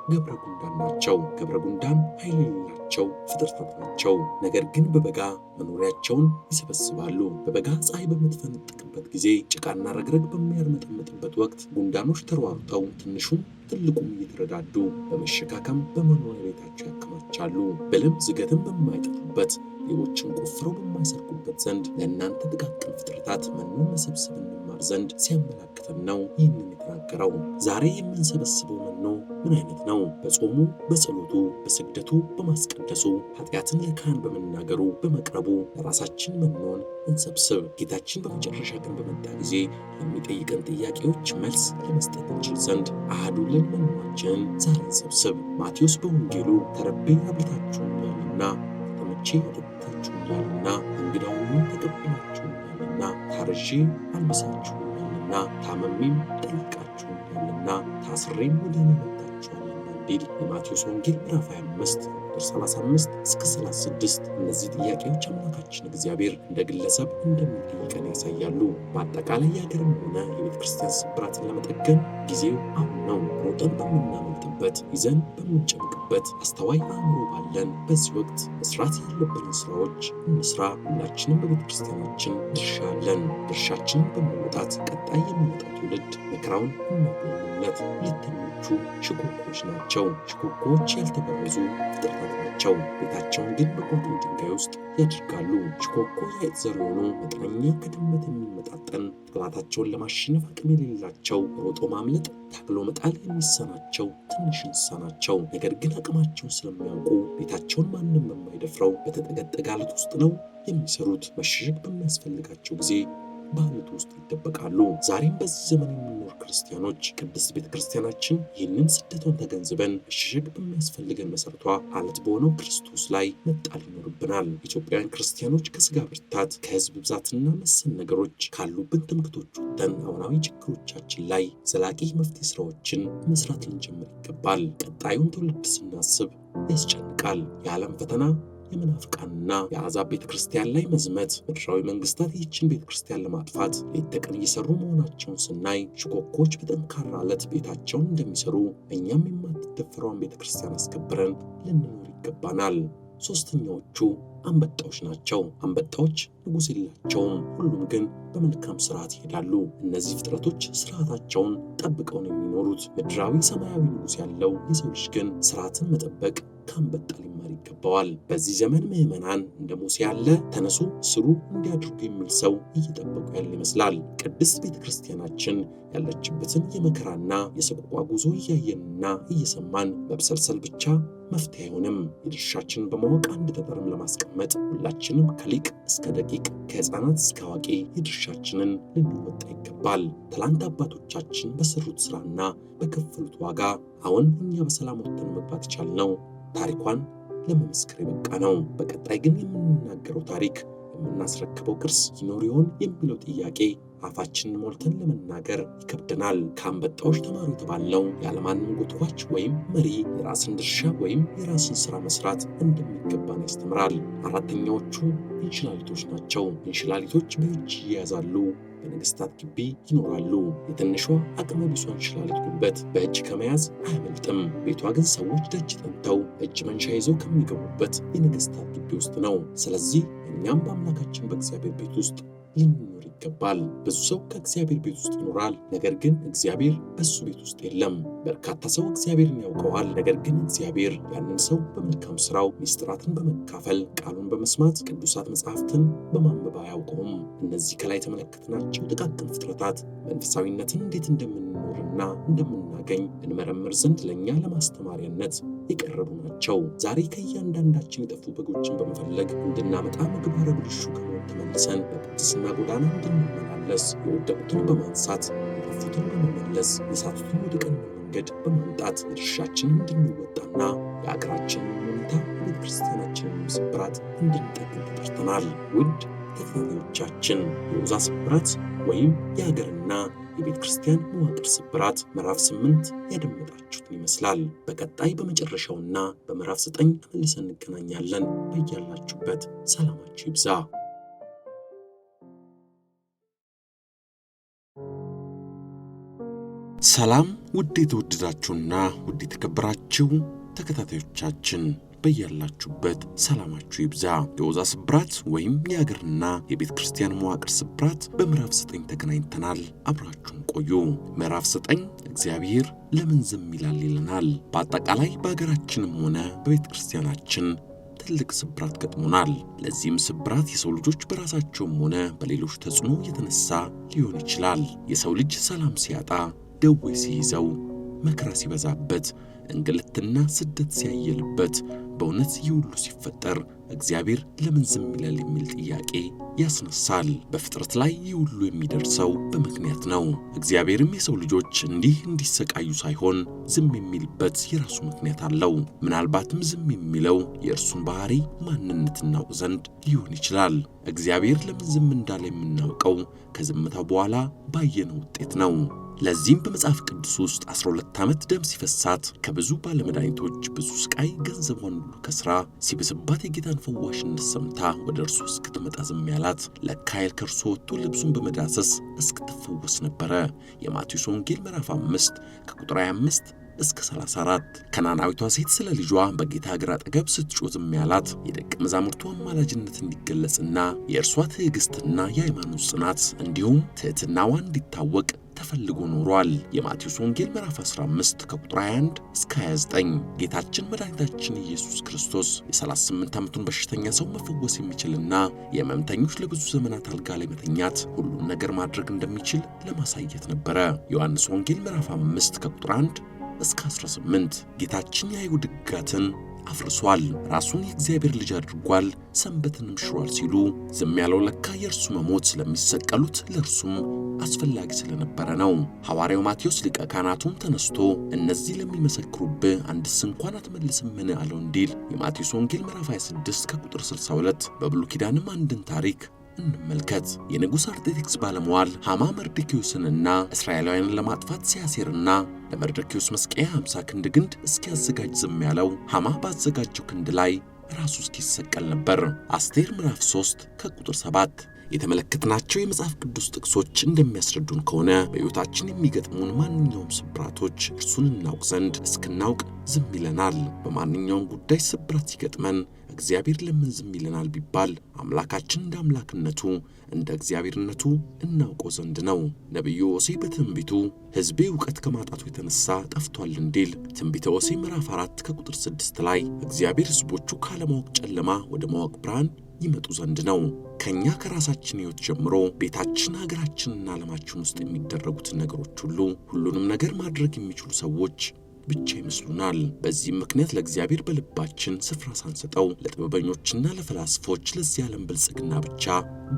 ገብረ ጉንዳን ናቸው። ገብረ ጉንዳን ኃይል የሌላቸው ፍጥረታት ናቸው። ነገር ግን በበጋ መኖሪያቸውን ይሰበስባሉ። በበጋ ፀሐይ በምትፈነጥቅበት ጊዜ፣ ጭቃና ረግረግ በሚያርመጠምጥበት ወቅት ጉንዳኖች ተሯሩጠው ትንሹም ትልቁም እየተረዳዱ በመሸካከም በመኖሪያ ቤታቸው ያከማቻሉ። ብልም ዝገትም በማይጠፉበት ሌሎችን ቆፍረው በማይሰርቁበት ዘንድ ለእናንተ ጥቃቅን ፍጥረታት መኖን መሰብሰብ እንማር ዘንድ ሲያመላክተን ነው ይህንን የተናገረው። ዛሬ የምንሰበስበው መኖ ምን አይነት ነው? በጾሙ፣ በጸሎቱ፣ በስግደቱ፣ በማስቀደሱ፣ ኃጢአትን ለካህን በመናገሩ፣ በመቅረቡ ለራሳችን መኖን እንሰብስብ። ጌታችን በመጨረሻ ቀን በመጣ ጊዜ ለሚጠይቀን ጥያቄዎች መልስ ለመስጠት እንችል ዘንድ አሃዱልን መኖአችንን ዛሬ እንሰብስብ። ማቴዎስ በወንጌሉ ተርቤ አብልታችሁኛልና፣ ተጠምቼ አጠጥታችሁኛልና፣ እንግዳ ሆኜ ተቀብላችሁኛልና፣ ታርዤ አልብሳችሁኛልና፣ ታመሜም ጠይቃችሁኛልና፣ ታስሬም ወደ እኔ መጥታችኋልና እንዲል የማቴዎስ ወንጌል ምዕራፍ 25 35 እስከ 36። እነዚህ ጥያቄዎች አምላካችን እግዚአብሔር እንደ ግለሰብ እንደሚጠይቀን ያሳያሉ። በአጠቃላይ የሀገርም ሆነ የቤተ ክርስቲያን ስብራትን ለመጠገን ጊዜው አሁን ነው። ሮጠን በምናመልጥበት፣ ይዘን በምንጨምቅበት፣ አስተዋይ አእምሮ ባለን በዚህ ወቅት መስራት ያለብንን ስራዎች እንስራ። ሁላችንም በቤተ ክርስቲያናችን ድርሻ አለን። ድርሻችንን በመወጣት ቀጣይ የሚመጣው ትውልድ መከራውን እናቆምለት። ሁለተኞቹ ሽኮኮዎች ናቸው። ሽኮኮዎች ያልተበረዙ ፍጥረታት ናቸው። ቤታቸውን ግን በቋጥኝ ድንጋይ ውስጥ ያደርጋሉ። ሽኮኮ የአይጥ ዘር የሆኑ መጠነኛ ከድመት የሚመጣጠን ጠላታቸውን ለማሸነፍ አቅም የሌላቸው ሮጦ ማምለጥ ታግሎ መጣል የሚሳናቸው ትንሽ እንስሳ ናቸው። ነገር ግን አቅማቸውን ስለሚያውቁ ቤታቸውን ማንም በማይደፍረው በተጠገጠገ ዓለት ውስጥ ነው የሚሰሩት። መሸሸግ በሚያስፈልጋቸው ጊዜ በዓለቱ ውስጥ ይደበቃሉ። ዛሬም በዚህ ዘመን የምንኖር ክርስቲያኖች ቅድስት ቤተ ክርስቲያናችን ይህንን ስደቷን ተገንዝበን መሸሸግ በሚያስፈልገን መሰረቷ ዓለት በሆነው ክርስቶስ ላይ መጣል ይኖርብናል። ኢትዮጵያውያን ክርስቲያኖች ከስጋ ብርታት፣ ከህዝብ ብዛትና መሰል ነገሮች ካሉብን ትምክቶች ወጥተን አሁናዊ ችግሮቻችን ላይ ዘላቂ መፍትሄ ስራዎችን መስራት ልንጀምር ይገባል። ቀጣዩን ትውልድ ስናስብ ያስጨንቃል። የዓለም ፈተና የመናፍቃንና የአሕዛብ ቤተ ክርስቲያን ላይ መዝመት፣ ምድራዊ መንግስታት ይህችን ቤተ ክርስቲያን ለማጥፋት ሌት ተቀን እየሰሩ መሆናቸውን ስናይ ሽኮኮች በጠንካራ ዓለት ቤታቸውን እንደሚሰሩ እኛም የማትደፈረውን ቤተ ክርስቲያን አስከብረን ልንኖር ይገባናል። ሶስተኛዎቹ አንበጣዎች ናቸው። አንበጣዎች ንጉሥ የላቸውም፣ ሁሉም ግን በመልካም ስርዓት ይሄዳሉ። እነዚህ ፍጥረቶች ስርዓታቸውን ጠብቀው ነው የሚኖሩት። ምድራዊ ሰማያዊ ንጉሥ ያለው የሰው ልጅ ግን ስርዓትን መጠበቅ ከአንበጣ ሊማር ይገባዋል። በዚህ ዘመን ምዕመናን እንደ ሙሴ ያለ ተነሱ ስሩ እንዲያድርጉ የሚል ሰው እየጠበቁ ያለ ይመስላል። ቅድስት ቤተ ክርስቲያናችን ያለችበትን የመከራና የሰቆቃ ጉዞ እያየንና እየሰማን መብሰልሰል ብቻ መፍትሄ አይሆንም። የድርሻችንን በማወቅ አንድ ጠጠርም ለማስቀመጥ ሁላችንም ከሊቅ እስከ ደቂቅ ከሕፃናት እስከ አዋቂ የድርሻችንን ልንወጣ ይገባል። ትላንት አባቶቻችን በሰሩት ስራና በከፈሉት ዋጋ አሁን እኛ በሰላም ወጥተን መግባት የቻልነው ታሪኳን ለመመስከር የበቃ ነው። በቀጣይ ግን የምንናገረው ታሪክ፣ የምናስረክበው ቅርስ ይኖር ይሆን የሚለው ጥያቄ አፋችንን ሞልተን ለመናገር ይከብደናል። ከአንበጣዎች ተማሩ የተባልነው ያለማንም ጎትጓች ወይም መሪ የራስን ድርሻ ወይም የራስን ስራ መስራት እንደሚገባን ያስተምራል። አራተኛዎቹ እንሽላሊቶች ናቸው። እንሽላሊቶች በእጅ ይያዛሉ፣ በነገስታት ግቢ ይኖራሉ። የትንሿ አቅመ ቢሷ እንሽላሊት ጉልበት በእጅ ከመያዝ አያመልጥም። ቤቷ ግን ሰዎች ደጅ ጠንተው እጅ መንሻ ይዘው ከሚገቡበት የነገስታት ግቢ ውስጥ ነው። ስለዚህ እኛም በአምላካችን በእግዚአብሔር ቤት ውስጥ ልንኖር ይገባል። ብዙ ሰው ከእግዚአብሔር ቤት ውስጥ ይኖራል፣ ነገር ግን እግዚአብሔር በሱ ቤት ውስጥ የለም። በርካታ ሰው እግዚአብሔርን ያውቀዋል፣ ነገር ግን እግዚአብሔር ያንን ሰው በመልካም ስራው ሚስጥራትን በመካፈል ቃሉን በመስማት ቅዱሳት መጽሐፍትን በማንበብ አያውቀውም። እነዚህ ከላይ የተመለከትናቸው ጥቃቅን ፍጥረታት መንፈሳዊነትን እንዴት እንደምንኖርና እንደምናገኝ እንመረምር ዘንድ ለእኛ ለማስተማሪያነት የቀረቡ ናቸው። ዛሬ ከእያንዳንዳችን የጠፉ በጎችን በመፈለግ እንድናመጣ ምግባረ ብልሹ ከመሆን ተመልሰን በቅድስና ጎዳና እንድንመላለስ የወደቁትን በማንሳት የጠፉትን በመመለስ የሳቱትን ወደ ቀኝ መንገድ በማምጣት የድርሻችንን እንድንወጣና የአገራችንን ሁኔታ የቤተ ክርስቲያናችንን ስብራት እንድንጠግን ተጠርተናል። ውድ ተከታታዮቻችን የዖዛ ስብራት ወይም የሀገርና የቤተ ክርስቲያን መዋቅር ስብራት ምዕራፍ 8 ያደመጣችሁትን ይመስላል። በቀጣይ በመጨረሻውና በምዕራፍ 9 ተመልሰን እንገናኛለን። በያላችሁበት ሰላማችሁ ይብዛ። ሰላም ውድ የተወደዳችሁና ውድ የተከበራችሁ ተከታታዮቻችን በያላችሁበት ሰላማችሁ ይብዛ። የዖዛ ስብራት ወይም የሀገርና የቤተ ክርስቲያን መዋቅር ስብራት በምዕራፍ 9 ተገናኝተናል። አብራችሁን ቆዩ። ምዕራፍ 9 እግዚአብሔር ለምን ዝም ይላል ይለናል። በአጠቃላይ በሀገራችንም ሆነ በቤተ ክርስቲያናችን ትልቅ ስብራት ገጥሞናል። ለዚህም ስብራት የሰው ልጆች በራሳቸውም ሆነ በሌሎች ተጽዕኖ የተነሳ ሊሆን ይችላል። የሰው ልጅ ሰላም ሲያጣ፣ ደዌ ሲይዘው፣ መከራ ሲበዛበት፣ እንግልትና ስደት ሲያየልበት፣ በእውነት ይህ ሁሉ ሲፈጠር እግዚአብሔር ለምን ዝም ይላል የሚል ጥያቄ ያስነሳል። በፍጥረት ላይ ይህ ሁሉ የሚደርሰው በምክንያት ነው። እግዚአብሔርም የሰው ልጆች እንዲህ እንዲሰቃዩ ሳይሆን ዝም የሚልበት የራሱ ምክንያት አለው። ምናልባትም ዝም የሚለው የእርሱን ባህሪ ማንነት እናውቅ ዘንድ ሊሆን ይችላል። እግዚአብሔር ለምን ዝም እንዳለ የምናውቀው ከዝምታው በኋላ ባየነው ውጤት ነው። ለዚህም በመጽሐፍ ቅዱስ ውስጥ 12 ዓመት ደም ሲፈሳት ከብዙ ባለመድኃኒቶች ብዙ ስቃይ ገንዘቧን ሁሉ ከስራ ሲብስባት የጌታን ፈዋሽነት ሰምታ ወደ እርሱ እስክትመጣ ዝም ያላት ለካ ኃይል ከእርሱ ወጥቶ ልብሱን በመዳሰስ እስክትፈወስ ነበረ። የማቴዎስ ወንጌል ምዕራፍ 5 ከቁጥር 25 እስከ 34። ከናናዊቷ ሴት ስለ ልጇ በጌታ እግር አጠገብ ስትጮህ ዝም ያላት የደቀ መዛሙርቱ አማላጅነት እንዲገለጽና የእርሷ ትዕግስትና የሃይማኖት ጽናት እንዲሁም ትሕትናዋ እንዲታወቅ ተፈልጎ ኖሯል። የማቴዎስ ወንጌል ምዕራፍ 15 ከቁጥር 21 እስከ 29። ጌታችን መድኃኒታችን ኢየሱስ ክርስቶስ የ38 ዓመቱን በሽተኛ ሰው መፈወስ የሚችልና የሕመምተኞች ለብዙ ዘመናት አልጋ ላይ መተኛት ሁሉን ነገር ማድረግ እንደሚችል ለማሳየት ነበረ። ዮሐንስ ወንጌል ምዕራፍ 5 ከቁጥር 1 እስከ 18። ጌታችን የአይሁድ ሕግጋትን አፍርሷል፣ ራሱን የእግዚአብሔር ልጅ አድርጓል፣ ሰንበትንም ሽሯል ሲሉ ዝም ያለው ለካ የእርሱ መሞት ስለሚሰቀሉት ለእርሱም አስፈላጊ ስለነበረ ነው። ሐዋርያው ማቴዎስ ሊቀ ካህናቱም ተነስቶ እነዚህ ለሚመሰክሩብህ አንድስ እንኳን አትመልስምን አለው እንዲል የማቴዎስ ወንጌል ምዕራፍ 26 ከቁጥር 62። በብሉይ ኪዳንም አንድን ታሪክ እንመልከት። የንጉሥ አርጤክስስ ባለሟል ሐማ መርዶክዮስንና እስራኤላውያንን ለማጥፋት ሲያሴርና ለመርዶክዮስ መስቀያ 50 ክንድ ግንድ እስኪያዘጋጅ ዝም ያለው ሐማ ባዘጋጀው ክንድ ላይ ራሱ እስኪሰቀል ነበር። አስቴር ምዕራፍ 3 ከቁጥር 7። የተመለከትናቸው የመጽሐፍ ቅዱስ ጥቅሶች እንደሚያስረዱን ከሆነ በሕይወታችን የሚገጥሙን ማንኛውም ስብራቶች እርሱን እናውቅ ዘንድ እስክናውቅ ዝም ይለናል። በማንኛውም ጉዳይ ስብራት ሲገጥመን እግዚአብሔር ለምን ዝም ይለናል ቢባል አምላካችን እንደ አምላክነቱ እንደ እግዚአብሔርነቱ እናውቀው ዘንድ ነው። ነቢዩ ሆሴዕ በትንቢቱ ሕዝቤ ዕውቀት ከማጣቱ የተነሳ ጠፍቷል እንዲል ትንቢተ ሆሴዕ ምዕራፍ 4 ከቁጥር 6 ላይ እግዚአብሔር ሕዝቦቹ ካለማወቅ ጨለማ ወደ ማወቅ ብርሃን ይመጡ ዘንድ ነው። ከኛ ከራሳችን ሕይወት ጀምሮ ቤታችን፣ ሀገራችንና ዓለማችን ውስጥ የሚደረጉትን ነገሮች ሁሉንም ነገር ማድረግ የሚችሉ ሰዎች ብቻ ይመስሉናል። በዚህም ምክንያት ለእግዚአብሔር በልባችን ስፍራ ሳንሰጠው ለጥበበኞችና ለፈላስፎች ለዚህ ዓለም ብልጽግና ብቻ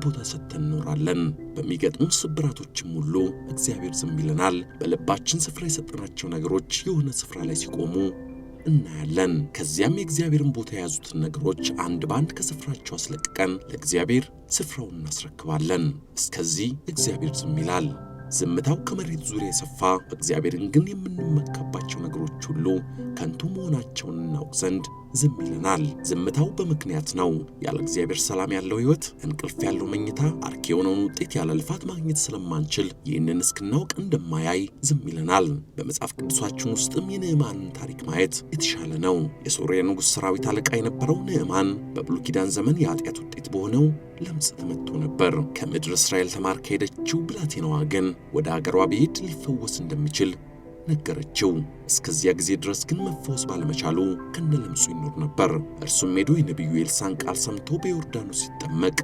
ቦታ ሰጥተን እንኖራለን። በሚገጥሙን ስብራቶችም ሁሉ እግዚአብሔር ዝም ይለናል። በልባችን ስፍራ የሰጠናቸው ነገሮች የሆነ ስፍራ ላይ ሲቆሙ እናያለን። ከዚያም የእግዚአብሔርን ቦታ የያዙትን ነገሮች አንድ ባንድ ከስፍራቸው አስለቅቀን ለእግዚአብሔር ስፍራውን እናስረክባለን። እስከዚህ እግዚአብሔር ዝም ይላል። ዝምታው ከመሬት ዙሪያ የሰፋ፣ እግዚአብሔርን ግን የምንመካባቸው ነገሮች ሁሉ ከንቱ መሆናቸውን እናውቅ ዘንድ ዝም ይለናል። ዝምታው በምክንያት ነው። ያለ እግዚአብሔር ሰላም ያለው ሕይወት፣ እንቅልፍ ያለው መኝታ፣ አርኪ የሆነውን ውጤት ያለ ልፋት ማግኘት ስለማንችል ይህንን እስክናውቅ እንደማያይ ዝም ይለናል። በመጽሐፍ ቅዱሳችን ውስጥም የንዕማንን ታሪክ ማየት የተሻለ ነው። የሶርያ ንጉሥ ሰራዊት አለቃ የነበረው ንዕማን በብሉይ ኪዳን ዘመን የኃጢአት ውጤት በሆነው ለምጽ ተመትቶ ነበር። ከምድር እስራኤል ተማርካ ሄደችው ብላቴናዋ ግን ወደ አገሯ ቢሄድ ሊፈወስ እንደሚችል ነገረችው። እስከዚያ ጊዜ ድረስ ግን መፈወስ ባለመቻሉ ከነለምጹ ይኖር ነበር። እርሱም ሄዶ የነቢዩ ኤልሳዕን ቃል ሰምቶ በዮርዳኖስ ሲጠመቅ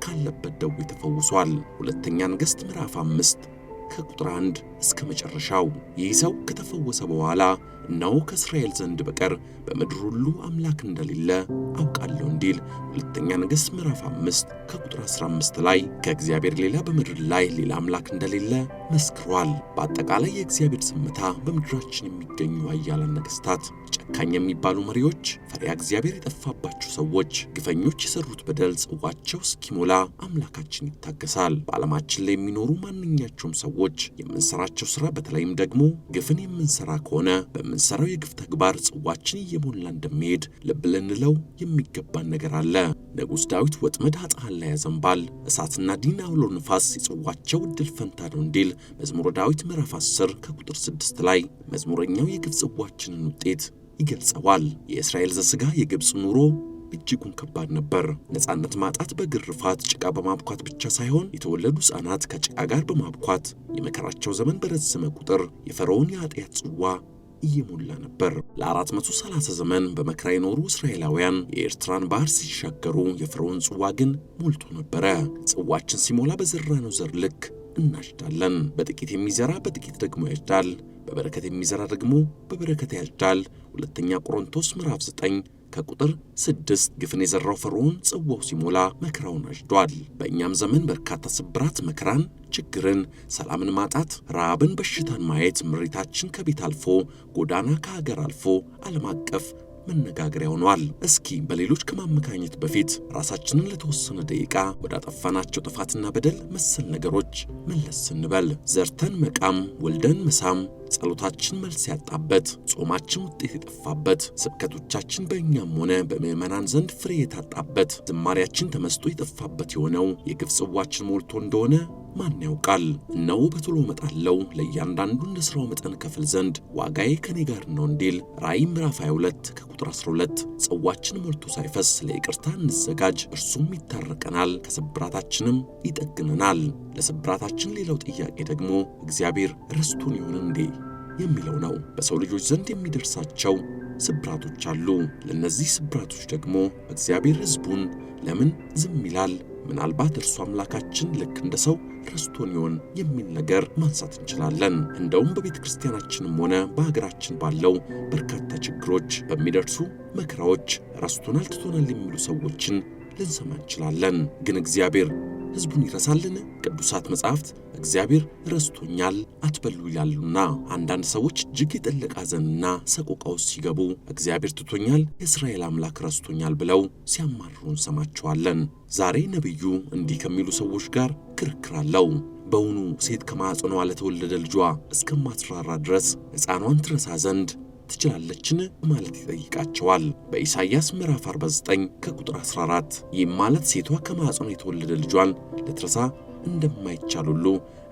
ካለበት ደዌ ተፈውሷል። ሁለተኛ ነገሥት ምዕራፍ 5 ከቁጥር 1 እስከ መጨረሻው። ይህ ሰው ከተፈወሰ በኋላ እነሆ ከእስራኤል ዘንድ በቀር በምድር ሁሉ አምላክ እንደሌለ አውቃለሁ እንዲል ሁለተኛ ነገሥት ምዕራፍ 5 ከቁጥር 15 ላይ ከእግዚአብሔር ሌላ በምድር ላይ ሌላ አምላክ እንደሌለ መስክሯል። በአጠቃላይ የእግዚአብሔር ዝምታ በምድራችን የሚገኙ ኃያላን ነገሥታት ጨካኝ የሚባሉ መሪዎች፣ ፈሪሃ እግዚአብሔር የጠፋባቸው ሰዎች፣ ግፈኞች የሰሩት በደል ጽዋቸው እስኪሞላ አምላካችን ይታገሳል። በዓለማችን ላይ የሚኖሩ ማንኛቸውም ሰዎች የምንሰራቸው ስራ በተለይም ደግሞ ግፍን የምንሰራ ከሆነ በምንሰራው የግፍ ተግባር ጽዋችን እየሞላ እንደሚሄድ ልብ ልንለው የሚገባን ነገር አለ። ንጉሥ ዳዊት ወጥመድ ኃጥአን ላይ ያዘንባል፣ እሳትና ዲን አውሎ ንፋስ የጽዋቸው ዕድል ፈንታ ነው እንዲል መዝሙረ ዳዊት ምዕራፍ 10 ከቁጥር 6 ላይ መዝሙረኛው የግፍ ጽዋችንን ውጤት ይገልጸዋል። የእስራኤል ዘሥጋ የግብፅ ኑሮ እጅጉን ከባድ ነበር። ነፃነት ማጣት በግርፋት ጭቃ በማብኳት ብቻ ሳይሆን የተወለዱ ሕፃናት ከጭቃ ጋር በማብኳት የመከራቸው ዘመን በረዘመ ቁጥር የፈርዖን የኃጢአት ጽዋ እየሞላ ነበር። ለ430 ዘመን በመከራ የኖሩ እስራኤላውያን የኤርትራን ባህር ሲሻገሩ የፈርዖን ጽዋ ግን ሞልቶ ነበረ። ጽዋችን ሲሞላ በዘራነው ዘር ልክ እናጭዳለን። በጥቂት የሚዘራ በጥቂት ደግሞ ያጭዳል፣ በበረከት የሚዘራ ደግሞ በበረከት ያጭዳል። ሁለተኛ ቆሮንቶስ ምዕራፍ 9 ከቁጥር 6 ግፍን የዘራው ፈርዖን ጽዋው ሲሞላ መከራውን አጭዷል። በእኛም ዘመን በርካታ ስብራት፣ መከራን፣ ችግርን፣ ሰላምን ማጣት፣ ረሃብን፣ በሽታን ማየት ምሬታችን ከቤት አልፎ ጎዳና ከሀገር አልፎ ዓለም አቀፍ መነጋገሪያ ሆኗል። እስኪ በሌሎች ከማመካኘት በፊት ራሳችንን ለተወሰነ ደቂቃ ወደ አጠፋናቸው ጥፋትና በደል መሰል ነገሮች መለስ እንበል። ዘርተን መቃም፣ ወልደን መሳም፣ ጸሎታችን መልስ ያጣበት፣ ጾማችን ውጤት የጠፋበት፣ ስብከቶቻችን በእኛም ሆነ በምዕመናን ዘንድ ፍሬ የታጣበት፣ ዝማሪያችን ተመስጦ የጠፋበት የሆነው የግፍ ጽዋችን ሞልቶ እንደሆነ ማን ያውቃል? እነሆ በቶሎ እመጣለሁ፣ ለእያንዳንዱ እንደ ሥራው መጠን ከፍል ዘንድ ዋጋዬ ከኔ ጋር ነው እንዲል ራእይ ምዕራፍ 22 ከቁጥር 12። ጽዋችን ሞልቶ ሳይፈስ ለይቅርታ እንዘጋጅ፣ እርሱም ይታረቀናል፣ ከስብራታችንም ይጠግነናል። ለስብራታችን ሌላው ጥያቄ ደግሞ እግዚአብሔር ረስቶን ይሆን እንዴ የሚለው ነው። በሰው ልጆች ዘንድ የሚደርሳቸው ስብራቶች አሉ። ለእነዚህ ስብራቶች ደግሞ እግዚአብሔር ሕዝቡን ለምን ዝም ይላል? ምናልባት እርሱ አምላካችን ልክ እንደ ሰው ረስቶን ይሆን የሚል ነገር ማንሳት እንችላለን። እንደውም በቤተ ክርስቲያናችንም ሆነ በሀገራችን ባለው በርካታ ችግሮች፣ በሚደርሱ መከራዎች ረስቶናል፣ ትቶናል የሚሉ ሰዎችን ልንሰማ እንችላለን። ግን እግዚአብሔር ሕዝቡን ይረሳልን? ቅዱሳት መጻሕፍት እግዚአብሔር ረስቶኛል አትበሉ ይላሉና አንዳንድ ሰዎች እጅግ የጠለቀ ሐዘንና ሰቆቃ ውስጥ ሲገቡ እግዚአብሔር ትቶኛል፣ የእስራኤል አምላክ ረስቶኛል ብለው ሲያማርሩ እንሰማቸዋለን። ዛሬ ነቢዩ እንዲህ ከሚሉ ሰዎች ጋር ክርክር አለው። በውኑ ሴት ከማኅፀኗ ለተወለደ ልጇ እስከማትራራ ድረስ ሕፃኗን ትረሳ ዘንድ ትችላለችን? ማለት ይጠይቃቸዋል። በኢሳይያስ ምዕራፍ 49 ከቁጥር 14 ይህም ማለት ሴቷ ከማኅፀኗ የተወለደ ልጇን ልትረሳ እንደማይቻል ሁሉ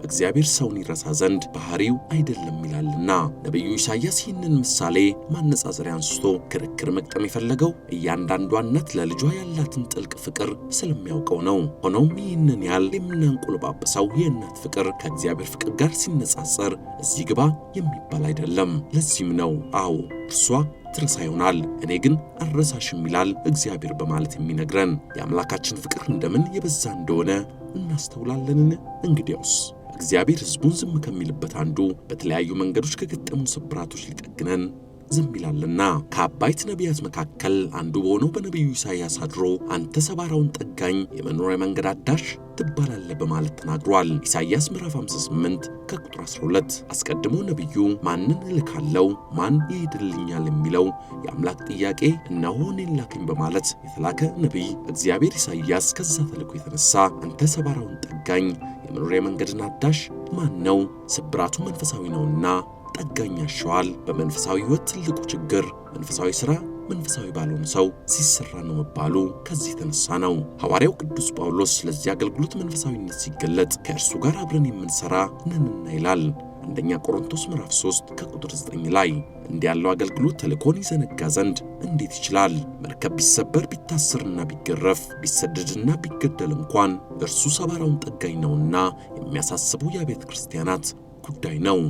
እግዚአብሔር ሰውን ይረሳ ዘንድ ባህሪው አይደለም ይላልና ነቢዩ ኢሳይያስ ይህንን ምሳሌ ማነጻጸሪያ አንስቶ ክርክር መቅጠም የፈለገው እያንዳንዷ እናት ለልጇ ያላትን ጥልቅ ፍቅር ስለሚያውቀው ነው። ሆኖም ይህንን ያህል የምናንቆለጳጵሰው የእናት ፍቅር ከእግዚአብሔር ፍቅር ጋር ሲነጻጸር እዚህ ግባ የሚባል አይደለም። ለዚህም ነው አዎ እርሷ ትረሳ ይሆናል፣ እኔ ግን አልረሳሽም ይላል እግዚአብሔር በማለት የሚነግረን። የአምላካችን ፍቅር እንደምን የበዛ እንደሆነ እናስተውላለንን? እንግዲያውስ እግዚአብሔር ሕዝቡን ዝም ከሚልበት አንዱ በተለያዩ መንገዶች ከገጠሙ ስብራቶች ሊጠግነን ዝም ይላልና ከአባይት ነቢያት መካከል አንዱ በሆነው በነቢዩ ኢሳይያስ አድሮ አንተ ሰባራውን ጠጋኝ የመኖሪያ መንገድ አዳሽ ትባላለህ በማለት ተናግሯል። ኢሳይያስ ምዕራፍ 58 ከቁጥር 12 አስቀድሞ ነቢዩ ማንን እልካለሁ ማን ይሄድልኛል የሚለው የአምላክ ጥያቄ እነሆ እኔን ላከኝ በማለት የተላከ ነቢይ እግዚአብሔር ኢሳይያስ ከዛ ተልእኮ የተነሳ አንተ ሰባራውን ጠጋኝ የመኖሪያ መንገድን አዳሽ ማን ነው? ስብራቱ መንፈሳዊ ነውና ጠጋኝ ያሸዋል። በመንፈሳዊ ሕይወት ትልቁ ችግር መንፈሳዊ ሥራ መንፈሳዊ ባልሆነ ሰው ሲሰራ ነው መባሉ ከዚህ የተነሳ ነው። ሐዋርያው ቅዱስ ጳውሎስ ለዚህ አገልግሎት መንፈሳዊነት ሲገለጥ ከእርሱ ጋር አብረን የምንሰራ ነንና ይላል። አንደኛ ቆሮንቶስ ምዕራፍ 3 ከቁጥር 9 ላይ እንዲህ ያለው አገልግሎት ተልእኮን ይዘነጋ ዘንድ እንዴት ይችላል? መርከብ ቢሰበር ቢታሰርና ቢገረፍ ቢሰደድና ቢገደል እንኳን እርሱ ሰባራውን ጠጋኝ ነውና የሚያሳስበው የአብያተ ክርስቲያናት ጉዳይ ነው።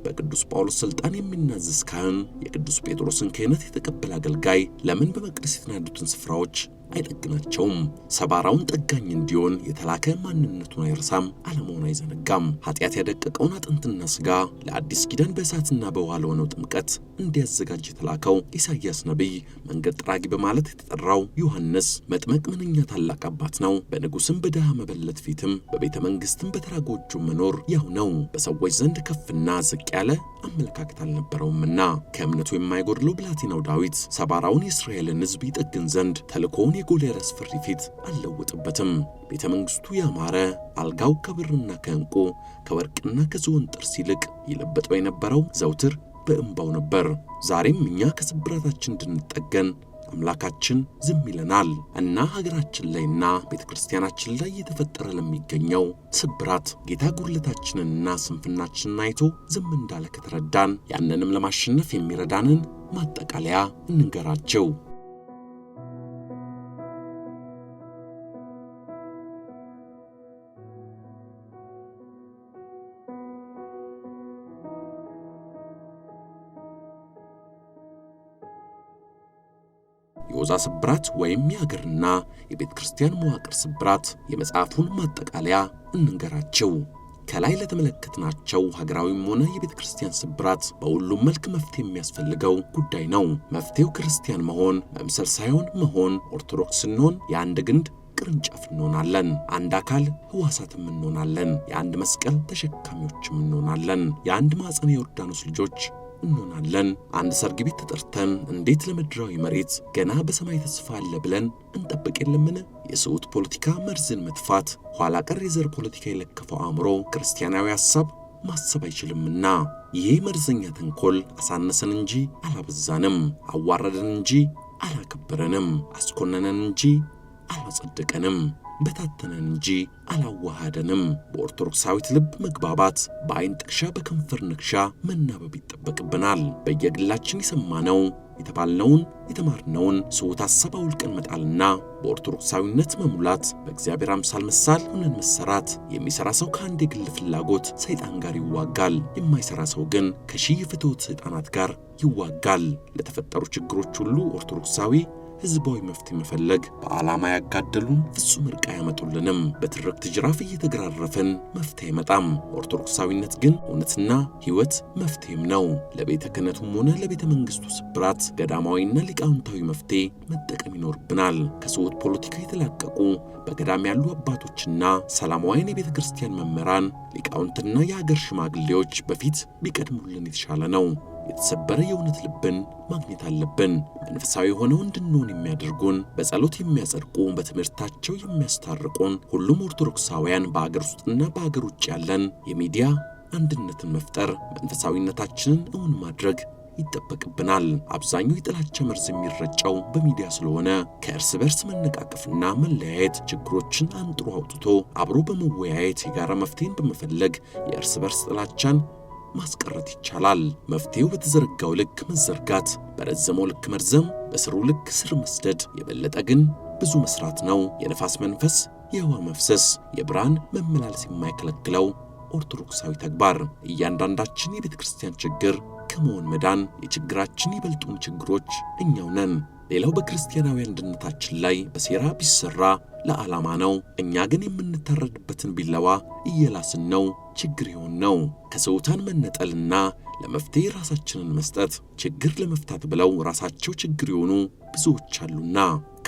በቅዱስ ጳውሎስ ሥልጣን የሚናዘዝ ካህን የቅዱስ ጴጥሮስን ክህነት የተቀበለ አገልጋይ ለምን በመቅደስ የተናዱትን ስፍራዎች አይጠግናቸውም? ሰባራውን ጠጋኝ እንዲሆን የተላከ ማንነቱን አይረሳም፣ ዓላማውን አይዘነጋም። ኃጢአት ያደቀቀውን አጥንትና ሥጋ ለአዲስ ኪዳን በእሳትና በውኃ ለሆነው ጥምቀት እንዲያዘጋጅ የተላከው ኢሳይያስ ነቢይ መንገድ ጥራጊ በማለት የተጠራው ዮሐንስ መጥመቅ ምንኛ ታላቅ አባት ነው። በንጉሥም በድሃ መበለት ፊትም በቤተ መንግሥትም በተራ ጎጆ መኖር ያው ነው። በሰዎች ዘንድ ከፍና ዝቅ ያለ አመለካከት አልነበረውምና ከእምነቱ የማይጎድለው ብላቴናው ዳዊት ሰባራውን የእስራኤልን ሕዝብ ይጠግን ዘንድ ተልእኮውን የጎልያድ አስፈሪ ፊት አልለወጠበትም። ቤተ መንግሥቱ ያማረ፣ አልጋው ከብርና ከዕንቁ ከወርቅና ከዝሆን ጥርስ ይልቅ ይለበጠው የነበረው ዘውትር በእንባው ነበር። ዛሬም እኛ ከስብራታችን እንድንጠገን አምላካችን ዝም ይለናል እና ሀገራችን ላይና ቤተክርስቲያናችን ላይ የተፈጠረ ለሚገኘው ስብራት ጌታ ጉድለታችንንና ስንፍናችንን አይቶ ዝም እንዳለ ከተረዳን ያንንም ለማሸነፍ የሚረዳንን ማጠቃለያ እንንገራቸው። የዖዛ ስብራት ወይም የሀገርና የቤተ ክርስቲያን መዋቅር ስብራት የመጽሐፉን ማጠቃለያ እንንገራቸው። ከላይ ለተመለከትናቸው ሀገራዊም ሆነ የቤተ ክርስቲያን ስብራት በሁሉም መልክ መፍትሄ የሚያስፈልገው ጉዳይ ነው። መፍትሄው ክርስቲያን መሆን መምሰል ሳይሆን መሆን። ኦርቶዶክስ ስንሆን የአንድ ግንድ ቅርንጫፍ እንሆናለን። አንድ አካል ሕዋሳትም እንሆናለን። የአንድ መስቀል ተሸካሚዎችም እንሆናለን። የአንድ ማዕፀነ ዮርዳኖስ ልጆች እንሆናለን። አንድ ሰርግ ቤት ተጠርተን እንዴት ለምድራዊ መሬት ገና በሰማይ ተስፋ አለ ብለን እንጠብቅ የለምን? የስዑት ፖለቲካ መርዝን መጥፋት፣ ኋላ ቀር የዘር ፖለቲካ የለከፈው አእምሮ ክርስቲያናዊ ሐሳብ ማሰብ አይችልምና ይሄ መርዘኛ ተንኮል አሳነሰን እንጂ አላበዛንም፣ አዋረደን እንጂ አላከበረንም፣ አስኮነነን እንጂ አላጸደቀንም፣ በታተነን እንጂ አላዋሃደንም። በኦርቶዶክሳዊት ልብ መግባባት በአይን ጥቅሻ በከንፈር ንክሻ መናበብ ይጠበቅብናል። በየግላችን የሰማነው የተባልነውን የተማርነውን ስውት ሐሳብ አውልቀን መጣልና በኦርቶዶክሳዊነት መሙላት፣ በእግዚአብሔር አምሳል መሳል ሆነን መሰራት። የሚሰራ ሰው ከአንድ የግል ፍላጎት ሰይጣን ጋር ይዋጋል። የማይሰራ ሰው ግን ከሺህ የፍትወት ሰይጣናት ጋር ይዋጋል። ለተፈጠሩ ችግሮች ሁሉ ኦርቶዶክሳዊ ህዝባዊ መፍትሄ መፈለግ በዓላማ ያጋደሉን ፍጹም እርቅ ያመጡልንም። በትርክት ጅራፍ እየተገራረፈን መፍትሄ አይመጣም። ኦርቶዶክሳዊነት ግን እውነትና ሕይወት መፍትሄም ነው። ለቤተ ክህነቱም ሆነ ለቤተ መንግስቱ ስብራት ገዳማዊና ሊቃውንታዊ መፍትሄ መጠቀም ይኖርብናል። ከስውት ፖለቲካ የተላቀቁ በገዳም ያሉ አባቶችና ሰላማዊያን የቤተ ክርስቲያን መምህራን፣ ሊቃውንትና የሀገር ሽማግሌዎች በፊት ቢቀድሙልን የተሻለ ነው። የተሰበረ የእውነት ልብን ማግኘት አለብን። መንፈሳዊ ሆነው እንድንሆን የሚያደርጉን፣ በጸሎት የሚያጸድቁ፣ በትምህርታቸው የሚያስታርቁን ሁሉም ኦርቶዶክሳውያን በአገር ውስጥና በአገር ውጭ ያለን የሚዲያ አንድነትን መፍጠር፣ መንፈሳዊነታችንን እውን ማድረግ ይጠበቅብናል። አብዛኛው የጥላቻ መርዝ የሚረጨው በሚዲያ ስለሆነ ከእርስ በርስ መነቃቀፍና መለያየት ችግሮችን አንጥሮ አውጥቶ አብሮ በመወያየት የጋራ መፍትሄን በመፈለግ የእርስ በርስ ጥላቻን ማስቀረት ይቻላል። መፍትሄው በተዘረጋው ልክ መዘርጋት፣ በረዘመው ልክ መርዘም፣ በስሩ ልክ ስር መስደድ፣ የበለጠ ግን ብዙ መስራት ነው። የነፋስ መንፈስ፣ የውሃ መፍሰስ፣ የብርሃን መመላለስ የማይከለክለው ኦርቶዶክሳዊ ተግባር። እያንዳንዳችን የቤተ ክርስቲያን ችግር ከመሆን መዳን፣ የችግራችን ይበልጡን ችግሮች እኛው ነን። ሌላው በክርስቲያናዊ አንድነታችን ላይ በሴራ ቢሰራ ለዓላማ ነው። እኛ ግን የምንታረድበትን ቢላዋ እየላስን ነው ችግር ይሆን ነው። ከሰውታን መነጠልና ለመፍትሄ ራሳችንን መስጠት፣ ችግር ለመፍታት ብለው ራሳቸው ችግር የሆኑ ብዙዎች አሉና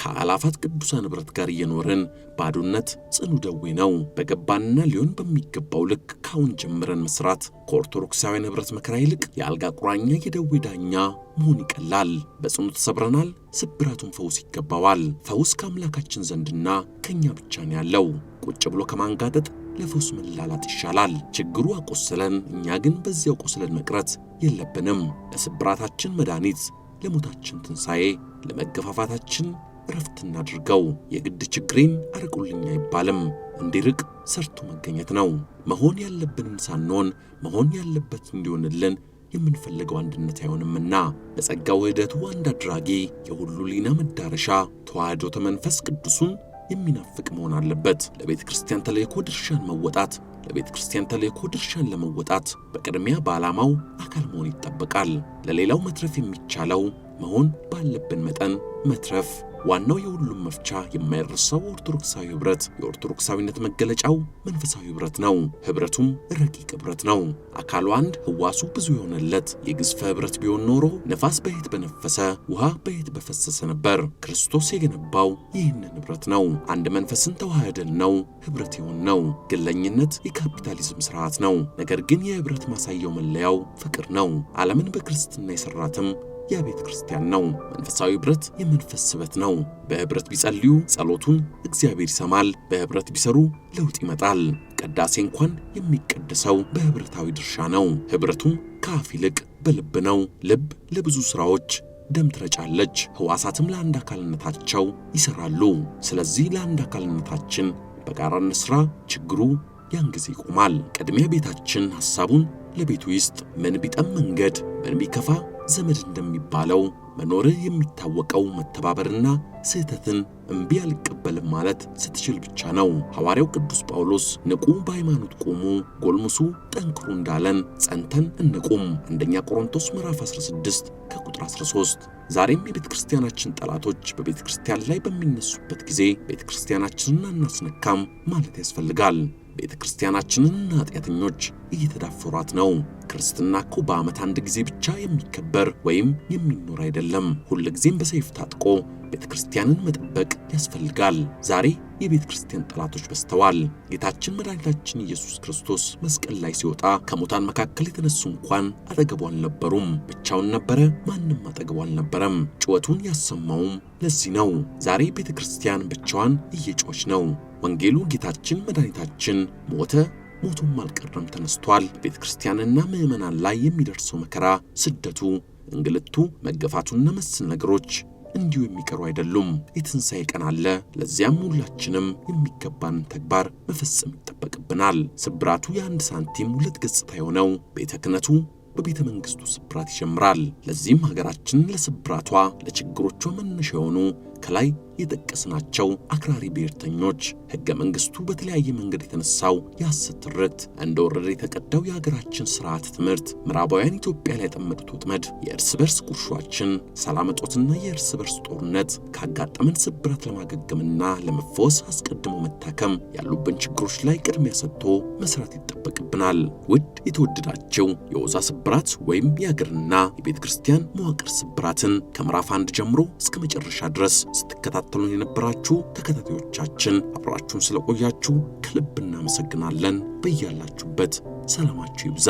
ከአላፋት ቅዱሳን ኅብረት ጋር እየኖርን ባዶነት ጽኑ ደዌ ነው። በገባንና ሊሆን በሚገባው ልክ ካሁን ጀምረን መስራት ከኦርቶዶክሳውያን ኅብረት መከራ ይልቅ የአልጋ ቁራኛ የደዌ ዳኛ መሆን ይቀላል። በጽኑ ተሰብረናል። ስብራቱን ፈውስ ይገባዋል። ፈውስ ከአምላካችን ዘንድና ከኛ ብቻ ነው ያለው። ቁጭ ብሎ ከማንጋጠጥ ለፈውስ መላላት ይሻላል። ችግሩ አቆሰለን፣ እኛ ግን በዚያው ቆስለን መቅረት የለብንም። ለስብራታችን መድኃኒት፣ ለሞታችን ትንሣኤ፣ ለመገፋፋታችን እረፍት እናድርገው። የግድ ችግሬን አርቁልኝ አይባልም። እንዲርቅ ሰርቶ መገኘት ነው። መሆን ያለብንን ሳንሆን መሆን ያለበት እንዲሆንልን የምንፈልገው አንድነት አይሆንምና በጸጋው ውህደቱ አንድ አድራጊ፣ የሁሉ ሊና መዳረሻ ተዋህዶ ተመንፈስ ቅዱሱን የሚናፍቅ መሆን አለበት። ለቤተ ክርስቲያን ተልእኮ ድርሻን መወጣት ለቤተ ክርስቲያን ተልእኮ ድርሻን ለመወጣት በቅድሚያ በዓላማው አካል መሆን ይጠበቃል። ለሌላው መትረፍ የሚቻለው መሆን ባለብን መጠን መትረፍ። ዋናው የሁሉም መፍቻ የማይረሳው ኦርቶዶክሳዊ ህብረት የኦርቶዶክሳዊነት መገለጫው መንፈሳዊ ህብረት ነው። ህብረቱም ረቂቅ ህብረት ነው። አካሉ አንድ ህዋሱ ብዙ የሆነለት የግዝፈ ህብረት ቢሆን ኖሮ ነፋስ በየት በነፈሰ ውሃ በየት በፈሰሰ ነበር። ክርስቶስ የገነባው ይህንን ህብረት ነው። አንድ መንፈስን ተዋህደን ነው ህብረት የሆን ነው። ግለኝነት የካፒታሊዝም ስርዓት ነው። ነገር ግን የህብረት ማሳያው መለያው ፍቅር ነው። ዓለምን በክርስትና የሰራትም የቤተ ክርስቲያን ነው። መንፈሳዊ ህብረት የመንፈስ ስበት ነው። በህብረት ቢጸልዩ ጸሎቱን እግዚአብሔር ይሰማል። በህብረት ቢሰሩ ለውጥ ይመጣል። ቅዳሴ እንኳን የሚቀደሰው በህብረታዊ ድርሻ ነው። ህብረቱም ከአፍ ይልቅ በልብ ነው። ልብ ለብዙ ስራዎች ደም ትረጫለች። ህዋሳትም ለአንድ አካልነታቸው ይሰራሉ። ስለዚህ ለአንድ አካልነታችን በጋራ እንስራ። ችግሩ ያን ጊዜ ይቆማል። ቅድሚያ ቤታችን ሐሳቡን ለቤቱ ይስጥ። ምን ቢጠም መንገድ፣ ምን ቢከፋ ዘመድ እንደሚባለው መኖር የሚታወቀው መተባበርና ስህተትን እምቢ አልቀበልም ማለት ስትችል ብቻ ነው። ሐዋርያው ቅዱስ ጳውሎስ ንቁ፣ በሃይማኖት ቆሙ፣ ጎልሙሱ፣ ጠንክሩ እንዳለን ጸንተን እንቁም። አንደኛ ቆሮንቶስ ምዕራፍ 16 ከቁጥር 13። ዛሬም የቤተ ክርስቲያናችን ጠላቶች በቤተ ክርስቲያን ላይ በሚነሱበት ጊዜ ቤተ ክርስቲያናችንን አናስነካም ማለት ያስፈልጋል። ቤተ ክርስቲያናችንንና ኃጢአተኞች እየተዳፈሯት ነው። ክርስትና እኮ በዓመት አንድ ጊዜ ብቻ የሚከበር ወይም የሚኖር አይደለም። ሁልጊዜም በሰይፍ ታጥቆ ቤተ ክርስቲያንን መጠበቅ ያስፈልጋል። ዛሬ የቤተ ክርስቲያን ጠላቶች በዝተዋል። ጌታችን መድኃኒታችን ኢየሱስ ክርስቶስ መስቀል ላይ ሲወጣ ከሙታን መካከል የተነሱ እንኳን አጠገቡ አልነበሩም። ብቻውን ነበረ፣ ማንም አጠገቡ አልነበረም። ጩኸቱን ያሰማውም ለዚህ ነው። ዛሬ ቤተ ክርስቲያን ብቻዋን እየጮኸች ነው። ወንጌሉ ጌታችን መድኃኒታችን ሞተ፣ ሞቱም አልቀረም ተነስቷል። ቤተ ክርስቲያንና ምዕመናን ላይ የሚደርሰው መከራ፣ ስደቱ፣ እንግልቱ፣ መገፋቱና መሰል ነገሮች እንዲሁ የሚቀሩ አይደሉም። የትንሣኤ ቀን አለ። ለዚያም ሁላችንም የሚገባን ተግባር መፈጸም ይጠበቅብናል። ስብራቱ የአንድ ሳንቲም ሁለት ገጽታ የሆነው ቤተ ክህነቱ በቤተ መንግስቱ ስብራት ይጀምራል። ለዚህም ሀገራችን ለስብራቷ ለችግሮቿ መነሻ የሆኑ ከላይ የጠቀስናቸው አክራሪ ብሔርተኞች፣ ሕገ መንግስቱ በተለያየ መንገድ የተነሳው የሐሰት ትርክት፣ እንደወረደ የተቀዳው የሀገራችን ስርዓት ትምህርት፣ ምዕራባውያን ኢትዮጵያ ላይ ያጠመዱት ወጥመድ፣ የእርስ በርስ ቁርሾአችን፣ ሰላም እጦትና የእርስ በርስ ጦርነት፣ ካጋጠመን ስብራት ለማገገምና ለመፈወስ አስቀድሞ መታከም፣ ያሉብን ችግሮች ላይ ቅድሚያ ሰጥቶ መስራት ይጠበቅብናል። ውድ የተወደዳቸው የኦዛ ስብራት ወይም የሀገርና የቤተ ክርስቲያን መዋቅር ስብራትን ከምዕራፍ 1 ጀምሮ እስከ መጨረሻ ድረስ ስትከታተሉን የነበራችሁ ተከታታዮቻችን አብራችሁን ስለቆያችሁ ከልብ እናመሰግናለን። በያላችሁበት ሰላማችሁ ይብዛ።